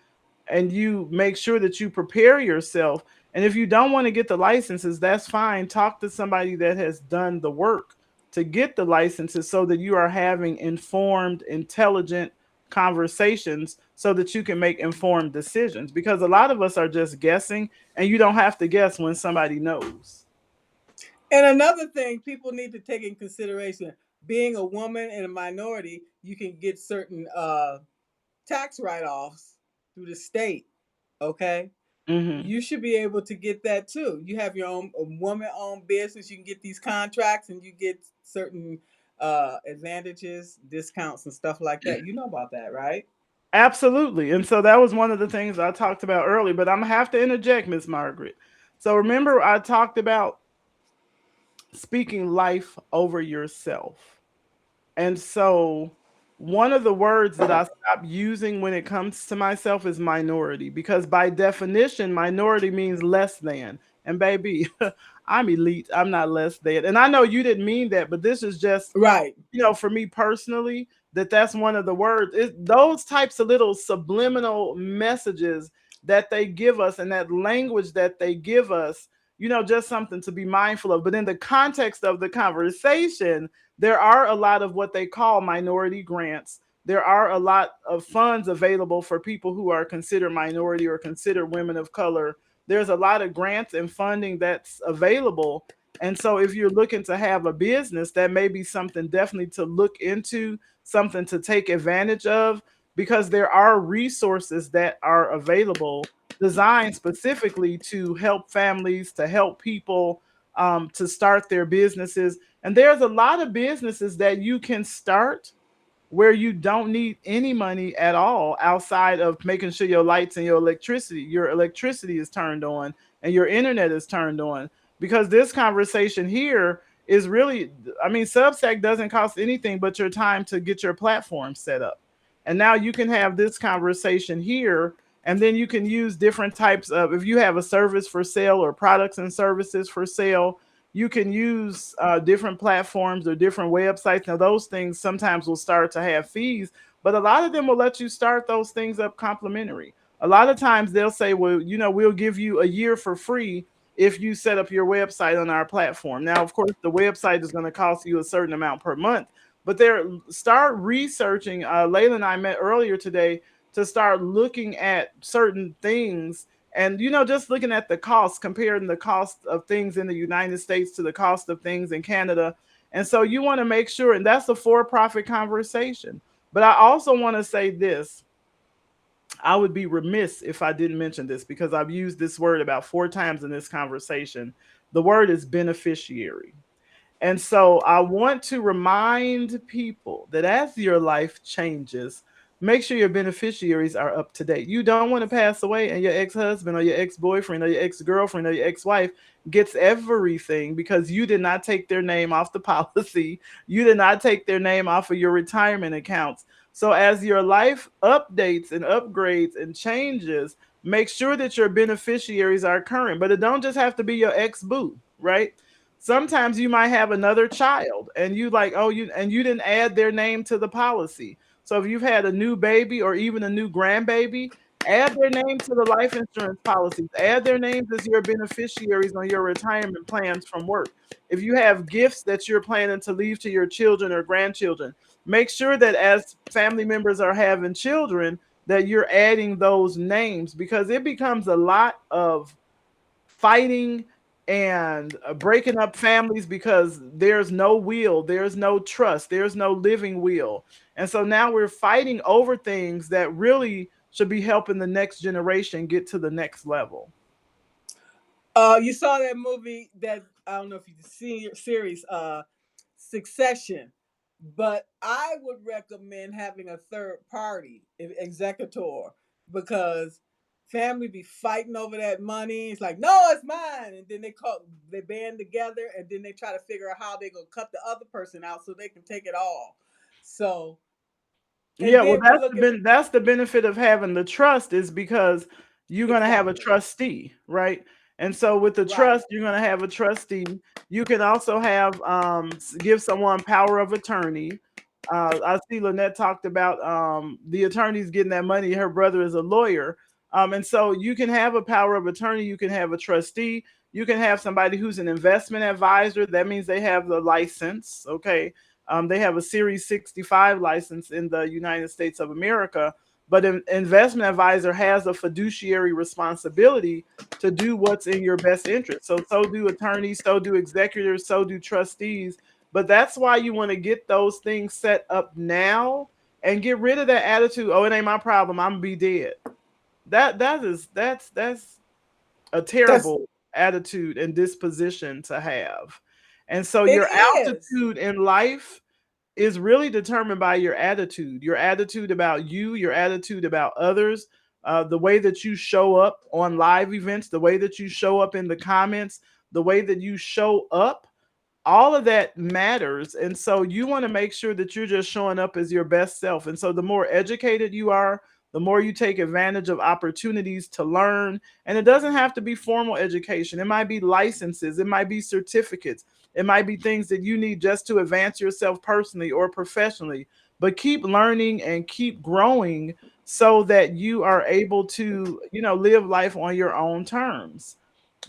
and you make sure that you prepare yourself. And if you don't want to get the licenses, that's fine. Talk to somebody that has done the work to get the licenses, so that you are having informed, intelligent conversations so that you can make informed decisions. Because a lot of us are just guessing, and you don't have to guess when somebody knows. And another thing people need to take in consideration, being a woman and a minority, you can get certain tax write-offs through the state. Okay, Hmm. you should be able to get that too. You have your own woman-owned business, you can get these contracts, and you get certain advantages, discounts, and stuff like that. You know about that, right? Absolutely. And so that was one of the things I talked about earlier, but I'm gonna have to interject, Miss Margaret. So remember, I talked about speaking life over yourself. And so one of the words that I stopped using when it comes to myself is minority, because by definition, minority means less than. And baby, I'm elite. I'm not less than. And I know you didn't mean that, but this is just, Right. for me personally, that's one of the words. Those types of little subliminal messages that they give us, and that language that they give us, just something to be mindful of. But in the context of the conversation, there are a lot of what they call minority grants. There are a lot of funds available for people who are considered minority or considered women of color. There's a lot of grants and funding that's available. And so if you're looking to have a business, that may be something definitely to look into, something to take advantage of, because there are resources that are available designed specifically to help families, to help people, to start their businesses. And there's a lot of businesses that you can start where you don't need any money at all, outside of making sure your lights and your electricity is turned on and your internet is turned on. Because this conversation here is really, I mean, Substack doesn't cost anything but your time to get your platform set up. And now you can have this conversation here, and then you can use different types of, if you have a service for sale or products and services for sale, you can use different platforms or different websites. Now, those things sometimes will start to have fees, but a lot of them will let you start those things up complimentary. A lot of times they'll say, well, we'll give you a year for free if you set up your website on our platform. Now, of course, the website is going to cost you a certain amount per month, but start researching. Layla and I met earlier today to start looking at certain things, and just looking at the cost, comparing the cost of things in the United States to the cost of things in Canada. And so you want to make sure, and that's a for-profit conversation. But I also want to say this. I would be remiss if I didn't mention this, because I've used this word about 4 times in this conversation. The word is beneficiary. And so I want to remind people that as your life changes, make sure your beneficiaries are up to date. You don't want to pass away and your ex-husband or your ex-boyfriend or your ex-girlfriend or your ex-wife gets everything because you did not take their name off the policy. You did not take their name off of your retirement accounts. So as your life updates and upgrades and changes, make sure that your beneficiaries are current. But it don't just have to be your ex-boo, right? Sometimes you might have another child and you didn't add their name to the policy. So if you've had a new baby or even a new grandbaby, add their name to the life insurance policies. Add their names as your beneficiaries on your retirement plans from work. If you have gifts that you're planning to leave to your children or grandchildren, make sure that as family members are having children, that you're adding those names, because it becomes a lot of fighting and breaking up families because there's no will, there's no trust, there's no living will. And so now we're fighting over things that really should be helping the next generation get to the next level. You saw that movie that I don't know if you've seen series, Succession, but I would recommend having a third party executor because family be fighting over that money. It's like, no, it's mine, and then they band together, and then they try to figure out how they gonna cut the other person out so they can take it all. So, and Yeah, well, then we look at that's the benefit of having the trust, is because you're going to have a exactly trustee, right? And so with the right. trust, you're going to have a trustee. You can also have give someone power of attorney. I see Lynette talked about the attorneys getting that money. Her brother is a lawyer, and so you can have a power of attorney. You can have a trustee. You can have somebody who's an investment advisor. That means they have the license. Okay, they have a Series 65 license in the United States of America, but an investment advisor has a fiduciary responsibility to do what's in your best interest. So do attorneys, so do executors, so do trustees. But that's why you want to get those things set up now and get rid of that attitude. Oh, it ain't my problem. I'm gonna be dead. That's a That's terrible attitude and disposition to have. And so it your is. altitude in life is really determined by your attitude about you, your attitude about others, the way that you show up on live events, the way that you show up in the comments, the way that you show up, all of that matters. And so you want to make sure that you're just showing up as your best self. And so the more educated you are, the more you take advantage of opportunities to learn. And it doesn't have to be formal education, it might be licenses, it might be certificates, it might be things that you need just to advance yourself personally or professionally. But keep learning and keep growing so that you are able to, live life on your own terms.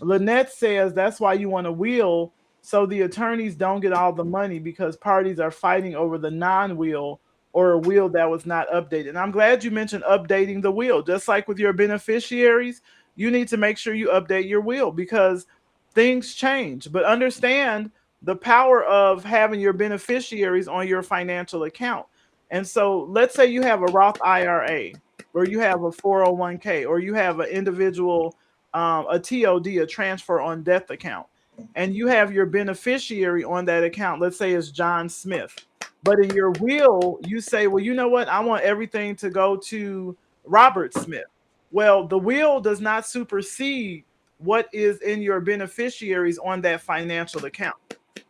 Lynette says that's why you want a will, so the attorneys don't get all the money because parties are fighting over the non-will or a will that was not updated. And I'm glad you mentioned updating the will. Just like with your beneficiaries, you need to make sure you update your will because things change. But understand the power of having your beneficiaries on your financial account. And so let's say you have a Roth IRA, or you have a 401k, or you have an individual, a TOD, a transfer on death account, and you have your beneficiary on that account. Let's say it's John Smith. But in your will, you say, well, you know what? I want everything to go to Robert Smith. Well, the will does not supersede what is in your beneficiaries on that financial account.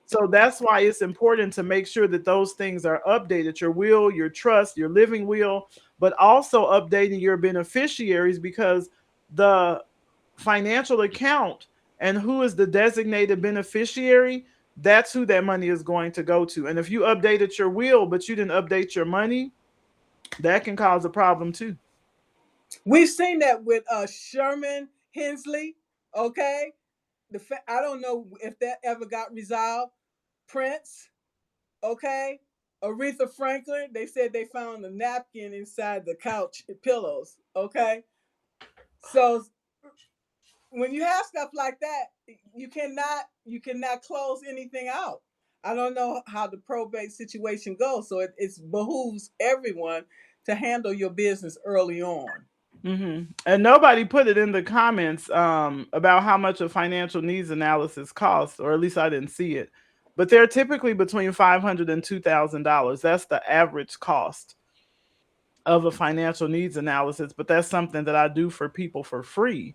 So that's why it's important to make sure that those things are updated, your will, your trust, your living will, but also updating your beneficiaries, because the financial account and who is the designated beneficiary, that's who that money is going to go to. And if you updated your will, but you didn't update your money, that can cause a problem too. We've seen that with Sherman Hensley. Okay, I don't know if that ever got resolved. Prince. Okay, Aretha Franklin. They said they found a napkin inside the couch pillows. Okay, so when you have stuff like that, you cannot close anything out. I don't know how the probate situation goes, so it behooves everyone to handle your business early on. And nobody put it in the comments about how much a financial needs analysis costs, or at least I didn't see it. But they're typically between $500 and $2,000. That's the average cost of a financial needs analysis. But that's something that I do for people for free,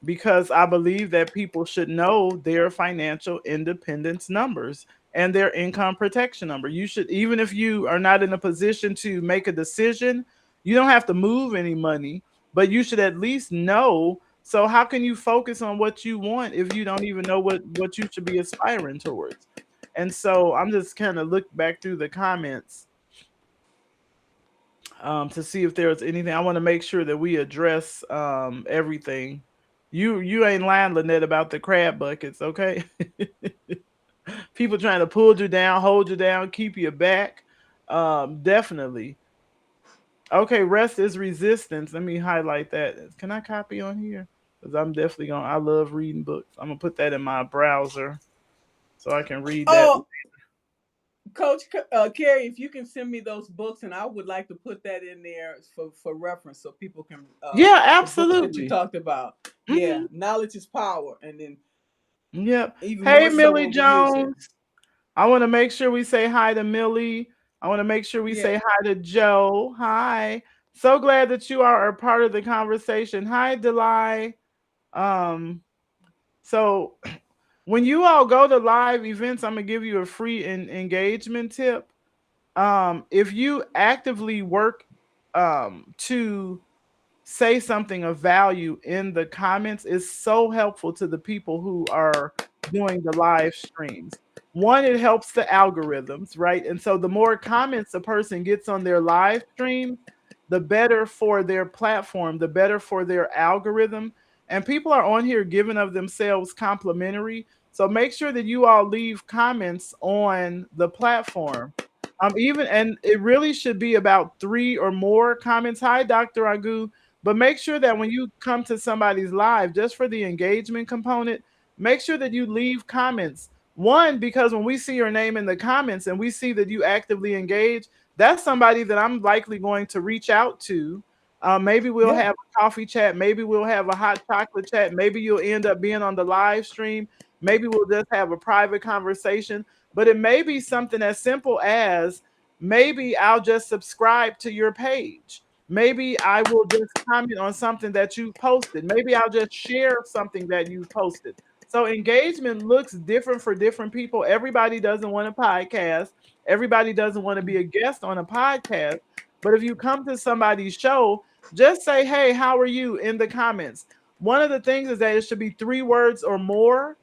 because I believe that people should know their financial independence numbers and their income protection number. You should, even if you are not in a position to make a decision, you don't have to move any money, but you should at least know. So how can you focus on what you want if you don't even know what you should be aspiring towards? And so I'm just kind of look back through the comments to see if there's anything. I want to make sure that we address everything. You ain't lying, Lynette, about the crab buckets, okay? People trying to pull you down, hold you down, keep you back. Definitely. Okay, rest is resistance. Let me highlight that. Can I copy on here? Because I'm definitely going to, I love reading books. I'm going to put that in my browser so I can read that. Oh, Coach Carrie, if you can send me those books, and I would like to put that in there for reference, so people can Yeah, the books that you absolutely. talked about. Yeah, Hmm. knowledge is power, and then Yep. even Hey, more so Millie when we use it. Jones. I want to make sure we say hi to Millie. I want to make sure we Yeah. say hi to Joe. Hi. So glad that you are a part of the conversation. Hi, Delai. Um, so when you all go to live events, I'm gonna give you a free engagement tip. If you actively work to say something of value in the comments, is so helpful to the people who are doing the live streams. One, it helps the algorithms, right? And so the more comments a person gets on their live stream, the better for their platform, the better for their algorithm. And people are on here giving of themselves complimentary. So make sure that you all leave comments on the platform. Even and it really should be about three or more comments. Hi, Dr. Agu. But make sure that when you come to somebody's live, just for the engagement component, make sure that you leave comments. One, because when we see your name in the comments and we see that you actively engage, that's somebody that I'm likely going to reach out to. Maybe we'll Yeah. have a coffee chat. Maybe we'll have a hot chocolate chat. Maybe you'll end up being on the live stream. Maybe we'll just have a private conversation. But it may be something as simple as maybe I'll just subscribe to your page. Maybe I will just comment on something that you posted. Maybe I'll just share something that you posted. So engagement looks different for different people. Everybody doesn't want a podcast. Everybody doesn't want to be a guest on a podcast. But if you come to somebody's show, just say, "Hey, how are you?" in the comments. One of the things is that it should be 3 words or more.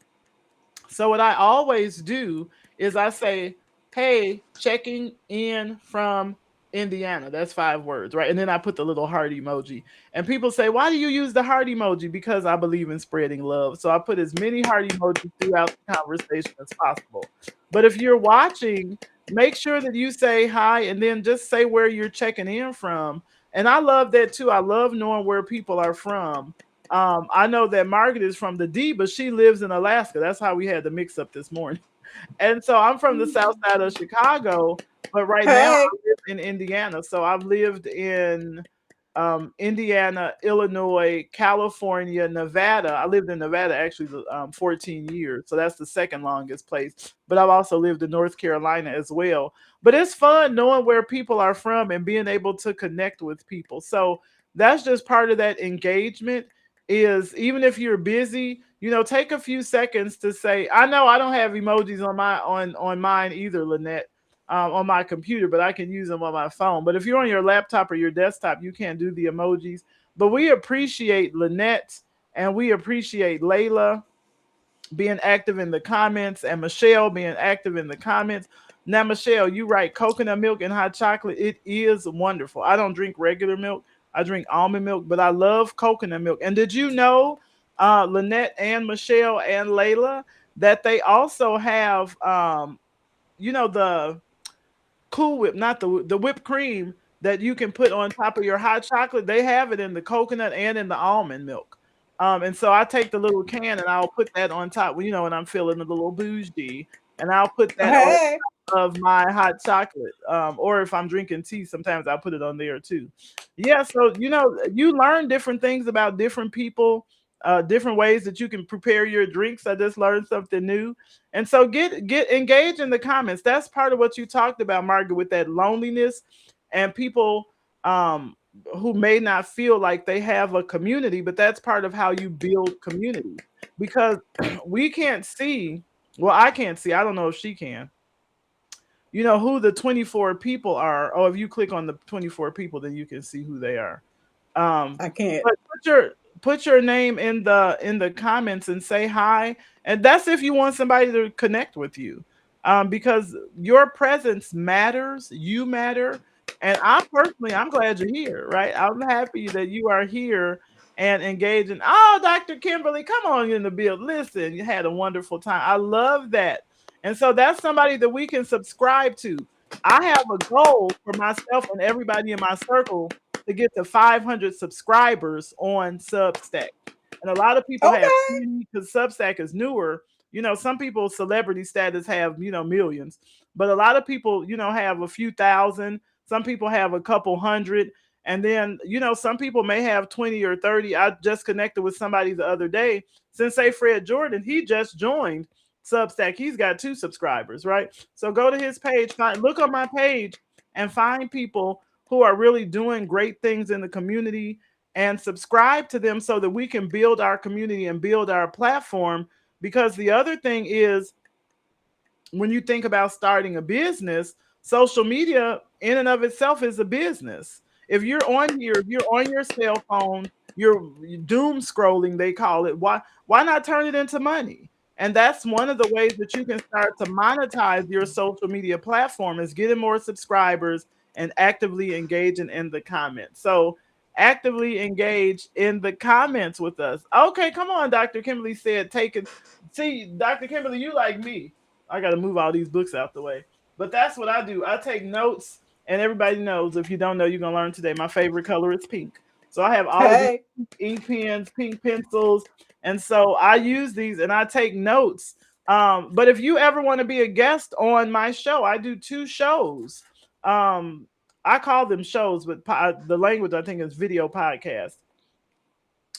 So what I always do is I say, "Hey, checking in from Indiana." That's 5 words, right? And then I put the little heart emoji. And people say, "Why do you use the heart emoji?" Because I believe in spreading love. So I put as many heart emojis throughout the conversation as possible. But if you're watching, make sure that you say hi and then just say where you're checking in from. And I love that too. I love knowing where people are from. I know that Margaret is from the D, but she lives in Alaska. That's how we had the mix up this morning. And so I'm from the south side of Chicago, but right now Hey. I live in Indiana. So I've lived in Indiana, Illinois, California, Nevada. I lived in Nevada actually 14 years. So that's the second longest place. But I've also lived in North Carolina as well. But it's fun knowing where people are from and being able to connect with people. So that's just part of that engagement is even if you're busy, take a few seconds to say, I know I don't have emojis on my on mine either, Lynette, on my computer, but I can use them on my phone. But if you're on your laptop or your desktop, you can't do the emojis. But we appreciate Lynette and we appreciate Layla being active in the comments and Michelle being active in the comments. Now, Michelle, you write coconut milk and hot chocolate. It is wonderful. I don't drink regular milk. I drink almond milk, but I love coconut milk. And did you know, Lynette and Michelle and Layla, that they also have, the Cool Whip, not the whipped cream that you can put on top of your hot chocolate. They have it in the coconut and in the almond milk. And so I take the little can and I'll put that on top. When I'm feeling a little bougie, and I'll put that on Hey. of my hot chocolate. Or if I'm drinking tea, sometimes I put it on there too. Yeah, so you learn different things about different people, different ways that you can prepare your drinks. I just learned something new. And so get engaged in the comments. That's part of what you talked about, Margaret, with that loneliness and people um who may not feel like they have a community, but that's part of how you build community. Because we can't see, well, I can't see, I don't know if she can, who the 24 people are. Oh, if you click on the 24 people, then you can see who they are. Um, I can't. but put your name in the comments and say hi. And that's if you want somebody to connect with you. Because your presence matters, you matter. And I'm glad you're here, right? I'm happy that you are here and engaging. Oh, Dr. Kimberly, come on in the build. Listen, you had a wonderful time. I love that. And so that's somebody that we can subscribe to. I have a goal for myself and everybody in my circle to get to 500 subscribers on Substack. And a lot of people have Okay. 20 because Substack is newer. Some people celebrity status have, millions, but a lot of people, have a few thousand. Some people have a couple hundred. And then, some people may have 20 or 30. I just connected with somebody the other day. Sensei Fred Jordan, he just joined Substack. He's got 2 subscribers, right? So go to his page, look on my page and find people who are really doing great things in the community and subscribe to them so that we can build our community and build our platform. Because the other thing is, when you think about starting a business, social media in and of itself is a business. If you're on here, if you're on your cell phone, you're doom scrolling, they call it. Why not turn it into money? And that's one of the ways that you can start to monetize your social media platform, is getting more subscribers and actively engaging in the comments. So actively engage in the comments with us. Okay, come on, Dr. Kimberly said, take it. See, Dr. Kimberly, you like me. I got to move all these books out the way. But that's what I do. I take notes, and everybody knows, if you don't know, you're going to learn today. My favorite color is pink. So I have all of these Hey. ink pens, pink pencils. And so I use these and I take notes. But if you ever want to be a guest on my show, I do 2 shows. I call them shows, but the language I think is video podcast.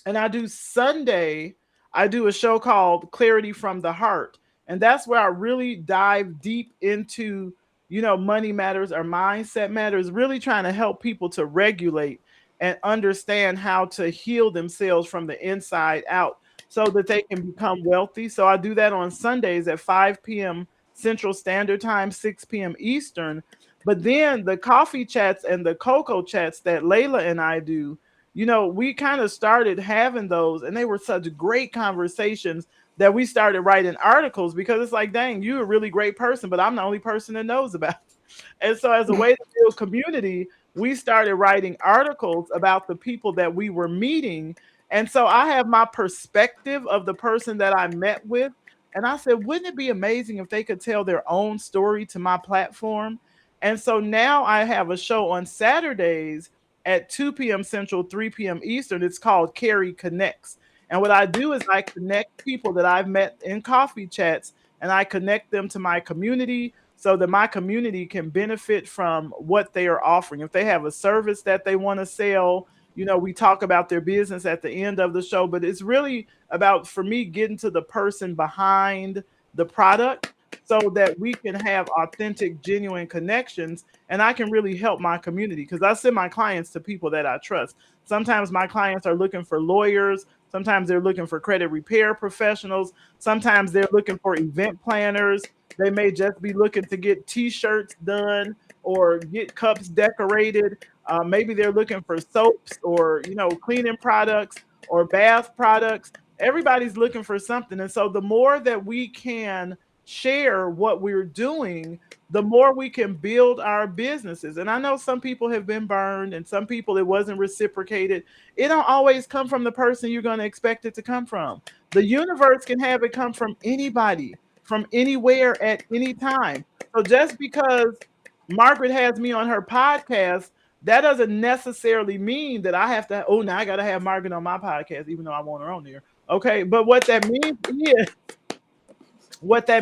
And I do Sunday, I do a show called Clarity from the Heart. And that's where I really dive deep into, money matters or mindset matters, really trying to help people to regulate and understand how to heal themselves from the inside out so that they can become wealthy. So I do that on Sundays at 5 p.m. Central Standard Time, 6 p.m. Eastern. But then the coffee chats and the cocoa chats that Layla and I do, we kind of started having those, and they were such great conversations that we started writing articles, because it's like, dang, you're a really great person, but I'm the only person that knows about it. And so, as a way to build community, we started writing articles about the people that we were meeting. And so, I have my perspective of the person that I met with. And I said, wouldn't it be amazing if they could tell their own story to my platform? And so now I have a show on Saturdays at 2 p.m. Central, 3 p.m. Eastern. It's called Carrie Connects. And what I do is I connect people that I've met in coffee chats, and I connect them to my community so that my community can benefit from what they are offering. If they have a service that they want to sell, we talk about their business at the end of the show, but it's really about, for me, getting to the person behind the product so that we can have authentic, genuine connections, and I can really help my community, because I send my clients to people that I trust. Sometimes my clients are looking for lawyers. Sometimes they're looking for credit repair professionals. Sometimes they're looking for event planners. They may just be looking to get t-shirts done or get cups decorated. Maybe they're looking for soaps or, cleaning products or bath products. Everybody's looking for something. And so the more that we can share what we're doing, the more we can build our businesses. And I know some people have been burned, and some people it wasn't reciprocated. It don't always come from the person you're going to expect it to come from. The universe can have it come from anybody, from anywhere at any time. So just because Margaret has me on her podcast, that doesn't necessarily mean that I have to, oh, now I got to have Margaret on my podcast, even though I want her on there. Okay. But what that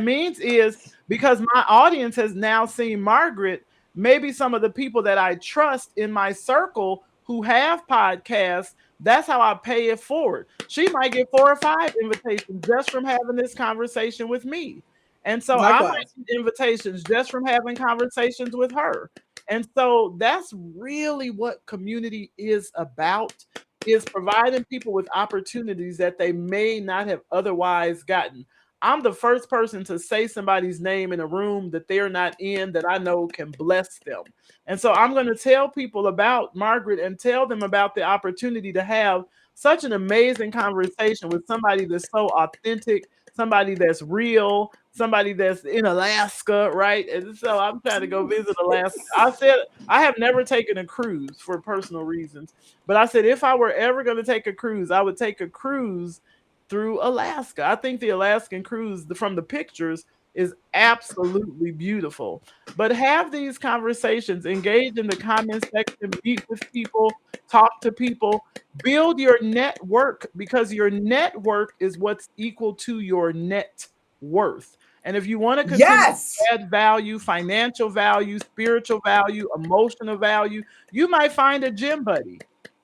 means is, because my audience has now seen Margaret, maybe some of the people that I trust in my circle who have podcasts, that's how I pay it forward. She might get 4 or 5 invitations just from having this conversation with me. And so I might Likewise. get invitations just from having conversations with her. And so that's really what community is about, is providing people with opportunities that they may not have otherwise gotten. I'm the first person to say somebody's name in a room that they're not in that I know can bless them. And so I'm going to tell people about Margaret and tell them about the opportunity to have such an amazing conversation with somebody that's so authentic, somebody that's real, somebody that's in Alaska, right? And so I'm trying to go visit Alaska. I said I have never taken a cruise for personal reasons, but I said if I were ever going to take a cruise, I would take a cruise through Alaska. I think the Alaskan cruise, from the pictures, is absolutely beautiful. But have these conversations, engage in the comment section, meet with people, talk to people, build your network, because your network is what's equal to your net worth. And if you want to continue Yes. to add value, financial value, spiritual value, emotional value, you might find a gym buddy,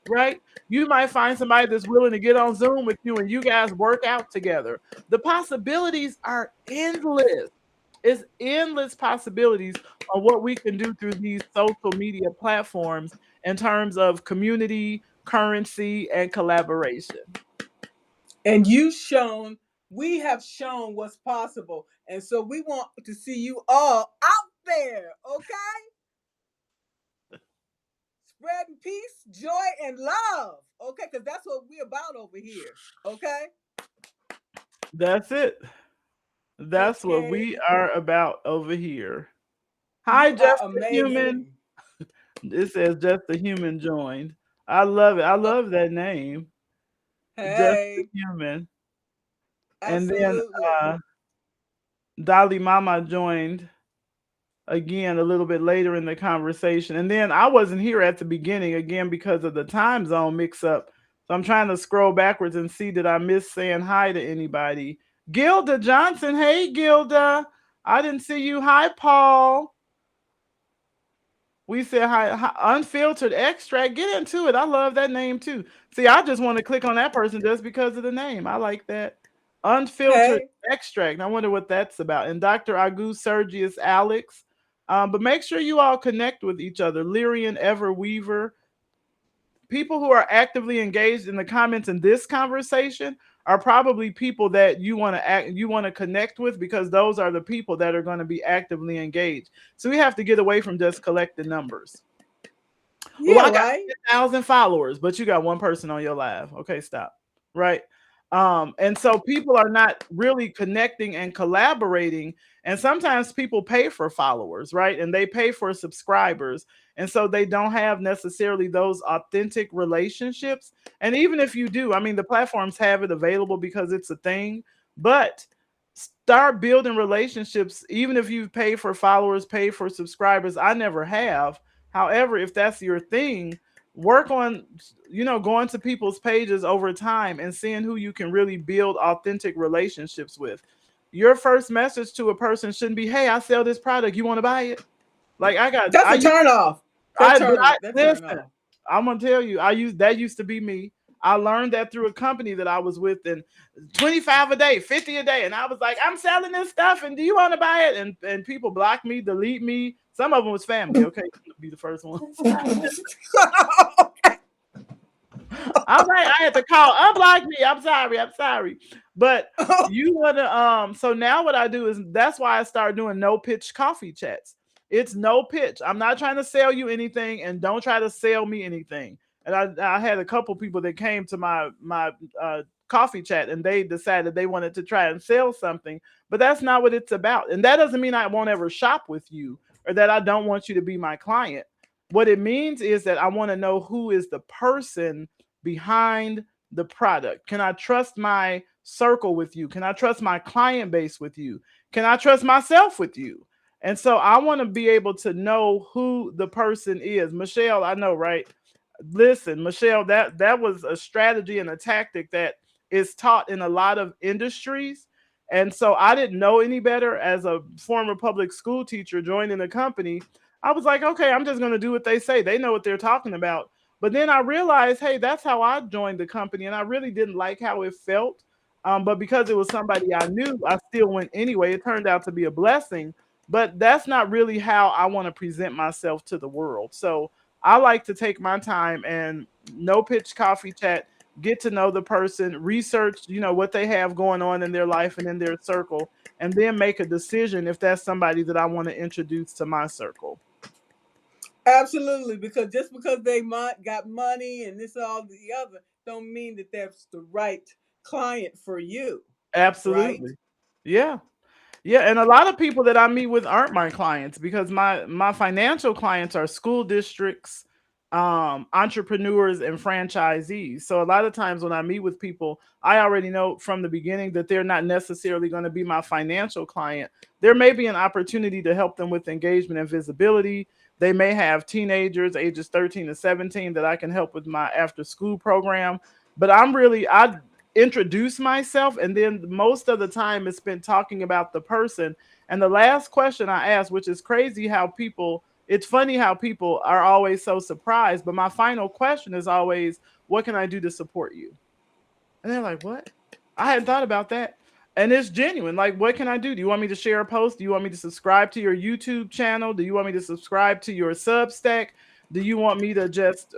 right? You might find somebody that's willing to get on Zoom with you and you guys work out together. The possibilities are endless. It's endless possibilities on what we can do through these social media platforms in terms of community, currency, and collaboration. And we have shown what's possible. And so we want to see you all out there, okay? Spreading peace, joy, and love, okay? Because that's what we're about over here, okay? That's it. That's what we Okay. are about over here. Hi, You are Just the Human. amazing. It says Just the Human joined. I love it. I love that name. Just the Hey, Human. And then absolutely. uh Dolly Mama joined again a little bit later in the conversation. And then I wasn't here at the beginning again because of the time zone mix up. So I'm trying to scroll backwards and see did I miss saying hi to anybody. Gilda Johnson. Hey Gilda. I didn't see you. Hi Paul. We said hi, unfiltered extract. Get into it. I love that name too. See, I just want to click on that person just because of the name. I like that. Unfiltered Hey, extract. I wonder what that's about. And Dr. Agu Sergius Alex. But make sure you all connect with each other. Lyrian Everweaver, people who are actively engaged in the comments in this conversation are probably people that you want to connect with, because those are the people that are going to be actively engaged. So we have to get away from just collecting numbers. Oh, yeah, I got right? 10,000 followers, but you got one person on your live. Okay, stop. Right. And so people are not really connecting and collaborating. And sometimes people pay for followers, right? And they pay for subscribers. And so they don't have necessarily those authentic relationships. And even if you do, I mean, the platforms have it available because it's a thing, but start building relationships, even if you pay for followers, pay for subscribers. I never have. However, if that's your thing, work on, going to people's pages over time and seeing who you can really build authentic relationships with. Your first message to a person shouldn't be, "Hey, I sell this product. You want to buy it?" Like That's a turn off. That turn that turn listen. off. I'm gonna tell you, that used to be me. I learned that through a company that I was with, and 25 a day, 50 a day, and I was like, "I'm selling this stuff, and do you want to buy it?" And people block me, delete me. Some of them was family. Okay, be the first ones. All right, I had to call, unblock me. I'm sorry. I'm sorry. But you wanna so now what I do is, that's why I started doing no pitch coffee chats. It's no pitch. I'm not trying to sell you anything, and don't try to sell me anything. And I had a couple people that came to my coffee chat, and they decided they wanted to try and sell something, but that's not what it's about. And that doesn't mean I won't ever shop with you, or that I don't want you to be my client. What it means is that I want to know who is the person behind the product. Can I trust my circle with you? Can I trust my client base with you? Can I trust myself with you? And so I want to be able to know who the person is. Michelle, I know, right? Listen, Michelle, that was a strategy and a tactic that is taught in a lot of industries. And so I didn't know any better as a former public school teacher joining a company. I was like, okay, I'm just going to do what they say. They know what they're talking about. But then I realized, hey, that's how I joined the company. And I really didn't like how it felt. But because it was somebody I knew, I still went anyway. It turned out to be a blessing. But that's not really how I want to present myself to the world. So I like to take my time and no pitch coffee chat, get to know the person, research, what they have going on in their life and in their circle, and then make a decision if that's somebody that I want to introduce to my circle. Absolutely, because just because they got money and this all the other, don't mean that that's the right client for you, right? Absolutely. Yeah. Yeah, and a lot of people that I meet with aren't my clients, because my financial clients are school districts, entrepreneurs and franchisees. So a lot of times when I meet with people, I already know from the beginning that they're not necessarily going to be my financial client. There may be an opportunity to help them with engagement and visibility. They may have teenagers ages 13 to 17 that I can help with my after school program. But I introduce myself, and then most of the time is spent talking about the person. And the last question I ask, which is crazy how people it's funny how people are always so surprised, but my final question is always, what can I do to support you? And they're like, what? I hadn't thought about that. And it's genuine. Like, what can I do? Do you want me to share a post? Do you want me to subscribe to your YouTube channel? Do you want me to subscribe to your Substack? Do you want me to just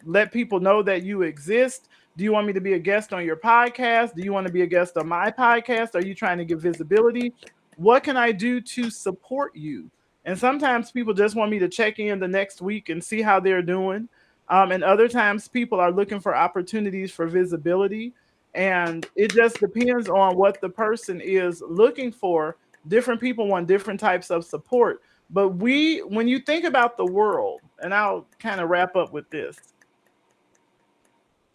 let people know that you exist? Do you want me to be a guest on your podcast? Do you want to be a guest on my podcast? Are you trying to get visibility? What can I do to support you? And sometimes people just want me to check in the next week and see how they're doing. And other times people are looking for opportunities for visibility. And it just depends on what the person is looking for. Different people want different types of support. But when you think about the world, and I'll kind of wrap up with this.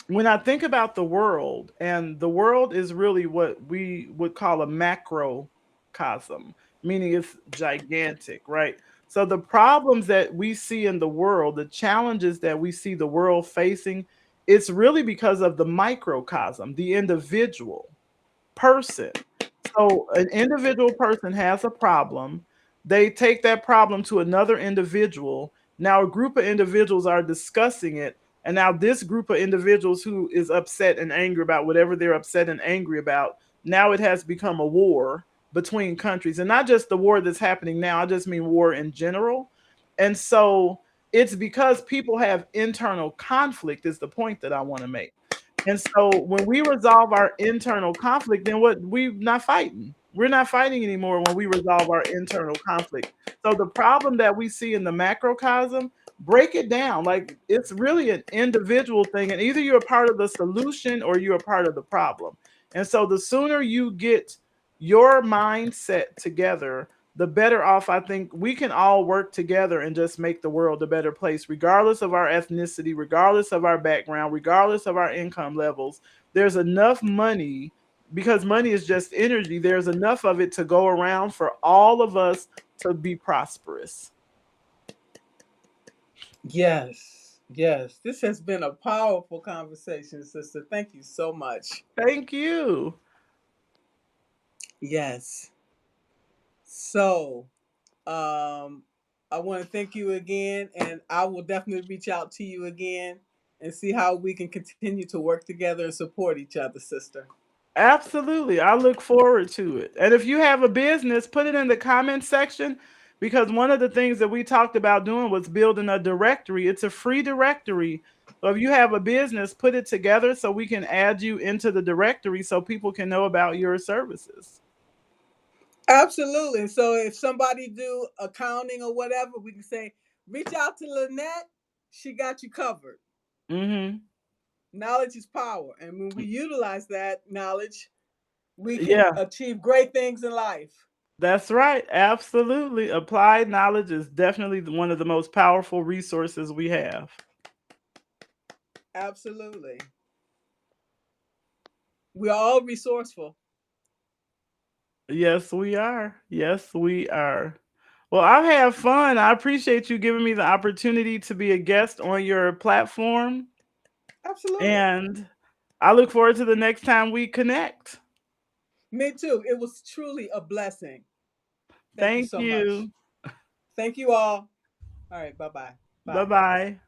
When I think about the world, and the world is really what we would call a macrocosm, meaning it's gigantic, right? So the problems that we see in the world, the challenges that we see the world facing, it's really because of the microcosm, the individual person. So an individual person has a problem. They take that problem to another individual. Now a group of individuals are discussing it. And now this group of individuals who is upset and angry about whatever they're upset and angry about, now it has become a war between countries. And not just the war that's happening now, I just mean war in general. And so it's because people have internal conflict is the point that I want to make. And so when we resolve our internal conflict, then what we're not fighting. We're not fighting anymore when we resolve our internal conflict. So the problem that we see in the macrocosm, break it down. Like it's really an individual thing. And either you're a part of the solution or you're a part of the problem. And so the sooner you get your mindset together, the better off I think we can all work together and just make the world a better place, regardless of our ethnicity, regardless of our background, regardless of our income levels. There's enough money because money is just energy. There's enough of it to go around for all of us to be prosperous. Yes, yes. This has been a powerful conversation, sister. Thank you so much. Thank you. Yes. So, I want to thank you again, and I will definitely reach out to you again and see how we can continue to work together and support each other, sister. Absolutely. I look forward to it. And if you have a business, put it in the comment section because one of the things that we talked about doing was building a directory. It's a free directory. So if you have a business, put it together so we can add you into the directory so people can know about your services. Absolutely. So if somebody do accounting or whatever, we can say, reach out to Lynette. She got you covered. Mhm. Knowledge is power. And when we utilize that knowledge, we can Yeah, achieve great things in life. that's right. Absolutely. Applied knowledge is definitely one of the most powerful resources we have. Absolutely. We're all resourceful. Yes, we are. Yes, we are. Well, I've had fun. I appreciate you giving me the opportunity to be a guest on your platform. Absolutely. And I look forward to the next time we connect. Me too. It was truly a blessing. Thank you Thank so much. you. Thank you all. All right. Bye bye. Bye Bye. bye.